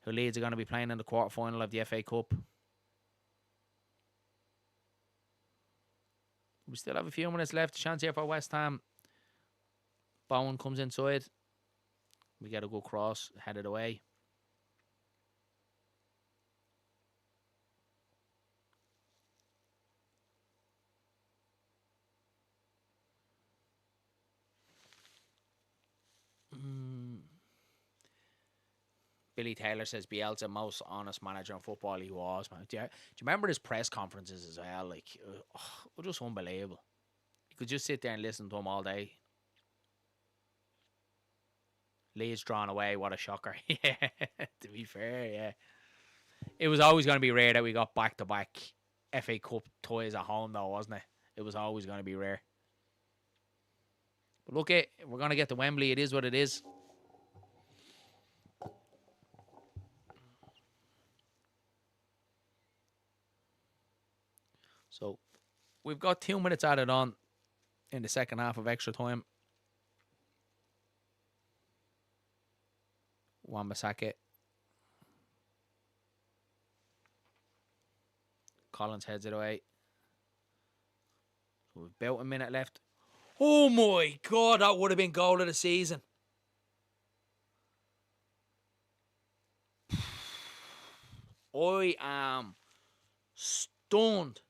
who Leeds are going to be playing in the quarter-final of the FA Cup. We still have a few minutes left. Chance here for West Ham. Bowen comes inside. We get a good cross. Headed away. Billy Taylor says Bielsa, most honest manager in football he was, man. Do you remember his press conferences as well? Like, just unbelievable. You could just sit there and listen to him all day. Leeds drawn away. What a shocker. Yeah, to be fair, yeah. It was always going to be rare that we got back-to-back FA Cup ties at home, though, wasn't it? It was always going to be rare. But look, we're going to get to Wembley. It is what it is. So we've got 2 minutes added on in the second half of extra time. Wan-Bissaka. Collins heads it away. So we've about a minute left. Oh my God, that would have been goal of the season. I am stunned.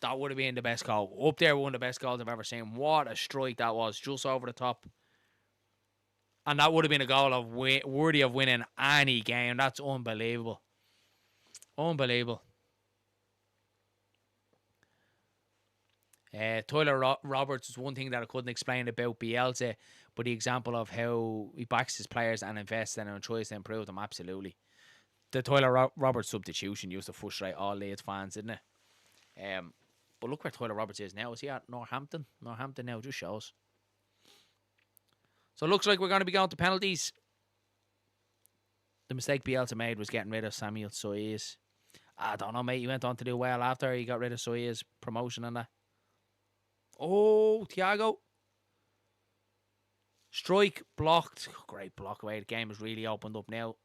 That would have been the best goal. Up there, one of the best goals I've ever seen. What a strike that was, just over the top. And that would have been a goal of worthy of winning any game. That's unbelievable. Unbelievable. Tyler Roberts is one thing that I couldn't explain about Bielsa, but the example of how he backs his players and invests in them and tries to improve them, absolutely. The Tyler Roberts substitution used to frustrate all Leeds fans, didn't it? But look where Tyler Roberts is now. Is he at Northampton? Northampton now just shows. So it looks like we're going to be going to penalties. The mistake Bielsa made was getting rid of Samuel Soyes. I don't know, mate. He went on to do well after he got rid of Soyes' promotion and that. Oh, Thiago. Strike blocked. Great block away. The game has really opened up now.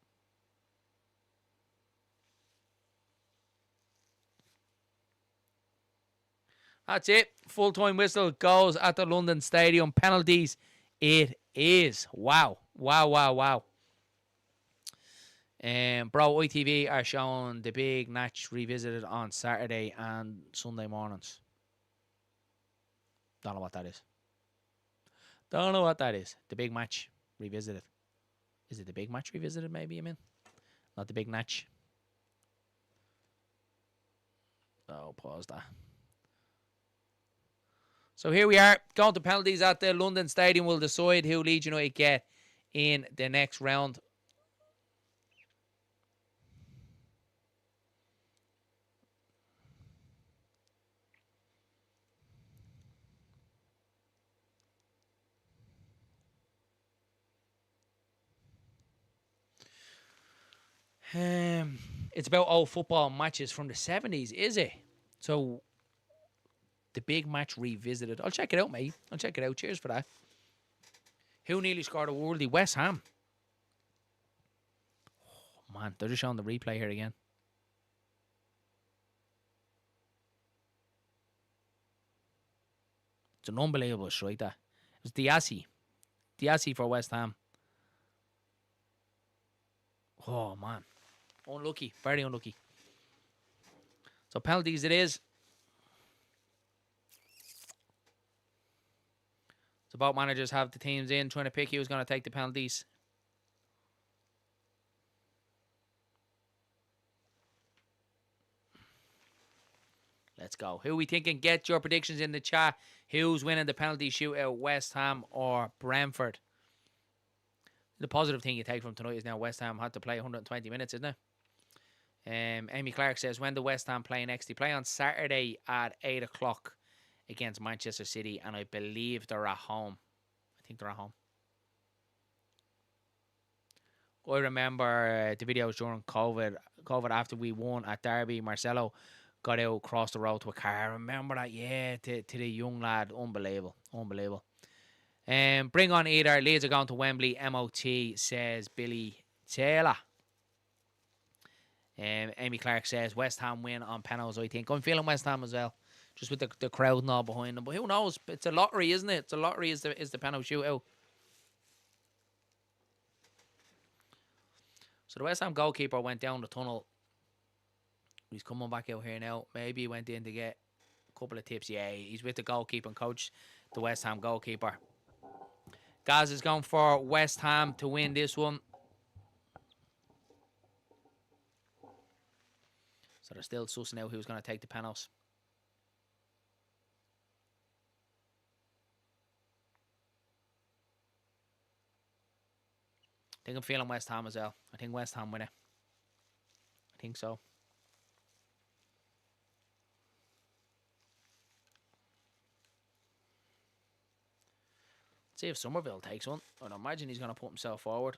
That's it. Full-time whistle goes at the London Stadium. Penalties. It is. Wow. Wow, wow, wow. Bro, ITV are showing the big match revisited on Saturday and Sunday mornings. Don't know what that is. Don't know what that is. The big match revisited. Is it the big match revisited, maybe, you mean? Not the big match. Oh, pause that. So here we are. Going to penalties at the London Stadium. Will decide who Leeds United get in the next round. It's about old football matches from the 70s, is it? So, the big match revisited. I'll check it out, mate. I'll check it out. Cheers for that. Who nearly scored a worldie? West Ham. Oh, man, they're just showing the replay here again. It's an unbelievable strike, that. It was Diassi. Diassi for West Ham. Oh, man. Unlucky. Very unlucky. So penalties it is. So both managers have the teams in trying to pick who's going to take the penalties. Let's go. Who are we thinking? Get your predictions in the chat. Who's winning the penalty shootout, West Ham or Brentford? The positive thing you take from tonight is now West Ham had to play 120 minutes, isn't it? Amy Clark says, when do West Ham play next? They play on Saturday at 8 o'clock against Manchester City, and I believe they're at home. I think they're at home. I remember the videos during COVID after we won at Derby. Marcelo got out across the road to a car. I remember that, yeah, to the young lad. Unbelievable. Unbelievable. Bring on either. Leeds are going to Wembley. MOT, says Billy Taylor. Amy Clark says West Ham win on penalties, I think. I'm feeling West Ham as well, just with the crowd and all behind them. But who knows? It's a lottery, isn't it? It's a lottery is the penalty shootout. So the West Ham goalkeeper went down the tunnel. He's coming back out here now. Maybe he went in to get a couple of tips. Yeah, he's with the goalkeeping coach, the West Ham goalkeeper. Gaz is going for West Ham to win this one. So they're still sussing out who's going to take the penalties. think I'm feeling West Ham as well. I think West Ham win it. I think so. See if Somerville takes one. I'd imagine he's going to put himself forward.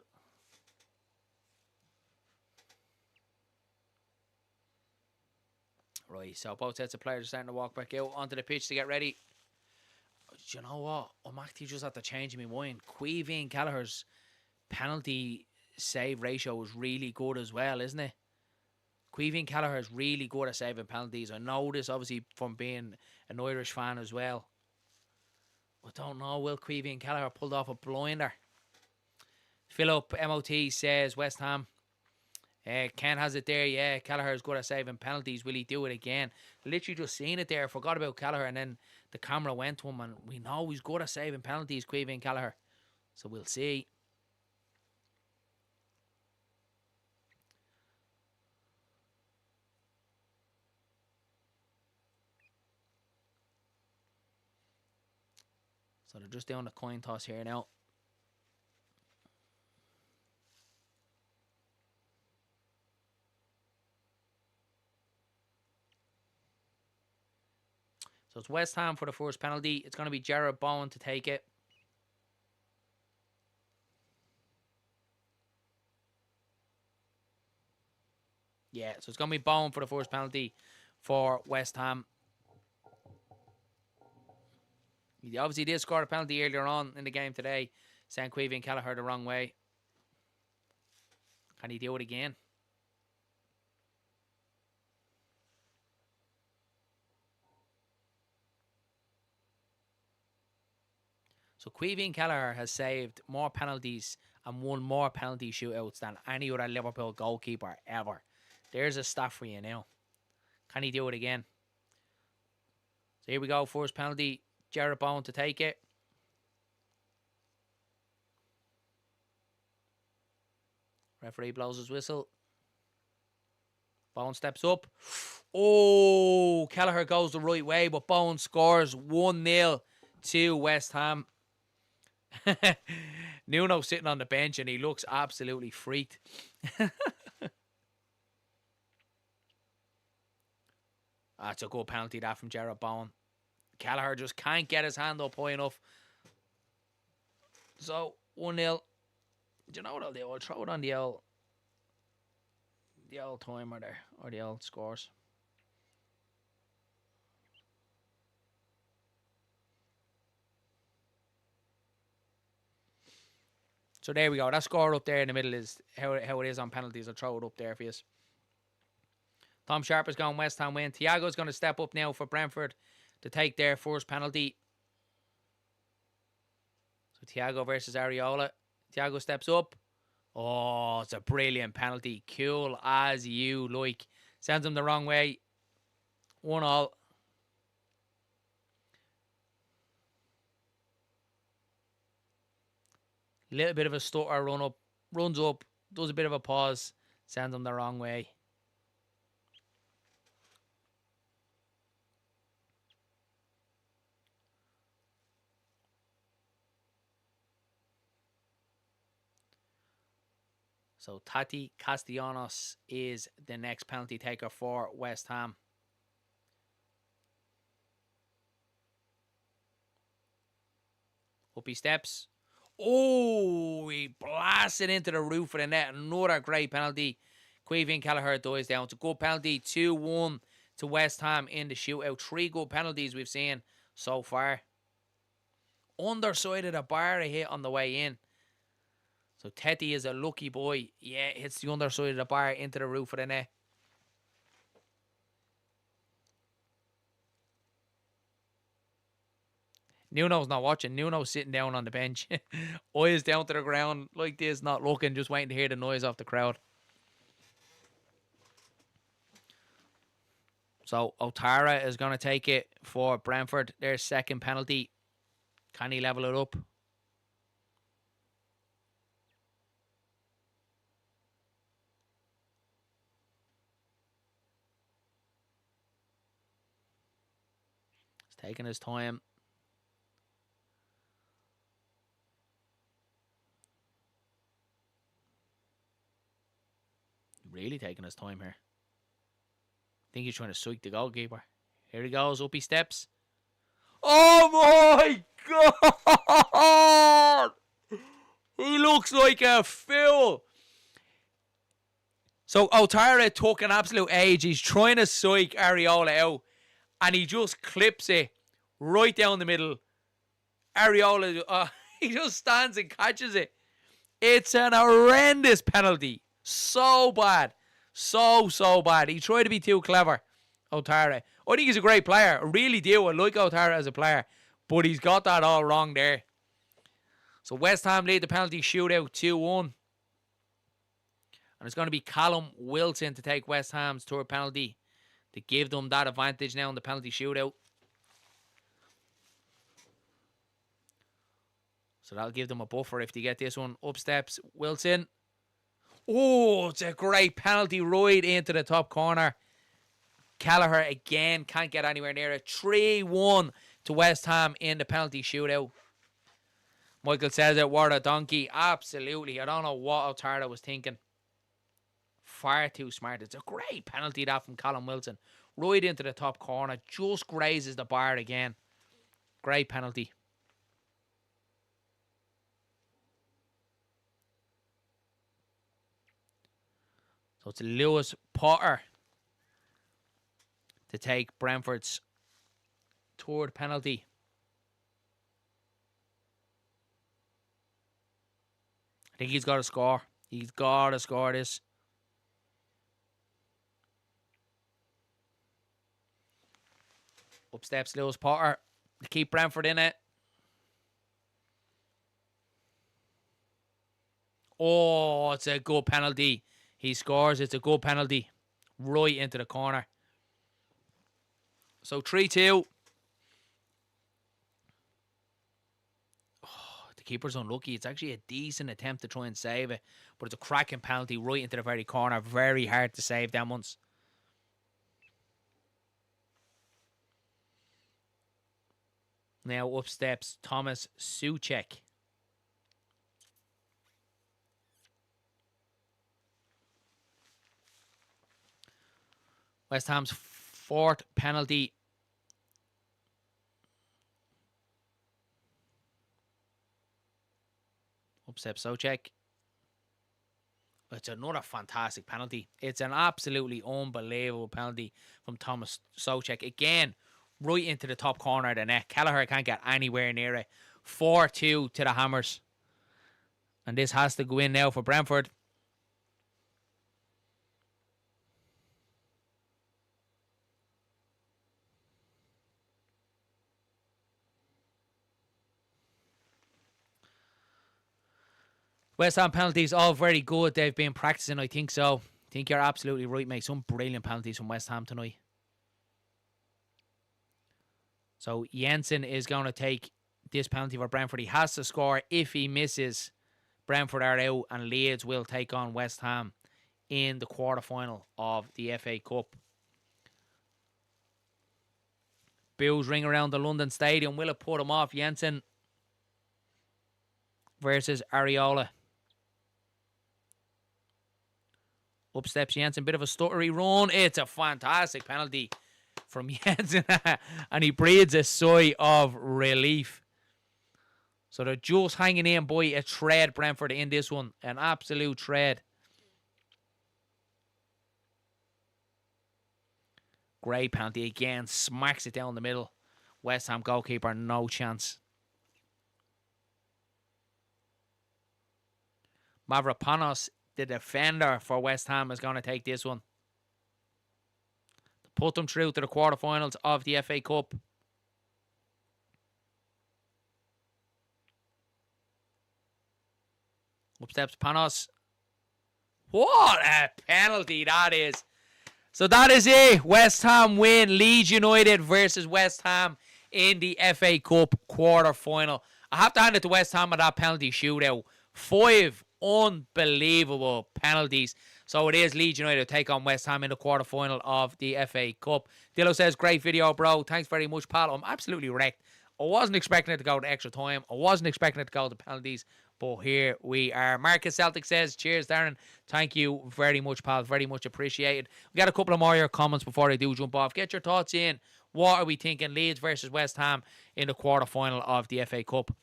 Right, so both sets of players are starting to walk back out onto the pitch to get ready. Do you know what? I'm actually just at the change in my mind. Queeveen Gallagher's penalty save ratio is really good as well, isn't it? Queeveen Gallagher is really good at saving penalties. I know this obviously from being an Irish fan as well. I don't know, will Queeveen Gallagher pulled off a blinder? Philip MOT says West Ham. Ken has it there, yeah. Gallagher's good at saving penalties. Will he do it again? Literally just seen it there. Forgot about Gallagher, and then the camera went to him, and we know he's good at saving penalties, Queeveen Gallagher. So we'll see. So they're just doing the coin toss here now. So it's West Ham for the first penalty. It's going to be Jared Bowen to take it. Yeah, so it's going to be Bowen for the first penalty for West Ham. He obviously did score a penalty earlier on in the game today. Sent Queeveen Gallagher the wrong way. Can he do it again? So Queeveen Gallagher has saved more penalties and won more penalty shootouts than any other Liverpool goalkeeper ever. There's a stat for you now. Can he do it again? So here we go. First penalty. Jared Bowen to take it. Referee blows his whistle. Bowen steps up. Oh, Gallagher goes the right way, but Bowen scores 1-0 to West Ham. Nuno sitting on the bench and he looks absolutely freaked. That's a good penalty that from Jared Bowen. Gallagher just can't get his hand up high enough. So 1-0. Do you know what I'll do? I'll throw it on the old timer there, or the old scores. So there we go. That score up there in the middle is how it is on penalties. I'll throw it up there for you. Tom Sharp is going West Ham win. Thiago's going to step up now for Brentford to take their first penalty. So Thiago versus Areola. Thiago steps up. Oh, it's a brilliant penalty. Cool as you like. Sends him the wrong way. 1-1. Little bit of a stutter, runs up, does a bit of a pause, sends him the wrong way. So Tati Castellanos is the next penalty taker for West Ham. Up he steps. Oh, he blasted into the roof of the net. Another great penalty. Queeveen Gallagher dies down. It's a good penalty. 2-1 to West Ham in the shootout. 3 good penalties we've seen so far. Underside of the bar a hit on the way in. So Teddy is a lucky boy. Yeah, hits the underside of the bar into the roof of the net. Nuno's not watching. Nuno's sitting down on the bench. Eyes down to the ground like this, not looking, just waiting to hear the noise off the crowd. So Otara is going to take it for Brentford. Their second penalty. Can he level it up? He's taking his time. really taking his time here. I think he's trying to psych the goalkeeper. Here he goes, up he steps. Oh my God! He looks like a fool. So Otara took an absolute age. He's trying to psych Areola out, and he just clips it right down the middle. Areola, he just stands and catches it. It's an horrendous penalty. So bad. So bad. He tried to be too clever, Otara. I think he's a great player. I really do. I like Otara as a player. But he's got that all wrong there. So West Ham lead the penalty shootout 2-1. And it's going to be Callum Wilson to take West Ham's third penalty to give them that advantage now in the penalty shootout. So that'll give them a buffer if they get this one. Up steps Wilson. Oh, it's a great penalty right into the top corner. Kelleher again can't get anywhere near it. 3-1 to West Ham in the penalty shootout. Michael says it, what a donkey. Absolutely. I don't know what Otara was thinking. Far too smart. It's a great penalty that from Callum Wilson. Right into the top corner. Just grazes the bar again. Great penalty. So it's Lewis Potter to take Brentford's third penalty. I think he's got to score. He's got to score this. Up steps Lewis Potter to keep Brentford in it. Oh, it's a good penalty. He scores. It's a good penalty. Right into the corner. So 3-2. Oh, the keeper's unlucky. It's actually a decent attempt to try and save it. But it's a cracking penalty right into the very corner. Very hard to save them ones. Now up steps Thomas Souček. West Ham's fourth penalty. Up steps Souček. It's another fantastic penalty. It's an absolutely unbelievable penalty from Thomas Souček. Again, right into the top corner of the net. Kelleher can't get anywhere near it. 4-2 to the Hammers. And this has to go in now for Brentford. West Ham penalties, all very good. They've been practicing, I think so. I think you're absolutely right, mate. Some brilliant penalties from West Ham tonight. So Jensen is going to take this penalty for Brentford. He has to score. If he misses, Brentford are out and Leeds will take on West Ham in the quarterfinal of the FA Cup. Boos ring around the London Stadium. Will it put him off? Jensen versus Areola. Up steps Jensen. Bit of a stuttery run. It's a fantastic penalty from Jensen. And he breathes a sigh of relief. So they're just hanging in by a thread, Brentford, in this one. An absolute thread. Great penalty again. Smacks it down the middle. West Ham goalkeeper, no chance. Mavropanos, the defender for West Ham, is going to take this one. To put them through to the quarterfinals of the FA Cup. Up steps Panos. What a penalty that is. So that is it. West Ham win. Leeds United versus West Ham in the FA Cup quarter-final. I have to hand it to West Ham at that penalty shootout. 5 unbelievable penalties. So it is Leeds United take on West Ham in the quarter-final of the FA Cup. Dillo says, great video, bro. Thanks very much, pal. I'm absolutely wrecked. I wasn't expecting it to go to extra time. I wasn't expecting it to go to penalties. But here we are. Marcus Celtic says, cheers, Darren. Thank you very much, pal. Very much appreciated. We got a couple of more of your comments before I do jump off. Get your thoughts in. What are we thinking? Leeds versus West Ham in the quarter-final of the FA Cup.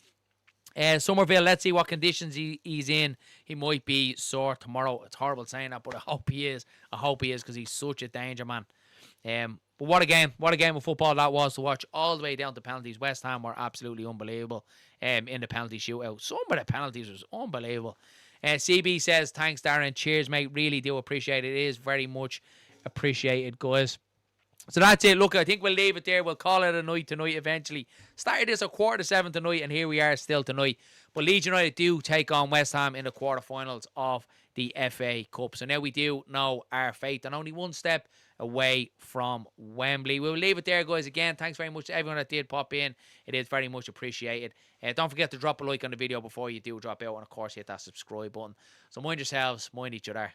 Somerville, let's see what conditions he's in. He might be sore tomorrow. It's horrible saying that, but I hope he is. I hope he is, because he's such a danger man. But what a game. What a game of football that was to watch, all the way down to penalties. West Ham were absolutely unbelievable in the penalty shootout. Some of the penalties was unbelievable. CB says, thanks, Darren. Cheers, mate. Really do appreciate it. It is very much appreciated, guys. So that's it. Look, I think we'll leave it there. We'll call it a night tonight eventually. Started this at 7:15 tonight, and here we are still tonight. But Leeds United do take on West Ham in the quarterfinals of the FA Cup. So now we do know our fate, and only one step away from Wembley. We'll leave it there, guys. Again, thanks very much to everyone that did pop in. It is very much appreciated. Don't forget to drop a like on the video before you do drop out, and of course hit that subscribe button. So mind yourselves, mind each other.